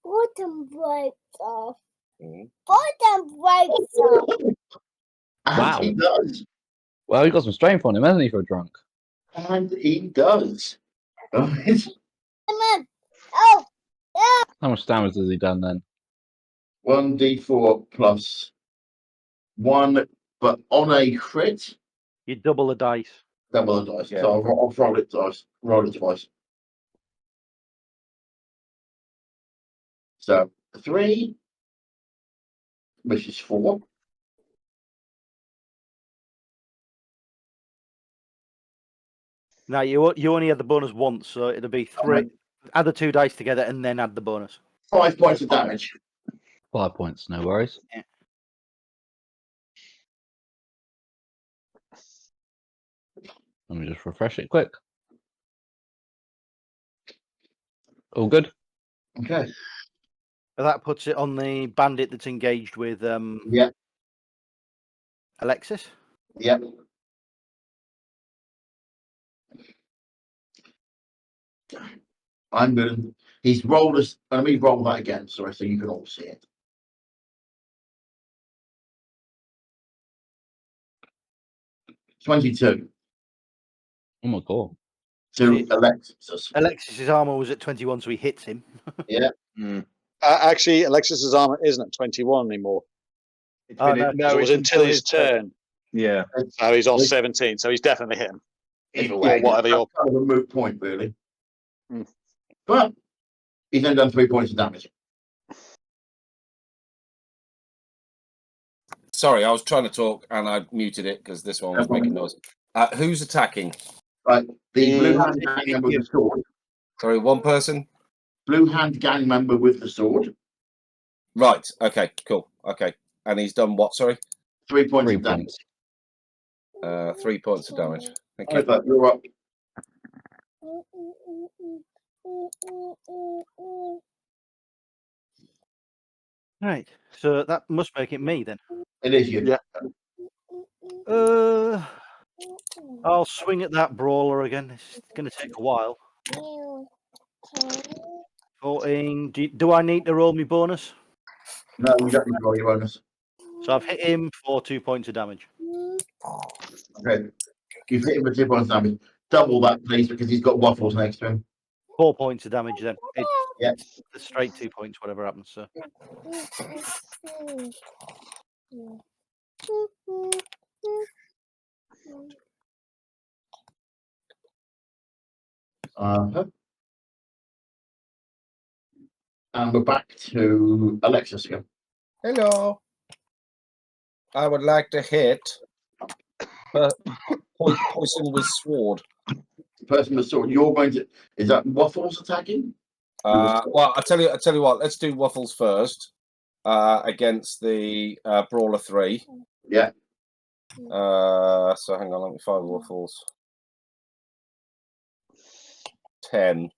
Bottom breaks off. Mm. Bottom breaks off. And Wow. he does. Well, he got some strength on him, hasn't he, for a drunk? And he does. Right. Come on. Oh, How much damage has he done then? 1d4 plus 1, but on a crit, You double the dice. double the dice. Yeah. So I'll roll it twice. Roll it twice. So 3, which is 4. Now you only had the bonus once, so it'll be 3. Add the 2 dice together and then add the bonus. 5 points of damage. 5 points, no worries. Let me just refresh it quick. All good? Okay. But that puts it on the bandit that's engaged with Yeah. Alexis. Yep. I'm good. He's rolled us. Let me roll that again, sorry, so you can all see it. $22 Oh my god. to Alexis. Alexis's armor was at 21, so he hits him. Yeah. Actually, Alexis's armor isn't at 21 anymore. It's Oh, been, no. It was it's until his turn. Yeah. So he's on It's- 17. So he's definitely hit him. Either Yeah, way, whatever that's your. kind of a moot point, really. Hmm. But he's then done 3 points of damage. Sorry, I was trying to talk and I muted it because this one was making noise. Who's attacking? Right. The Mm. blue hand gang member with the sword. Sorry, one person? Blue hand gang member with the sword. Right. Okay, cool. Okay. And he's done what? Sorry? 3 points 3 of damage. points. 3 points of damage. Thank you. Right, but you're up. Right. So that must make it me then. It is you. Yeah. I'll swing at that brawler again. It's going to take a while. 14. Do I need to roll me bonus? No, you don't need to roll your bonus. So I've hit him for 2 points of damage. Okay. You've hit him with 2 points of damage. Double that, please, because he's got waffles next to him. 4 points of damage then. Yeah. It's the straight 2 points, whatever happens. So And we're back to Alexis again. Hello. I would like to hit poison with sword. The person with the sword, you're going to. Is that waffles attacking? Well, I tell you what. Let's do waffles first against the brawler 3. Yeah. So hang on, let me find waffles. 10.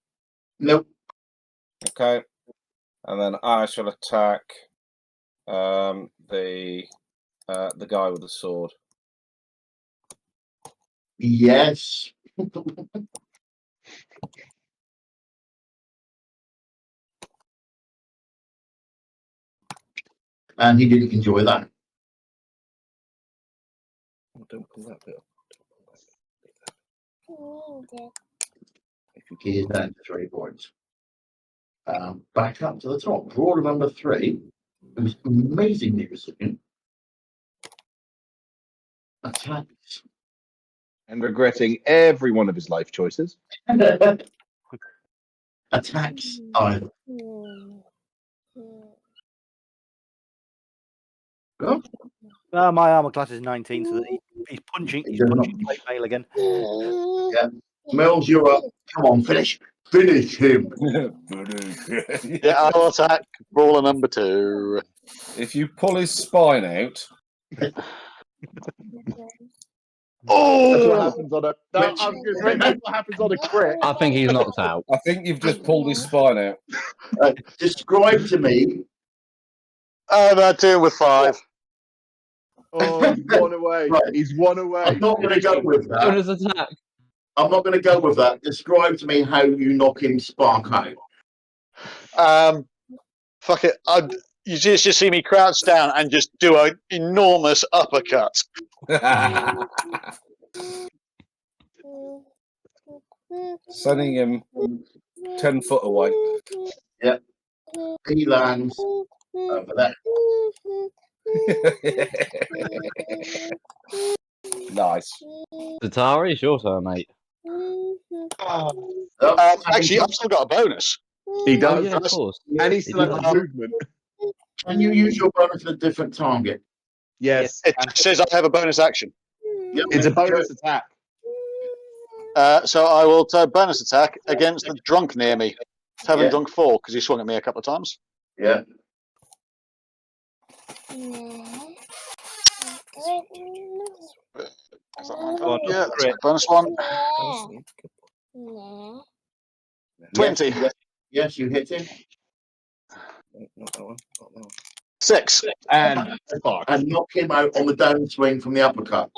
Nope. Okay, and then I shall attack the guy with the sword. Yes. And he didn't enjoy that. Oh, don't pull that bit up. He is down to 3 points. Back up to the top. Brawler number 3. It was amazingly resilient. Attacks And regretting every one of his life choices. Attacks either. Go. My armor class is 19, so he's punching. He's punching plate mail again. Yeah. Mills, you're up. Come on, finish him. Yeah, I'll attack brawler number 2. If you pull his spine out, That's what happens on a. No, Which- I was going to say that's what happens on a crit. I think he's knocked out. I think you've just pulled his spine out. Describe to me. I'm doing with 5. Oh, he's one away. Right. He's one away. I'm not going to go with that. Bonus attack. I'm not going to go with that. Describe to me how you knock him spark out. Fuck it. You just see me crouch down and just do an enormous uppercut. Sending him 10 foot away. He lands over there. Nice. Zatari, it's your turn, mate. Actually, I've still got a bonus. He Oh, does. yeah, of course. And he still has movement. Can you use your bonus for a different target? Yes. It says I have a bonus action. Yep. It's a bonus attack. So I will bonus attack against the drunk near me. Tavern Yeah. Drunk 4, because he swung at me a couple of times. Yeah. Yeah, that's my bonus one. 20. Yes, you hit him. Not that one. Not that one. 6. And fuck. And knock him out on the downswing from the uppercut.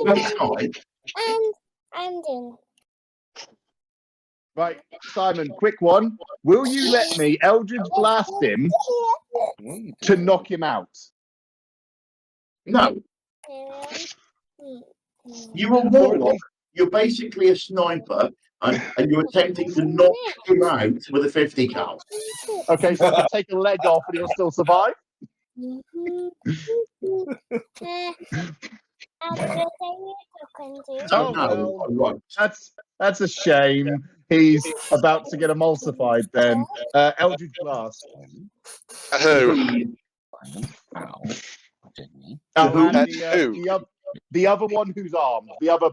That's fine. And I'm doing. Right, Simon, quick one. Will you let me Eldritch Blast him to knock him out? No, you're a warlock. You're basically a sniper, and you're attempting to knock him out with a 50 cal. Okay, so I can take a leg off and he'll still survive? So Oh, no, well. I won't. That's a shame. He's about to get emulsified then. Eldritch Blast. Who? Oh, Who? and Who? the other one who's armed. The other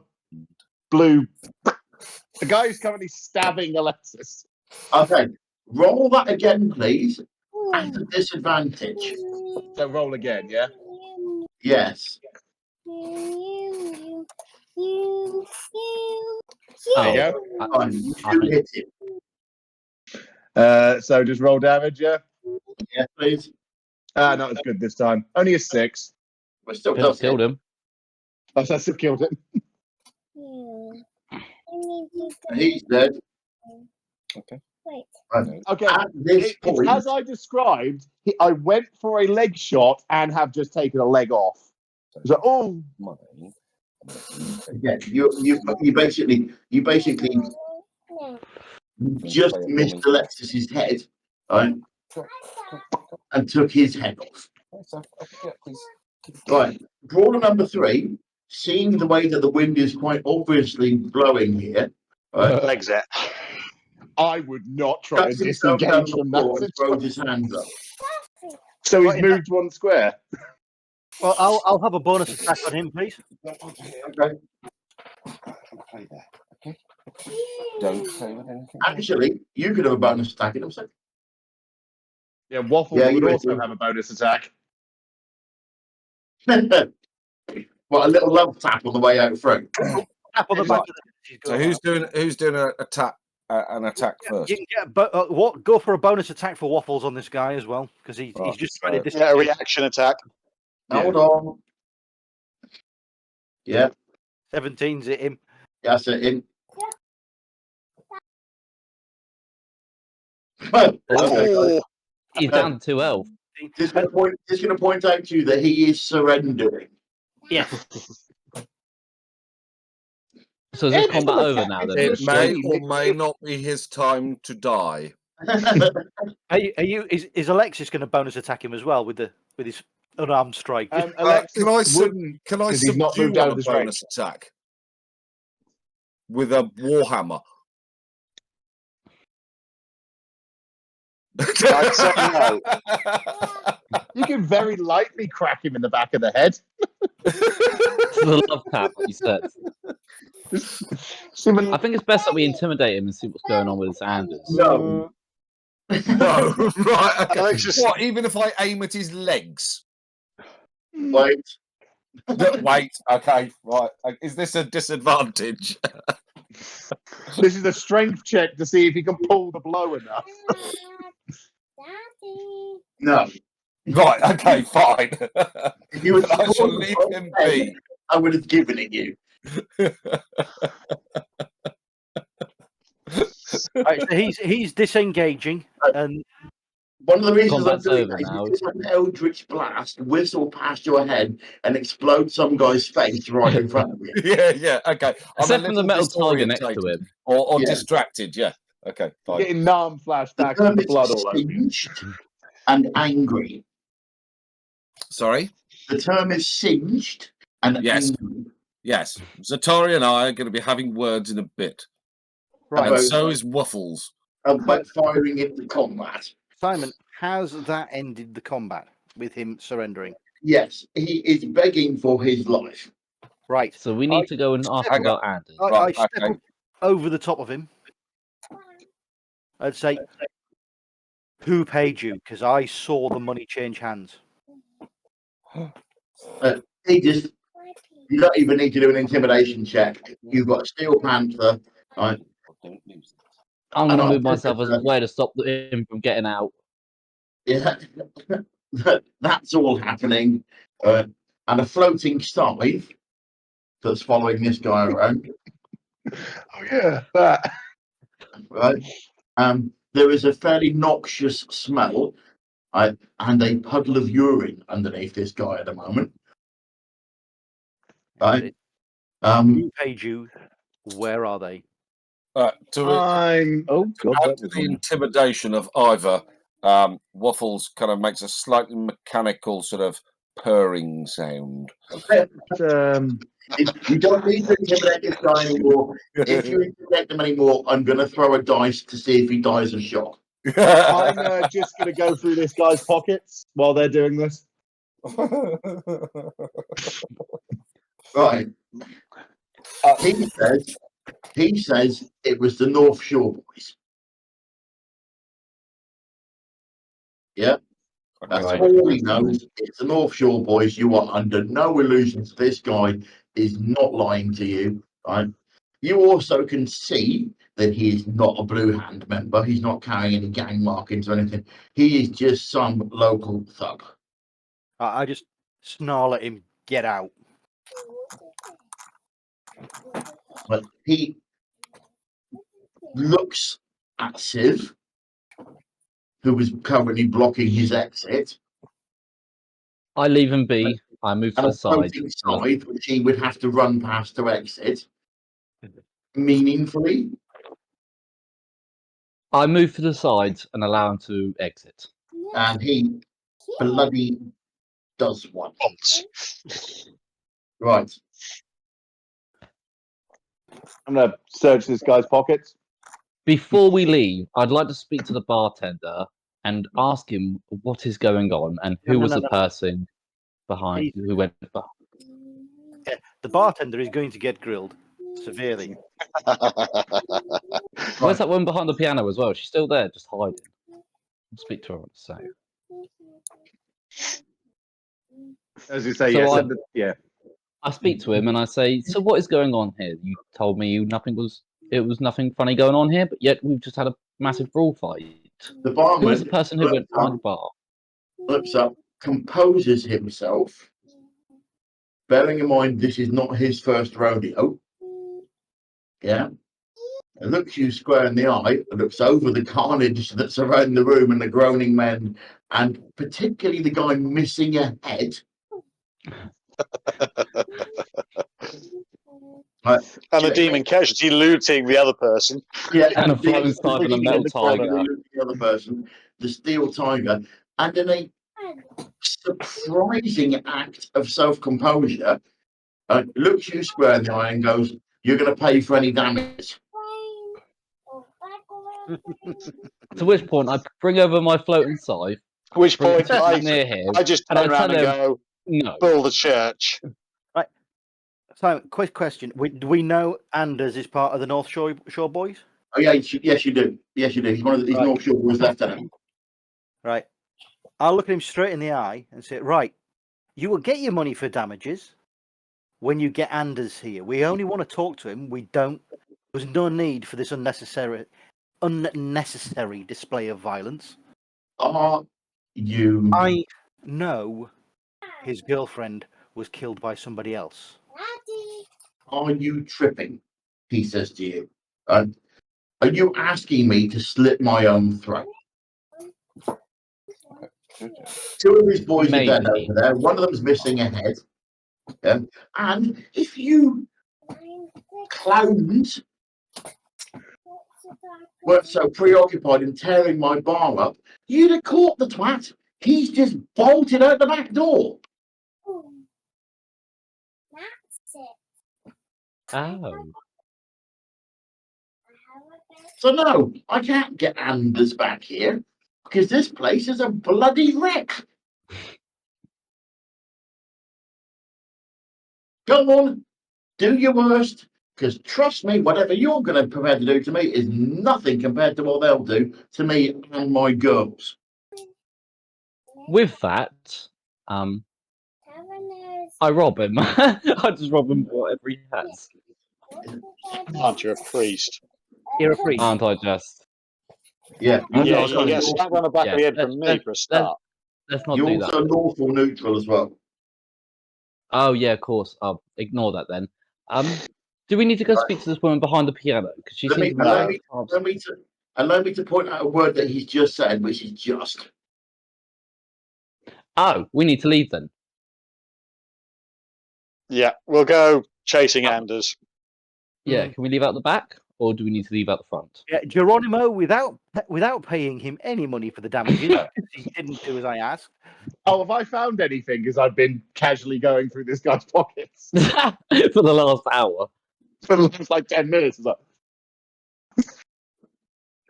blue. The guy who's currently stabbing Alexis. Okay, roll that again, please. At a disadvantage. So roll again, yeah? Yes. There you Fine. You hit him. go. So just roll damage, yeah? Yes, please. Not as good this time. Only a 6. We're still Could have killed him. Oh, so I still killed him. He's dead. Okay. Okay. At this It's point, as I described, I went for a leg shot and have just taken a leg off. So, oh, yeah, you basically just missed Alexis's head, right? And took his head off. Right. Brawler number 3, seeing the way that the wind is quite obviously blowing here, right? Legs it. I would not try to Cuts himself down disengage the from floor that and throws situation. his hands up. So he's Right, moved one square. Well, I'll have a bonus attack on him, please. Okay. Don't play with anything. Actually, you could have a bonus attack in himself. Yeah, Waffles Yeah, would you also do. have a bonus attack. What, a little love tap on the way out front. Tap on the back of the head. So who's doing an attack first? You can get go for a bonus attack for Waffles on this guy as well, because he's Right, just trying to Yeah, a reaction attack. Hold on. Yeah, 17's at him. that's it. In. Oh, He's down to 2 health. Just going to point out to you that he is surrendering. Yes. So is this combat over now then? It may or may not be his time to die. Is Alexis going to bonus attack him as well with his unarmed strike. Alexis can I wouldn't, Can I 'cause he's not subdue moved on out a of his bonus attack with a warhammer? I'd say no. You can very lightly crack him in the back of the head. The love tap, you said. Simon, I think it's best that we intimidate him and see what's going on with his Anders. No. No, right, okay. Alexis- What, even if I aim at his legs? Wait. Wait, okay, right. Is this a disadvantage? this is a strength check to see if he can pull the blow enough. Daddy. No. Right, okay, fine. If you had I shall scored leave the him whole be. thing, I would have given it you. Right, so he's disengaging, and One of the reasons I'm Combat's doing over that is now. because an eldritch blast whistle past your head and explode some guy's face right in front of you. Yeah, okay. I'm Except a for the little metal tiger next to disorientated him. or Yeah. distracted, yeah. Okay, fine. Getting Nam The flashbacks term with the is blood all over you. singed and angry. Sorry? The term is singed and Yes. angry. Yes. Zatari and I are going to be having words in a bit. right, And About- so is Waffles. About firing into combat. Simon, has that ended the combat with him surrendering? Yes, he is begging for his life. Right. So we need to go and ask Hang about Anders. I Right, step okay. up over the top of him. I'd say, "Who paid you? Because I saw the money change hands." He just, you don't even need to do an intimidation check. You've got a steel panther. Right? I'm going to And move myself as a way to stop him from getting out. Yeah, that's all happening. And a floating scythe that's following this guy around. Oh yeah, that. Right. There is a fairly noxious smell, and a puddle of urine underneath this guy at the moment. Right. Who paid you? Where are they? To Oh god, add that to was the intimidation of Ivor, Waffles kind of makes a slightly mechanical sort of purring sound. You don't need to intimidate this guy anymore. If you intimidate him anymore, I'm going to throw a dice to see if he dies of shock. I'm just going to go through this guy's pockets while they're doing this. Right. He says it was the North Shore boys. Yeah. That's Right. all he knows. It's the North Shore boys. You are under no illusions. This guy is not lying to you. Right. You also can see that he is not a Blue Hand member. He's not carrying any gang markings or anything. He is just some local thug. I just snarl at him, "Get out." But he looks at Civ, who is currently blocking his exit, I leave him be. I move to and the a side. floating side, which he would have to run past to exit meaningfully. I move to the sides and allow him to exit. And he bloody does one. Right. I'm going to search this guy's pockets. Before we leave, I'd like to speak to the bartender and ask him what is going on and who was the person behind who went behind. Yeah, the bartender is going to get grilled severely. Where's that one behind the piano as well? She's still there, just hiding. I'll speak to her on the side. As you say, So yes. I- Yeah. I speak to him and I say, "So what is going on here? You told me it was nothing funny going on here, but yet we've just had a massive brawl fight. The Who was the barman person who went behind the bar?" looks up, composes himself. Bearing in mind this is not his first rodeo. Yeah. And looks you square in the eye, and looks over the carnage that's around the room and the groaning men, and particularly the guy missing a head. And the demon casualty looting the other person. Yeah, And a the flying snipe and a metal tiger. The other person, the steel tiger, and then surprising act of self-composure, looks you square in the eye and goes, "You're going to pay for any damage." To which point, I bring over my floating scythe. At which bring point it I near him, just and I turn around tell and him, go, no. "Build the church." So, quick question: do we know Anders is part of the North Shore Boys? Oh yeah, yes you do. Yes you do. He's one of these Right. North Shore Boys lieutenant. Right. I'll look at him straight in the eye and say, right, you will get your money for damages when you get Anders here. We only want to talk to him. There's no need for this unnecessary display of violence. Are you? I know his girlfriend was killed by somebody else. Are you tripping? He says to you. Are you asking me to slit my own throat? Two of his boys are dead Maybe. over there. One of them's missing a head. And if you clowns weren't so preoccupied in tearing my bar up, you'd have caught the twat. He's just bolted out the back door. Oh. So no, I can't get Anders back here because this place is a bloody wreck. Come on, do your worst, because trust me, whatever you're going to prepare to do to me is nothing compared to what they'll do to me and my girls. With that, I rob him. I just rob him for whatever he has. Aren't you a priest? You're a priest. Aren't I just? Yeah, I'm Yeah, not you sure. get slapped on the back of the head from me for a start. Let's not you're do also that. lawful neutral as well. Oh yeah, of course. I'll ignore that then. Do we need to go speak to this woman behind the piano? Because she seems Allow me to point out a word that he's just said, which is just. Oh, we need to leave then. Yeah, we'll go chasing Anders. Yeah, can we leave out the back, or do we need to leave out the front? Yeah, Geronimo, without paying him any money for the damages, because he didn't do as I asked. Oh, have I found anything? Because I've been casually going through this guy's pockets For the last hour. for the last like 10 minutes. It's like,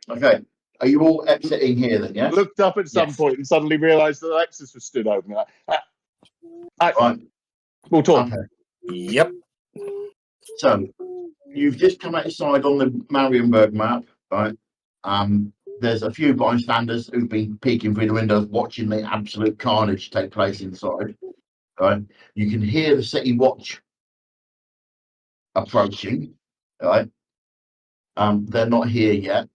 Okay, are you all exiting here then? Yes. looked up at some Yes. point and suddenly realised that Alexis was stood open. Right. We'll talk. Okay. Yep. So you've just come outside on the Marienburg map, right? There's a few bystanders who've been peeking through the windows, watching the absolute carnage take place inside. Right? You can hear the city watch approaching. Right? They're not here yet.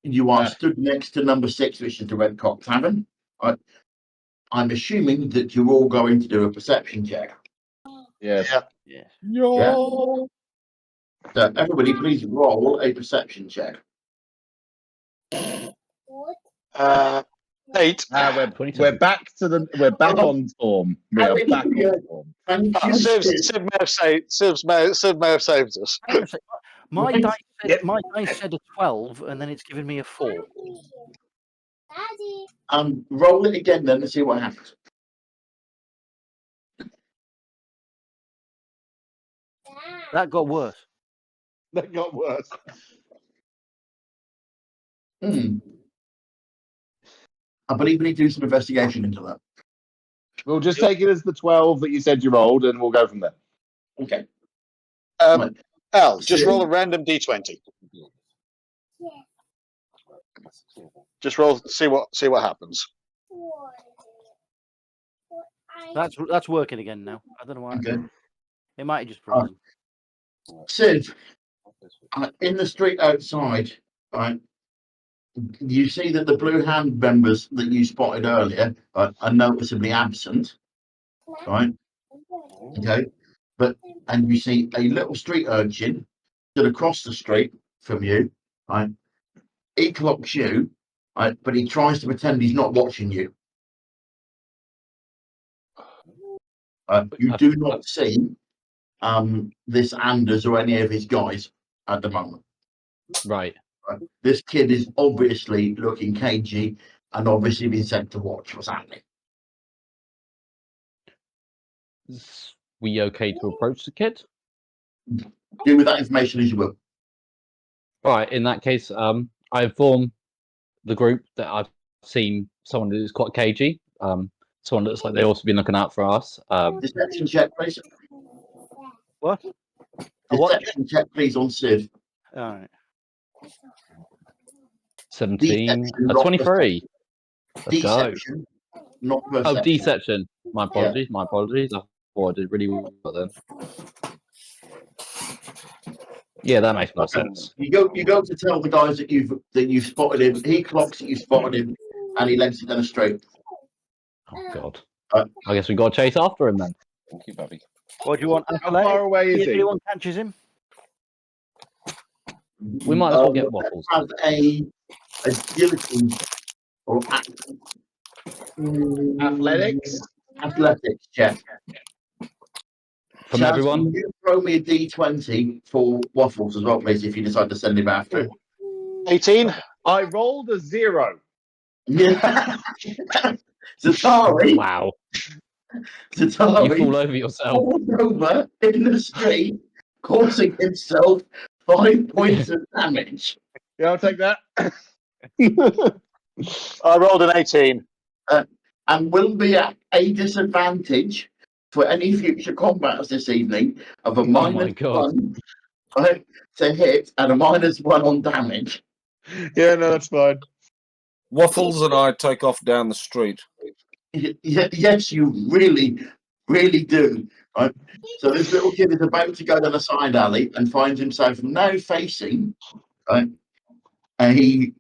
You are stood next to number 6, which is the Red Cock Tavern. Right? I'm assuming that you're all going to do a perception check. Yes. Yeah. Yeah. So everybody, please roll a perception check. 8. We're back on form. We are back on form. Thank you. Civ may have saved us. My Right. dice said a 12, and then it's given me a 4. Roll it again then and see what happens. That got worse. That got worse. I believe we need to do some investigation into that. We'll just take it as the 12 that you said you rolled, and we'll go from there. Okay. Al, just roll a random d20. Just roll, see what happens. That's working again now. I don't know why. Okay. It might have just frozen. Sid, in the street outside, right, you see that the Blue Hand members that you spotted earlier are noticeably absent, right? Okay. And you see a little street urchin stood across the street from you, right? He clocks you, right, but he tries to pretend he's not watching you. You do not see this Anders or any of his guys at the moment. Right. This kid is obviously looking cagey and obviously been sent to watch what's happening. We okay to approach the kid? Do with that information as you will. All right. In that case, I inform the group that I've seen someone who's quite cagey. Someone that looks like they've also been looking out for us. Deception check, please. What? A what? Deception check, please, on Civ. All right. 17, Deception, not 23. Let's go. Deception, not Oh, perception. deception. My apologies. My apologies. I thought I did really well then. Yeah, that makes more sense. You go to tell the guys that you've spotted him. He clocks that you spotted him, and he lets it down the street. Oh God. I guess we got to chase after him then. Thank you, Bobby. What do you want? How far away is If he? anyone catches him? We might as well get waffles. Have a agility or athletics check. From Chaz, everyone? can you throw me a d20 for waffles as well, please, if you decide to send him after. 18. I rolled a 0. Yeah. Zatari. Wow. Zatari. You fall over yourself. Falls over in the street, causing himself 5 points of damage. Yeah, I'll take that. I rolled an 18. And will be at a disadvantage for any future combats this evening of a minus God. 1 right, to hit and a -1 on damage. Yeah, no, that's fine. Waffles and I take off down the street. Yes, you really, really do. Right? So this little kid is about to go down a side alley and finds himself now facing right, a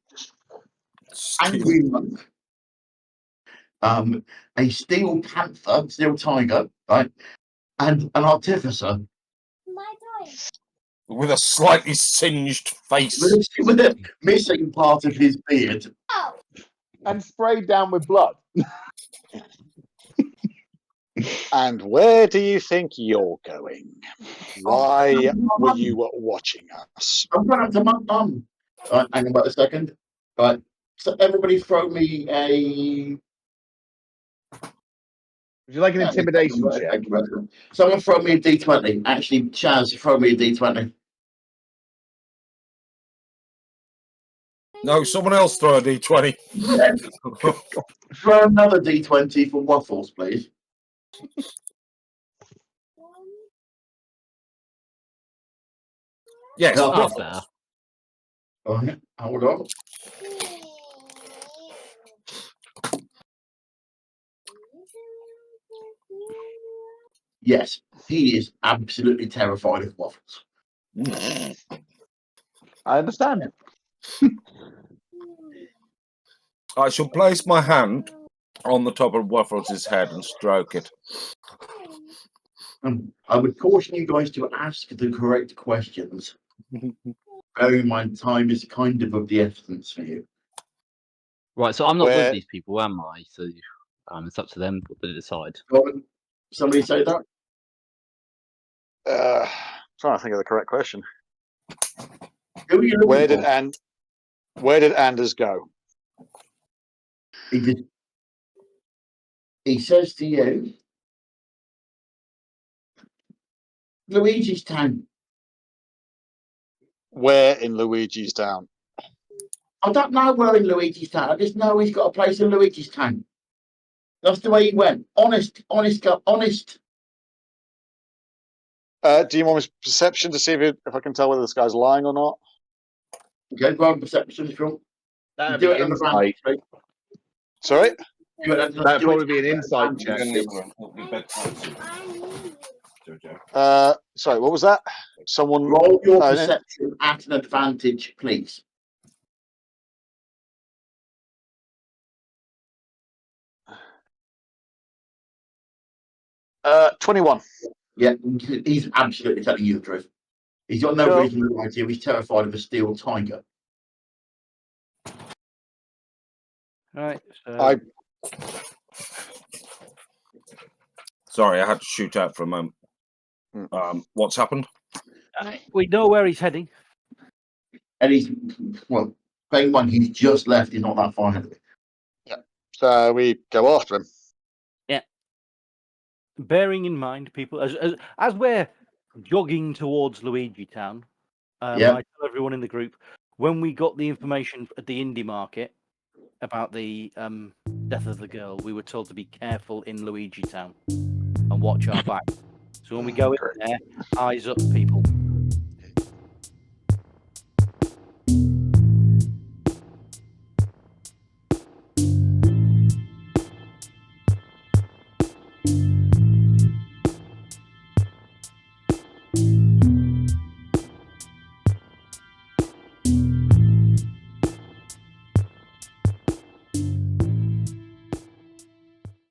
angry monk, a steel panther, steel tiger, right, and an artificer With a slightly singed face. with a missing part of his beard. And sprayed down with blood. And where do you think you're going? Why were you watching us? I'm going to my mum. Right, hang on about a second. Right, so everybody throw me a. Would you like an intimidation check? Someone throw me a d20. Actually, Chaz, throw me a d20. No, someone else throw a d20. Throw another d20 for waffles, please. Yes, No, That's waffles. better. All right, hold on. Yes, he is absolutely terrified of waffles. I understand. I shall place my hand on the top of Waffles' head and stroke it. I would caution you guys to ask the correct questions. Bear in mind, time is kind of the essence for you. Right, so I'm not Where- with these people, am I? So it's up to them to decide. Go on, somebody say that? Trying to think of the correct question. Who are you looking Where for? did Anders go? He says to you, Luigi's Town. Where in Luigi's Town? I don't know where in Luigi's Town. I just know he's got a place in Luigi's Town. That's the way he went. Honest. Do you want his perception to see if I can tell whether this guy's lying or not? Okay, go on, perception if you want. That'd Do be it on the insight. round. Sorry? That'd probably be an insight check. Sorry, what was that? Someone Roll your Oh, perception at an advantage, please. uh, 21. Yeah, he's absolutely telling you the truth. He's got no Cool. reason to lie to you. He's terrified of a steel tiger. Right. So I Sorry, I had to shoot out for a moment. What's happened? we know where he's heading. And he's, well, bearing in mind, he's just left. He's not that far ahead of it. So we go after him. Bearing in mind, people, as we're jogging towards Luigi Town, Yeah. I tell everyone in the group when we got the information at the indie market about the death of the girl, we were told to be careful in Luigi Town and watch our back. So when we go in there, eyes up, people.